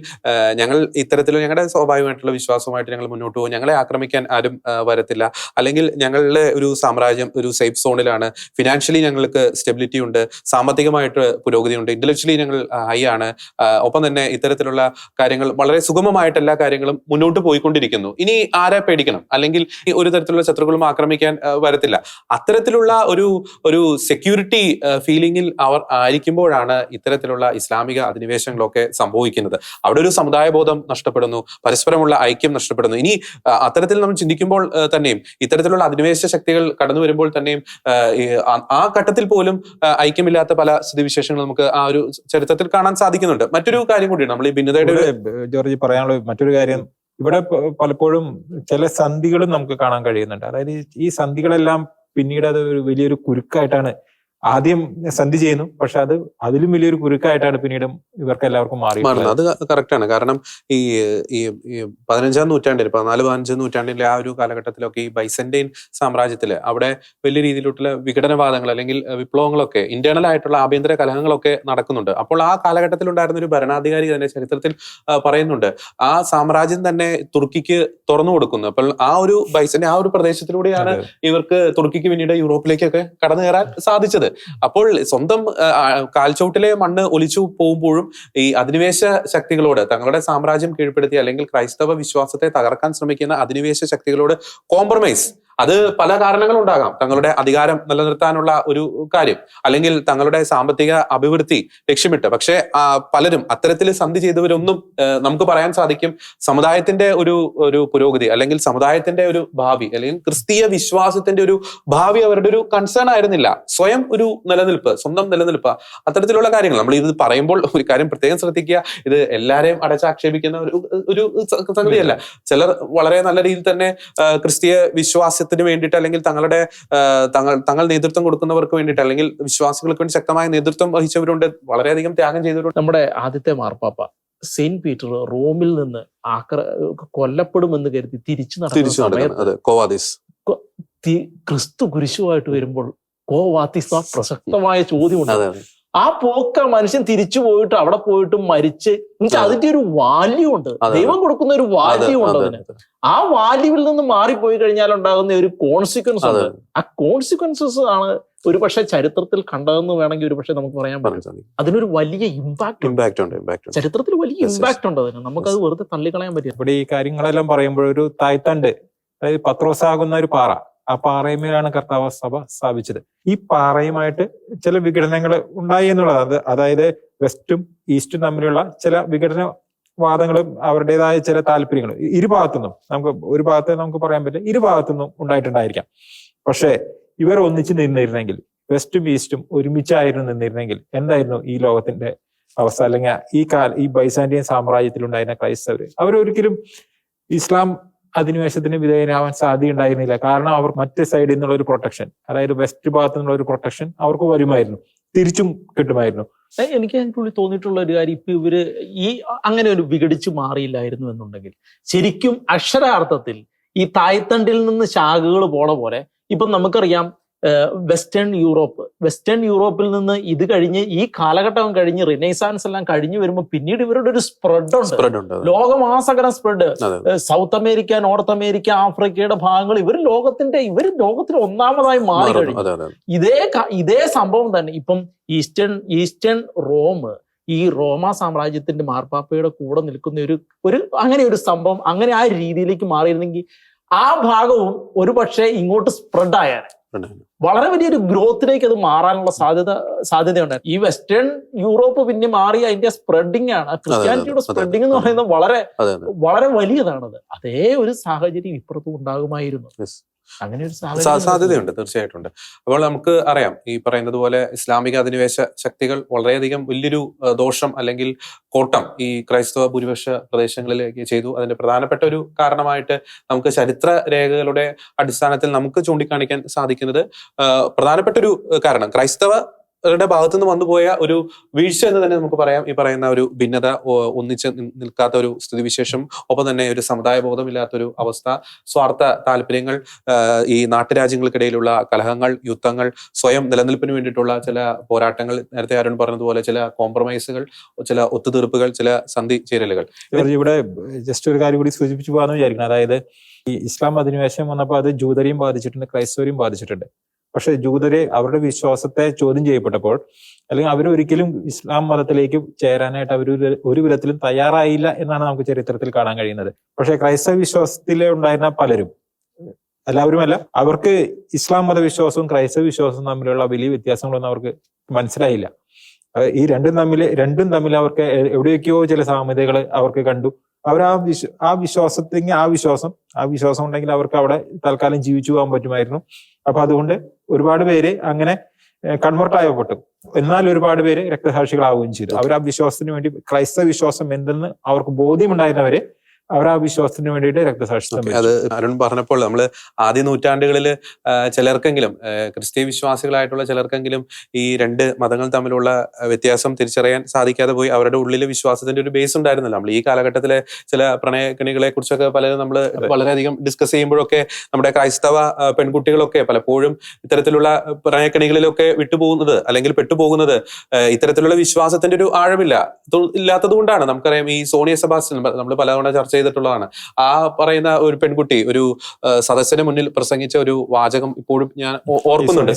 ഞങ്ങൾ ഇത്തരത്തിലുള്ള ഞങ്ങളുടെ സ്വാഭാവികമായിട്ടുള്ള വിശ്വാസവുമായിട്ട് ഞങ്ങൾ മുന്നോട്ട് പോകും, ഞങ്ങളെ ആക്രമിക്കാൻ ആരും വരത്തില്ല, അല്ലെങ്കിൽ ഞങ്ങളുടെ ഒരു സാമ്രാജ്യം ഒരു സേഫ് സോണിലാണ്, ഫിനാൻഷ്യലി ഞങ്ങൾക്ക് സ്റ്റെബിലിറ്റി ഉണ്ട്, സാമ്പത്തികമായിട്ട് പുരോഗതി ഉണ്ട്, ഇന്റലക്ച്വലി ഞങ്ങൾ ഹൈ ആണ്, ഒപ്പം തന്നെ ഇത്തരത്തിലുള്ള കാര്യങ്ങൾ വളരെ സുഗമമായിട്ട് എല്ലാ കാര്യങ്ങളും മുന്നോട്ട് പോയിക്കൊണ്ടിരിക്കുന്നു. ഇനി ആരെ പേടിക്കണം, അല്ലെങ്കിൽ ഒരു തരത്തിലുള്ള ശത്രുക്കളും ആക്രമിക്കാൻ വരത്തില്ല. അത്തരത്തിലുള്ള ഒരു സെക്യൂരിറ്റി ഫീലിംഗിൽ അവർ ആയിരിക്കുമ്പോഴാണ് ഇത്തരത്തിലുള്ള ഇസ്ലാമിക അധിനിവേശങ്ങളൊക്കെ സംഭവിക്കുന്നത്. അവിടെ ഒരു സമുദായ ബോധം നഷ്ടപ്പെടുന്നു, പരസ്പരമുള്ള ഐക്യം നഷ്ടപ്പെടുന്നു. ഇനി അത്തരത്തിൽ നമ്മൾ ചിന്തിക്കുമ്പോൾ തന്നെയും ഇത്തരത്തിലുള്ള അധിനിവേശ ശക്തികൾ കടന്നു വരുമ്പോൾ തന്നെയും ആ ഘട്ടത്തിൽ പോലും ഐക്യമില്ലാത്ത പല സ്ഥിതിവിശേഷങ്ങൾ നമുക്ക് ആ ഒരു ചരിത്രത്തിൽ കാണാൻ സാധിക്കുന്നുണ്ട്. മറ്റൊരു കാര്യം കൂടിയാണ് നമ്മൾ ഈ ഭിന്നതയുടെ ജോർജ് പറയാനുള്ള മറ്റൊരു കാര്യം, ഇവിടെ പലപ്പോഴും ചില സന്ധികളും നമുക്ക് കാണാൻ കഴിയുന്നുണ്ട്. അതായത് ഈ സന്ധികളെല്ലാം പിന്നീട് അത് ഒരു വലിയൊരു കുരുക്കായിട്ടാണ്. ആദ്യം സന്ധി ചെയ്യുന്നു, പക്ഷെ അതിലും വലിയൊരു കുരുക്കായിട്ടാണ് പിന്നീട് ഇവർക്ക് എല്ലാവർക്കും മാറുന്നത്. അത് കറക്റ്റാണ്. കാരണം ഈ 15-ാം നൂറ്റാണ്ടിൽ 14-15 നൂറ്റാണ്ടിലെ ആ ഒരു കാലഘട്ടത്തിലൊക്കെ ഈ ബൈസന്റൈൻ സാമ്രാജ്യത്തില് അവിടെ വലിയ രീതിയിലുള്ള വിഘടനവാദങ്ങൾ അല്ലെങ്കിൽ വിപ്ലവങ്ങളൊക്കെ, ഇന്റേണൽ ആയിട്ടുള്ള ആഭ്യന്തര കലഹങ്ങളൊക്കെ നടക്കുന്നുണ്ട്. അപ്പോൾ ആ കാലഘട്ടത്തിൽ ഉണ്ടായിരുന്ന ഒരു ഭരണാധികാരി തന്നെ ചരിത്രത്തിൽ പറയുന്നുണ്ട്, ആ സാമ്രാജ്യം തന്നെ തുർക്കിക്ക് തുറന്നു കൊടുക്കുന്നു. അപ്പോൾ ആ ഒരു ബൈസന്റൈൻ ആ ഒരു പ്രദേശത്തിലൂടെയാണ് ഇവർക്ക് തുർക്കിക്ക് പിന്നീട് യൂറോപ്പിലേക്കൊക്കെ കടന്നു കയറാൻ സാധിച്ചത്. അപ്പോൾ സ്വന്തം കാൽച്ചോട്ടിലെ മണ്ണ് ഒലിച്ചു പോകുമ്പോഴും ഈ അധിനിവേശ ശക്തികളോട് തങ്ങളുടെ സാമ്രാജ്യം കീഴ്പ്പെടുത്തി അല്ലെങ്കിൽ ക്രൈസ്തവ വിശ്വാസത്തെ തകർക്കാൻ ശ്രമിക്കുന്ന അധിനിവേശ ശക്തികളോട് കോംപ്രമൈസ്, അത് പല കാരണങ്ങളുണ്ടാകാം. തങ്ങളുടെ അധികാരം നിലനിർത്താനുള്ള ഒരു കാര്യം, അല്ലെങ്കിൽ തങ്ങളുടെ സാമ്പത്തിക അഭിവൃദ്ധി ലക്ഷ്യമിട്ട്. പക്ഷെ പലരും അത്തരത്തിൽ സന്ധി ചെയ്തവരൊന്നും നമുക്ക് പറയാൻ സാധിക്കും സമുദായത്തിന്റെ ഒരു പുരോഗതി അല്ലെങ്കിൽ സമുദായത്തിന്റെ ഒരു ഭാവി അല്ലെങ്കിൽ ക്രിസ്തീയ വിശ്വാസത്തിന്റെ ഒരു ഭാവി അവരുടെ ഒരു കൺസേൺ ആയിരുന്നില്ല. സ്വയം ഒരു നിലനിൽപ്പ്, സ്വന്തം നിലനിൽപ്പ്, അത്തരത്തിലുള്ള കാര്യങ്ങൾ. നമ്മൾ ഇത് പറയുമ്പോൾ ഒരു കാര്യം പ്രത്യേകം ശ്രദ്ധിക്കുക, ഇത് എല്ലാരെയും അടച്ചാക്ഷേപിക്കുന്ന ഒരു സംഗതിയല്ല. ചിലർ വളരെ നല്ല രീതിയിൽ തന്നെ ക്രിസ്തീയ വിശ്വാസത്തിന് വേണ്ടിയിട്ട് അല്ലെങ്കിൽ തങ്ങൾ നേതൃത്വം കൊടുക്കുന്നവർക്ക് വേണ്ടിയിട്ട് അല്ലെങ്കിൽ വിശ്വാസികൾക്ക് വേണ്ടി ശക്തമായ നേതൃത്വം വഹിച്ചവരുണ്ട്, വളരെയധികം ത്യാഗം ചെയ്തവരുണ്ട്. നമ്മുടെ ആദ്യത്തെ മാർപ്പാപ്പ സെയിന്റ് പീറ്റർ റോമിൽ നിന്ന് കൊല്ലപ്പെടുമെന്ന് കരുതി തിരിച്ചു നടന്ന ക്രിസ്തു കുരിശുമായിട്ട് വരുമ്പോൾ കോവാത്തിസ് പ്രസക്തമായ ചോദ്യമുണ്ട്. ആ പോക്ക മനുഷ്യൻ തിരിച്ചു പോയിട്ട് അവിടെ പോയിട്ട് മരിച്ച് അതിന്റെ ഒരു വാല്യൂ ഉണ്ട്, ദൈവം കൊടുക്കുന്ന ഒരു വാല്യൂ ഉണ്ട് അതിന്. ആ വാല്യൂവിൽ നിന്ന് മാറിപ്പോയി കഴിഞ്ഞാൽ ഉണ്ടാകുന്ന ഒരു കോൺസിക്വൻസ് ഉണ്ട്. ആ കോൺസിക്വൻസസ് ആണ് ഒരുപക്ഷെ ചരിത്രത്തിൽ കണ്ടതെന്ന് വേണമെങ്കിൽ ഒരുപക്ഷെ നമുക്ക് പറയാൻ പറ്റും. അതിനൊരു വലിയ ഇമ്പാക്ട് ഉണ്ട്, ചരിത്രത്തിൽ വലിയ ഇമ്പാക്ട് ഉണ്ട് അതിന്. നമുക്കത് വെറുതെ തള്ളിക്കളയാൻ പറ്റില്ല. ഇവിടെ ഈ കാര്യങ്ങളെല്ലാം പറയുമ്പോൾ ഒരു തായ്തണ്ട്, അതായത് പത്രോസാകുന്ന ഒരു പാറ, ആ പാറയുമേലാണ് കർത്താവ് സഭ സ്ഥാപിച്ചത്. ഈ പാറയുമായിട്ട് ചില വിഘടനങ്ങൾ ഉണ്ടായി എന്നുള്ളത്, അതായത് വെസ്റ്റും ഈസ്റ്റും തമ്മിലുള്ള ചില വിഘടനവാദങ്ങളും അവരുടേതായ ചില താല്പര്യങ്ങളും ഇരുഭാഗത്തുനിന്നും ഒരു ഭാഗത്ത് നമുക്ക് പറയാൻ പറ്റില്ല, ഇരുഭാഗത്തുനിന്നും ഉണ്ടായിട്ടുണ്ടായിരിക്കാം. പക്ഷേ ഇവർ ഒന്നിച്ച് നിന്നിരുന്നെങ്കിൽ, വെസ്റ്റും ഈസ്റ്റും ഒരുമിച്ചായിരുന്നു നിന്നിരുന്നെങ്കിൽ എന്തായിരുന്നു ഈ ലോകത്തിന്റെ അവസ്ഥ? അല്ലെങ്കിൽ ഈ ബൈസാന്റിയൻ സാമ്രാജ്യത്തിൽ ഉണ്ടായിരുന്ന ക്രൈസ്തവര് അവരൊരിക്കലും ഇസ്ലാം അധിനിവേശത്തിന് വിധേയനാവാൻ സാധ്യതയുണ്ടായിരുന്നില്ല. കാരണം അവർ മറ്റേ സൈഡിൽ നിന്നുള്ള ഒരു പ്രൊട്ടക്ഷൻ, അതായത് വെസ്റ്റ് ഭാഗത്തു നിന്നുള്ള ഒരു പ്രൊട്ടക്ഷൻ അവർക്ക് വരുമായിരുന്നു, തിരിച്ചും കിട്ടുമായിരുന്നു. എനിക്ക് അതിനുള്ളിൽ തോന്നിയിട്ടുള്ള ഒരു കാര്യം, ഇപ്പൊ ഇവര് അങ്ങനെ ഒരു വിഘടിച്ചു മാറിയില്ലായിരുന്നു എന്നുണ്ടെങ്കിൽ ശരിക്കും അക്ഷരാർത്ഥത്തിൽ ഈ തായ്തണ്ടിൽ നിന്ന് ശാഖകൾ പോണ പോലെ ഇപ്പൊ നമുക്കറിയാം വെസ്റ്റേൺ യൂറോപ്പിൽ നിന്ന് ഇത് കഴിഞ്ഞ് ഈ കാലഘട്ടം കഴിഞ്ഞ് റിനൈസാൻസ് എല്ലാം കഴിഞ്ഞു വരുമ്പോൾ പിന്നീട് ഇവരുടെ ഒരു സ്പ്രെഡ് ഉണ്ട്, ലോകമാസകലം spread. South America, North America, ആഫ്രിക്കയുടെ ഭാഗങ്ങൾ ഇവർ ലോകത്തിൽ ഒന്നാമതായി മാറി കഴിഞ്ഞു. ഇതേ സംഭവം തന്നെ ഇപ്പം ഈസ്റ്റേൺ റോം, ഈ റോമ സാമ്രാജ്യത്തിന്റെ മാർപ്പാപ്പയുടെ കൂടെ നിൽക്കുന്ന ഒരു അങ്ങനെ ഒരു സംഭവം, അങ്ങനെ ആ രീതിയിലേക്ക് മാറിയിരുന്നെങ്കിൽ ആ ഭാഗവും ഒരു പക്ഷേ ഇങ്ങോട്ട് സ്പ്രെഡ് ആയാൽ വളരെ വലിയൊരു ഗ്രോത്തിലേക്ക് അത് മാറാനുള്ള സാധ്യതയുണ്ട്. ഈ വെസ്റ്റേൺ യൂറോപ്പ് പിന്നെ മാറി അതിന്റെ സ്പ്രെഡിങ് ആണ്, ക്രിസ്ത്യാനിറ്റിയുടെ സ്പ്രെഡിങ് എന്ന് പറയുന്നത് വളരെ വലിയതാണത്. അതേ ഒരു സാഹചര്യം ഇപ്പുറത്തും ഉണ്ടാകുമായിരുന്നു. അങ്ങനെ ഒരു സാധ്യതയുണ്ട്, തീർച്ചയായിട്ടും ഉണ്ട്. അപ്പോൾ നമുക്ക് അറിയാം, ഈ പറയുന്നത് പോലെ ഇസ്ലാമിക അധിനിവേശ ശക്തികൾ വളരെയധികം വലിയൊരു ദോഷം അല്ലെങ്കിൽ കോട്ടം ഈ ക്രൈസ്തവ ഭൂരിപക്ഷ പ്രദേശങ്ങളിലേക്ക് ചെയ്തു. അതിന്റെ പ്രധാനപ്പെട്ട ഒരു കാരണമായിട്ട് നമുക്ക് ചരിത്ര രേഖകളുടെ അടിസ്ഥാനത്തിൽ നമുക്ക് ചൂണ്ടിക്കാണിക്കാൻ സാധിക്കുന്നത് പ്രധാനപ്പെട്ട ഒരു കാരണം ക്രൈസ്തവരുടെ ഭാഗത്തു നിന്ന് വന്നുപോയ ഒരു വീഴ്ച എന്ന് തന്നെ നമുക്ക് പറയാം. ഈ പറയുന്ന ഒരു ഭിന്നത, ഒന്നിച്ച് നിൽക്കാത്ത ഒരു സ്ഥിതിവിശേഷം, ഒപ്പം തന്നെ ഒരു സമുദായ ബോധമില്ലാത്തൊരു അവസ്ഥ, സ്വാർത്ഥ താല്പര്യങ്ങൾ, ഈ നാട്ടുരാജ്യങ്ങൾക്കിടയിലുള്ള കലഹങ്ങൾ, യുദ്ധങ്ങൾ, സ്വയം നിലനിൽപ്പിന് വേണ്ടിയിട്ടുള്ള ചില പോരാട്ടങ്ങൾ, നേരത്തെ അരുൺ പറഞ്ഞതുപോലെ ചില കോംപ്രമൈസുകൾ, ചില ഒത്തുതീർപ്പുകൾ, ചില സന്ധി ചേരലുകൾ. ഇവിടെ ജസ്റ്റ് ഒരു കാര്യം കൂടി സൂചിപ്പിച്ചു പോകാന്ന് വിചാരിക്കണം. അതായത് ഈ ഇസ്ലാം അധിനിവേശം വന്നപ്പോൾ അത് ജൂതരെയും ബാധിച്ചിട്ടുണ്ട്, ക്രൈസ്തവരെയും ബാധിച്ചിട്ടുണ്ട്. പക്ഷെ ജൂതരെ അവരുടെ വിശ്വാസത്തെ ചോദ്യം ചെയ്യപ്പെട്ടപ്പോൾ, അല്ലെങ്കിൽ അവരൊരിക്കലും ഇസ്ലാം മതത്തിലേക്ക് ചേരാനായിട്ട് അവർ ഒരു വിധത്തിലും തയ്യാറായില്ല എന്നാണ് നമുക്ക് ചരിത്രത്തിൽ കാണാൻ കഴിയുന്നത്. പക്ഷെ ക്രൈസ്തവ വിശ്വാസത്തിലെ ഉണ്ടായിരുന്ന പലരും, എല്ലാവരുമല്ല, അവർക്ക് ഇസ്ലാം മതവിശ്വാസവും ക്രൈസ്തവ വിശ്വാസവും തമ്മിലുള്ള വലിയ വ്യത്യാസങ്ങളൊന്നും അവർക്ക് മനസ്സിലായില്ല. ഈ രണ്ടും തമ്മിൽ അവർക്ക് എവിടെയൊക്കെയോ ചില സാമ്യതകൾ അവർക്ക് കണ്ടു. അവർ ആ വിശ്വാസം ഉണ്ടെങ്കിൽ അവർക്ക് അവിടെ തൽക്കാലം ജീവിച്ചു പോകാൻ പറ്റുമായിരുന്നു. അപ്പൊ അതുകൊണ്ട് ഒരുപാട് പേര് അങ്ങനെ കൺവേർട്ട് ആയപ്പെട്ടു. എന്നാൽ ഒരുപാട് പേര് രക്തസാക്ഷികളാവുകയും ചെയ്തു. അവർ ആ വിശ്വാസത്തിന് വേണ്ടി, ക്രൈസ്തവ വിശ്വാസം എന്തെന്ന് അവർക്ക് ബോധ്യമുണ്ടായിരുന്നവരെ അവർ ആ വിശ്വാസത്തിന് വേണ്ടിയിട്ട് രക്തസാക്ഷിത്വം. അത് അരുൺ പറഞ്ഞപ്പോൾ നമ്മൾ ആദ്യ നൂറ്റാണ്ടുകളിൽ ചിലർക്കെങ്കിലും, ക്രിസ്തീയ വിശ്വാസികളായിട്ടുള്ള ചിലർക്കെങ്കിലും ഈ രണ്ട് മതങ്ങൾ തമ്മിലുള്ള വ്യത്യാസം തിരിച്ചറിയാൻ സാധിക്കാതെ പോയി. അവരുടെ ഉള്ളിൽ വിശ്വാസത്തിന്റെ ഒരു ബേസ് ഉണ്ടായിരുന്നില്ല. നമ്മൾ ഈ കാലഘട്ടത്തിലെ ചില പ്രണയക്കണികളെ കുറിച്ചൊക്കെ പലരും നമ്മൾ വളരെയധികം ഡിസ്കസ് ചെയ്യുമ്പോഴൊക്കെ നമ്മുടെ ക്രൈസ്തവ പെൺകുട്ടികളൊക്കെ പലപ്പോഴും ഇത്തരത്തിലുള്ള പ്രണയക്കണികളിലൊക്കെ വിട്ടുപോകുന്നത് അല്ലെങ്കിൽ പെട്ടുപോകുന്നത് ഇത്തരത്തിലുള്ള വിശ്വാസത്തിന്റെ ഒരു ഇല്ലാത്തത് കൊണ്ടാണ്. നമുക്കറിയാം, ഈ സോണിയ സെബാസ്റ്റ്യൻ നമ്മൾ പലതവണ ചർച്ച ചെയ്തിട്ടുള്ളതാണ്. ആ പറയുന്ന ഒരു പെൺകുട്ടി ഒരു സദസ്സിന് മുന്നിൽ പ്രസംഗിച്ച ഒരു വാചകം ഇപ്പോഴും ഞാൻ ഓർക്കുന്നുണ്ട്.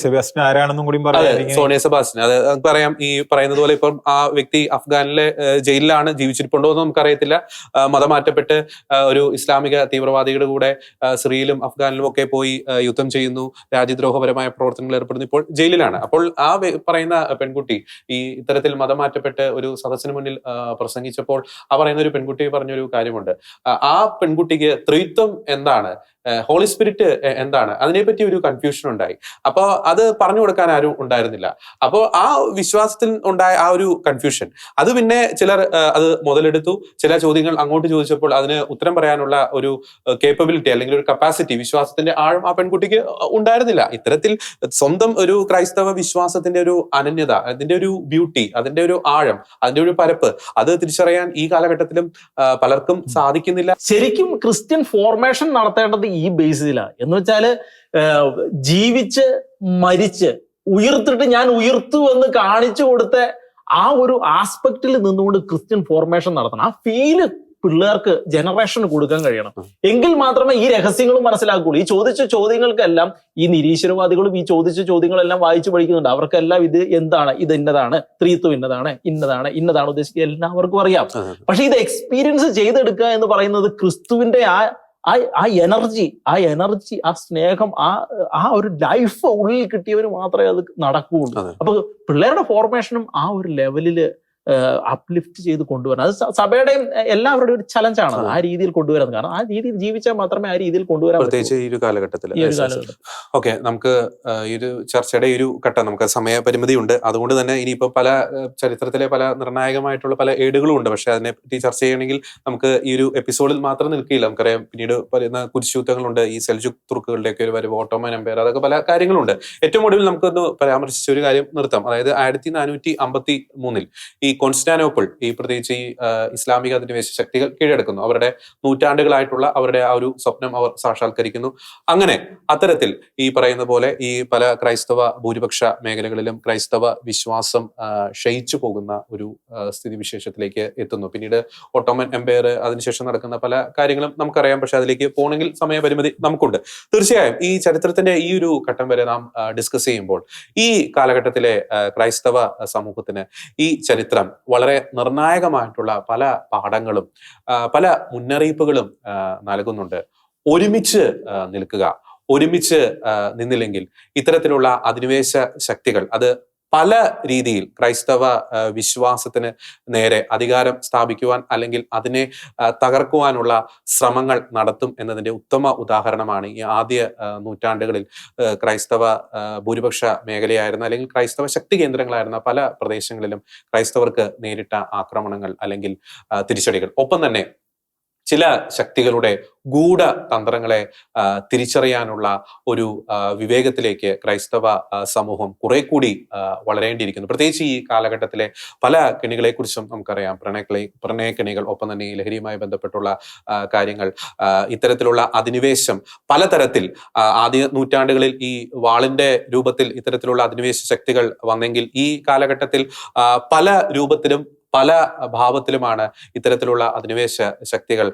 സോണിയ സെബാസ്റ്റ്യൻ, അത് നമുക്കറിയാം, ഈ പറയുന്നത് പോലെ ഇപ്പം ആ വ്യക്തി അഫ്ഗാനിലെ ജയിലിലാണ്, ജീവിച്ചിരിപ്പുണ്ടോ എന്ന് നമുക്കറിയത്തില്ല. മതം മാറ്റപ്പെട്ട് ഒരു ഇസ്ലാമിക തീവ്രവാദികളുടെ കൂടെ സിറിയയിലും അഫ്ഗാനിലും ഒക്കെ പോയി യുദ്ധം ചെയ്യുന്നു, രാജ്യദ്രോഹപരമായ പ്രവർത്തനങ്ങൾ ഏർപ്പെടുന്നു, ഇപ്പോൾ ജയിലിലാണ്. അപ്പോൾ ആ പറയുന്ന പെൺകുട്ടി ഈ ഇത്തരത്തിൽ മതം മാറ്റപ്പെട്ട് ഒരു സദസ്സിന് മുന്നിൽ പ്രസംഗിച്ചപ്പോൾ ആ പറയുന്ന ഒരു പെൺകുട്ടി പറഞ്ഞൊരു കാര്യമുണ്ട്. ആ പെൺകുട്ടിക്ക് ത്രിത്വം എന്താണ്, ഹോളി സ്പിരിറ്റ് എന്താണ്, അതിനെപ്പറ്റി ഒരു കൺഫ്യൂഷൻ ഉണ്ടായി. അപ്പൊ അത് പറഞ്ഞു കൊടുക്കാൻ ആരും ഉണ്ടായിരുന്നില്ല. അപ്പോൾ ആ വിശ്വാസത്തിൽ ഉണ്ടായ ആ ഒരു കൺഫ്യൂഷൻ, അത് പിന്നെ ചിലർ അത് മുതലെടുത്തു. ചില ചോദ്യങ്ങൾ അങ്ങോട്ട് ചോദിച്ചപ്പോൾ അതിന് ഉത്തരം പറയാനുള്ള ഒരു കേപ്പബിലിറ്റി അല്ലെങ്കിൽ ഒരു കപ്പാസിറ്റി, വിശ്വാസത്തിന്റെ ആഴം ആ പെൺകുട്ടിക്ക് ഉണ്ടായിരുന്നില്ല. ഇത്തരത്തിൽ സ്വന്തം ഒരു ക്രൈസ്തവ വിശ്വാസത്തിന്റെ ഒരു അനന്യത, അതിന്റെ ഒരു ബ്യൂട്ടി, അതിന്റെ ഒരു ആഴം, അതിന്റെ ഒരു പരപ്പ്, അത് തിരിച്ചറിയാൻ ഈ കാലഘട്ടത്തിലും പലർക്കും സാധിക്കുന്നില്ല. ശരിക്കും ക്രിസ്ത്യൻ ഫോർമേഷൻ നടത്തേണ്ടത് ഈ ബേസിലാണ്. എന്ന് വെച്ചാല് ജീവിച്ച് മരിച്ച് ഉയർത്തിട്ട് ഞാൻ ഉയർത്തു എന്ന് കാണിച്ചു കൊടുത്ത ആ ഒരു ആസ്പെക്റ്റിൽ നിന്നുകൊണ്ട് ക്രിസ്ത്യൻ ഫോർമേഷൻ നടത്തണം. ആ ഫീല് പിള്ളേർക്ക്, ജനറേഷന് കൊടുക്കാൻ കഴിയണം. എങ്കിൽ മാത്രമേ ഈ രഹസ്യങ്ങളും മനസ്സിലാക്കുകയുള്ളൂ. ഈ ചോദിച്ച ചോദ്യങ്ങൾക്കെല്ലാം ഈ നിരീശ്വരവാദികളും ഈ ചോദിച്ച ചോദ്യങ്ങളെല്ലാം വായിച്ചു പഠിക്കുന്നുണ്ട്. അവർക്കെല്ലാം ഇത് എന്താണ്, ഇത് ഇന്നതാണ്, ത്രിത്വം ഇന്നതാണ് ഉദ്ദേശിക്കുക, എല്ലാവർക്കും അറിയാം. പക്ഷെ ഇത് എക്സ്പീരിയൻസ് ചെയ്തെടുക്കുക എന്ന് പറയുന്നത് ക്രിസ്തുവിന്റെ ആ എനർജി, ആ സ്നേഹം, ആ ഒരു ലൈഫ് ഉള്ളിൽ കിട്ടിയവന് മാത്രമേ അത് നടക്കുകയുള്ളൂ. അപ്പൊ പിള്ളേരുടെ ഫോർമേഷനും ആ ഒരു ലെവലില് അപ്ലിഫ്റ്റ് ചെയ്ത് കൊണ്ടുവരണം. അത് സഭയുടെയും എല്ലാവരുടെയും ഒരു ചലഞ്ചാണ് ആ രീതിയിൽ കൊണ്ടുവരാൻ. കാരണം ആ രീതിയിൽ ജീവിച്ചാൽ മാത്രമേ ആ രീതിയിൽ കൊണ്ടുവരാൻ, പ്രത്യേകിച്ച് ഈ ഒരു കാലഘട്ടത്തിൽ. ഓക്കെ, നമുക്ക് ഈ ഒരു ചർച്ചയുടെ ഒരു ഘട്ടം, നമുക്ക് സമയപരിമിതി ഉണ്ട്. അതുകൊണ്ട് തന്നെ ഇനിയിപ്പോ പല ചരിത്രത്തിലെ പല നിർണായകമായിട്ടുള്ള പല ഏടുകളും ഉണ്ട്. പക്ഷെ അതിനെ പറ്റി ചർച്ച ചെയ്യണമെങ്കിൽ നമുക്ക് ഈ ഒരു എപ്പിസോഡിൽ മാത്രം നിൽക്കില്ല. നമുക്കറിയാം, പിന്നീട് പറയുന്ന കുരിശുയുദ്ധങ്ങളുണ്ട്, ഈ സെൽജുക് തുർക്കുകളുടെയൊക്കെ ഒരു വരവ്, ഓട്ടോമൻ എംപയർ, അതൊക്കെ പല കാര്യങ്ങളുണ്ട്. ഏറ്റവും ഒടുവിൽ നമുക്കൊന്ന് പരാമർശിച്ച ഒരു കാര്യം നിർത്താം. അതായത് 1453 ഈ കോൺസ്റ്റാന്റിനോപ്പിൾ, ഈ പ്രത്യേകിച്ച് ഈ ഇസ്ലാമിക അധിനിവേശ ശക്തികൾ കീഴടക്കുന്നു. അവരുടെ നൂറ്റാണ്ടുകളായിട്ടുള്ള അവരുടെ ആ ഒരു സ്വപ്നം അവർ സാക്ഷാത്കരിക്കുന്നു. അങ്ങനെ അത്തരത്തിൽ ഈ പറയുന്ന പോലെ ഈ പല ക്രൈസ്തവ ഭൂരിപക്ഷ മേഖലകളിലും ക്രൈസ്തവ വിശ്വാസം ക്ഷയിച്ചു പോകുന്ന ഒരു സ്ഥിതിവിശേഷത്തിലേക്ക് എത്തുന്നു. പിന്നീട് ഓട്ടോമൻ എംപയർ, അതിനുശേഷം നടക്കുന്ന പല കാര്യങ്ങളും നമുക്കറിയാം. പക്ഷെ അതിലേക്ക് പോകണമെങ്കിൽ സമയപരിമിതി നമുക്കുണ്ട്. തീർച്ചയായും ഈ ചരിത്രത്തിന്റെ ഈ ഒരു ഘട്ടം വരെ നാം ഡിസ്കസ് ചെയ്യുമ്പോൾ ഈ കാലഘട്ടത്തിലെ ക്രൈസ്തവ സമൂഹത്തിന് ഈ ചരിത്രം വളരെ നിർണായകമായിട്ടുള്ള പല പാഠങ്ങളും പല മുന്നറിയിപ്പുകളും നൽകുന്നുണ്ട്. ഒരുമിച്ച് നിൽക്കുക, ഒരുമിച്ച് നിന്നില്ലെങ്കിൽ ഇത്തരത്തിലുള്ള അധിനിവേശ ശക്തികൾ അത് പല രീതിയിൽ ക്രൈസ്തവ വിശ്വാസത്തിന് നേരെ അധികാരം സ്ഥാപിക്കുവാൻ അല്ലെങ്കിൽ അതിനെ തകർക്കുവാനുള്ള ശ്രമങ്ങൾ നടത്തും എന്നതിന്റെ ഉത്തമ ഉദാഹരണമാണ് ഈ ആദ്യ നൂറ്റാണ്ടുകളിൽ ക്രൈസ്തവ ഭൂരിപക്ഷ മേഖലയായിരുന്ന അല്ലെങ്കിൽ ക്രൈസ്തവ ശക്തി കേന്ദ്രങ്ങളായിരുന്ന പല പ്രദേശങ്ങളിലും ക്രൈസ്തവർക്ക് നേരിട്ട ആക്രമണങ്ങൾ അല്ലെങ്കിൽ തിരിച്ചടികൾ. ഒപ്പം തന്നെ ചില ശക്തികളുടെ ഗൂഢതന്ത്രങ്ങളെ തിരിച്ചറിയാനുള്ള ഒരു വിവേകത്തിലേക്ക് ക്രൈസ്തവ സമൂഹം കുറെ കൂടി വളരേണ്ടിയിരിക്കുന്നു. പ്രത്യേകിച്ച് ഈ കാലഘട്ടത്തിലെ പല കെണികളെക്കുറിച്ചും നമുക്കറിയാം. പ്രണയക്കെണികൾ, ഒപ്പം തന്നെ ഈ ലഹരിയുമായി ബന്ധപ്പെട്ടുള്ള കാര്യങ്ങൾ, ഇത്തരത്തിലുള്ള അധിനിവേശം പലതരത്തിൽ ആദ്യ നൂറ്റാണ്ടുകളിൽ ഈ വാളിന്റെ രൂപത്തിൽ ഇത്തരത്തിലുള്ള അധിനിവേശ ശക്തികൾ വന്നെങ്കിൽ ഈ കാലഘട്ടത്തിൽ പല രൂപത്തിലും പല ഭാവത്തിലുമാണ് ഇത്തരത്തിലുള്ള അധിനിവേശ ശക്തികൾ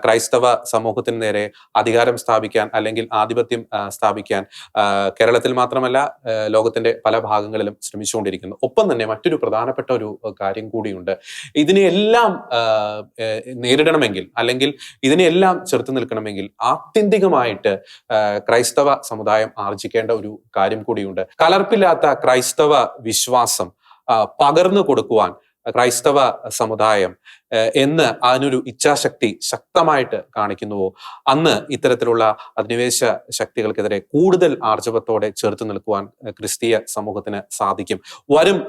ക്രൈസ്തവ സമൂഹത്തിന് നേരെ അധികാരം സ്ഥാപിക്കാൻ അല്ലെങ്കിൽ ആധിപത്യം സ്ഥാപിക്കാൻ കേരളത്തിൽ മാത്രമല്ല ലോകത്തിന്റെ പല ഭാഗങ്ങളിലും ശ്രമിച്ചുകൊണ്ടിരിക്കുന്നു. ഒപ്പം തന്നെ മറ്റൊരു പ്രധാനപ്പെട്ട ഒരു കാര്യം കൂടിയുണ്ട്. ഇതിനെയെല്ലാം നേരിടണമെങ്കിൽ അല്ലെങ്കിൽ ഇതിനെയെല്ലാം ചെറുത്തു നിൽക്കണമെങ്കിൽ ആത്യന്തികമായിട്ട് ക്രൈസ്തവ സമുദായം ആർജിക്കേണ്ട ഒരു കാര്യം കൂടിയുണ്ട്. കലർപ്പില്ലാത്ത ക്രൈസ്തവ വിശ്വാസം പകർന്നു കൊടുക്കുവാൻ ക്രൈസ്തവ സമുദായം എന്ന് അതിനൊരു ഇച്ഛാശക്തി ശക്തമായിട്ട് കാണിക്കുന്നുവോ അന്ന് ഇത്തരത്തിലുള്ള അധിനിവേശ ശക്തികൾക്കെതിരെ കൂടുതൽ ആർജവത്തോടെ ചെറുത്തു നിൽക്കുവാൻ ക്രിസ്തീയ സമൂഹത്തിന് സാധിക്കും. വരും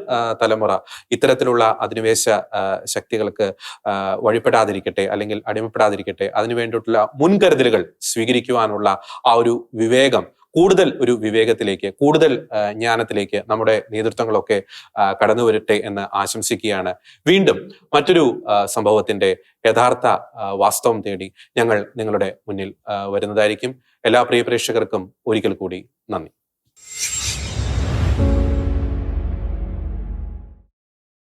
തലമുറ ഇത്തരത്തിലുള്ള അധിനിവേശ ശക്തികൾക്ക് വഴിപ്പെടാതിരിക്കട്ടെ അല്ലെങ്കിൽ അടിമപ്പെടാതിരിക്കട്ടെ, അതിനു വേണ്ടിയിട്ടുള്ള മുൻകരുതലുകൾ സ്വീകരിക്കുവാനുള്ള ആ ഒരു വിവേകം, കൂടുതൽ ഒരു വിവേകത്തിലേക്ക്, കൂടുതൽ ജ്ഞാനത്തിലേക്ക് നമ്മുടെ നേതൃത്വങ്ങളൊക്കെ കടന്നു വരട്ടെ എന്ന് ആശംസിക്കുകയാണ്. വീണ്ടും മറ്റൊരു സംഭവത്തിന്റെ യഥാർത്ഥ വാസ്തവം തേടി ഞങ്ങൾ നിങ്ങളുടെ മുന്നിൽ വരുന്നതായിരിക്കും. എല്ലാ പ്രിയ പ്രേക്ഷകർക്കും ഒരിക്കൽ കൂടി നന്ദി.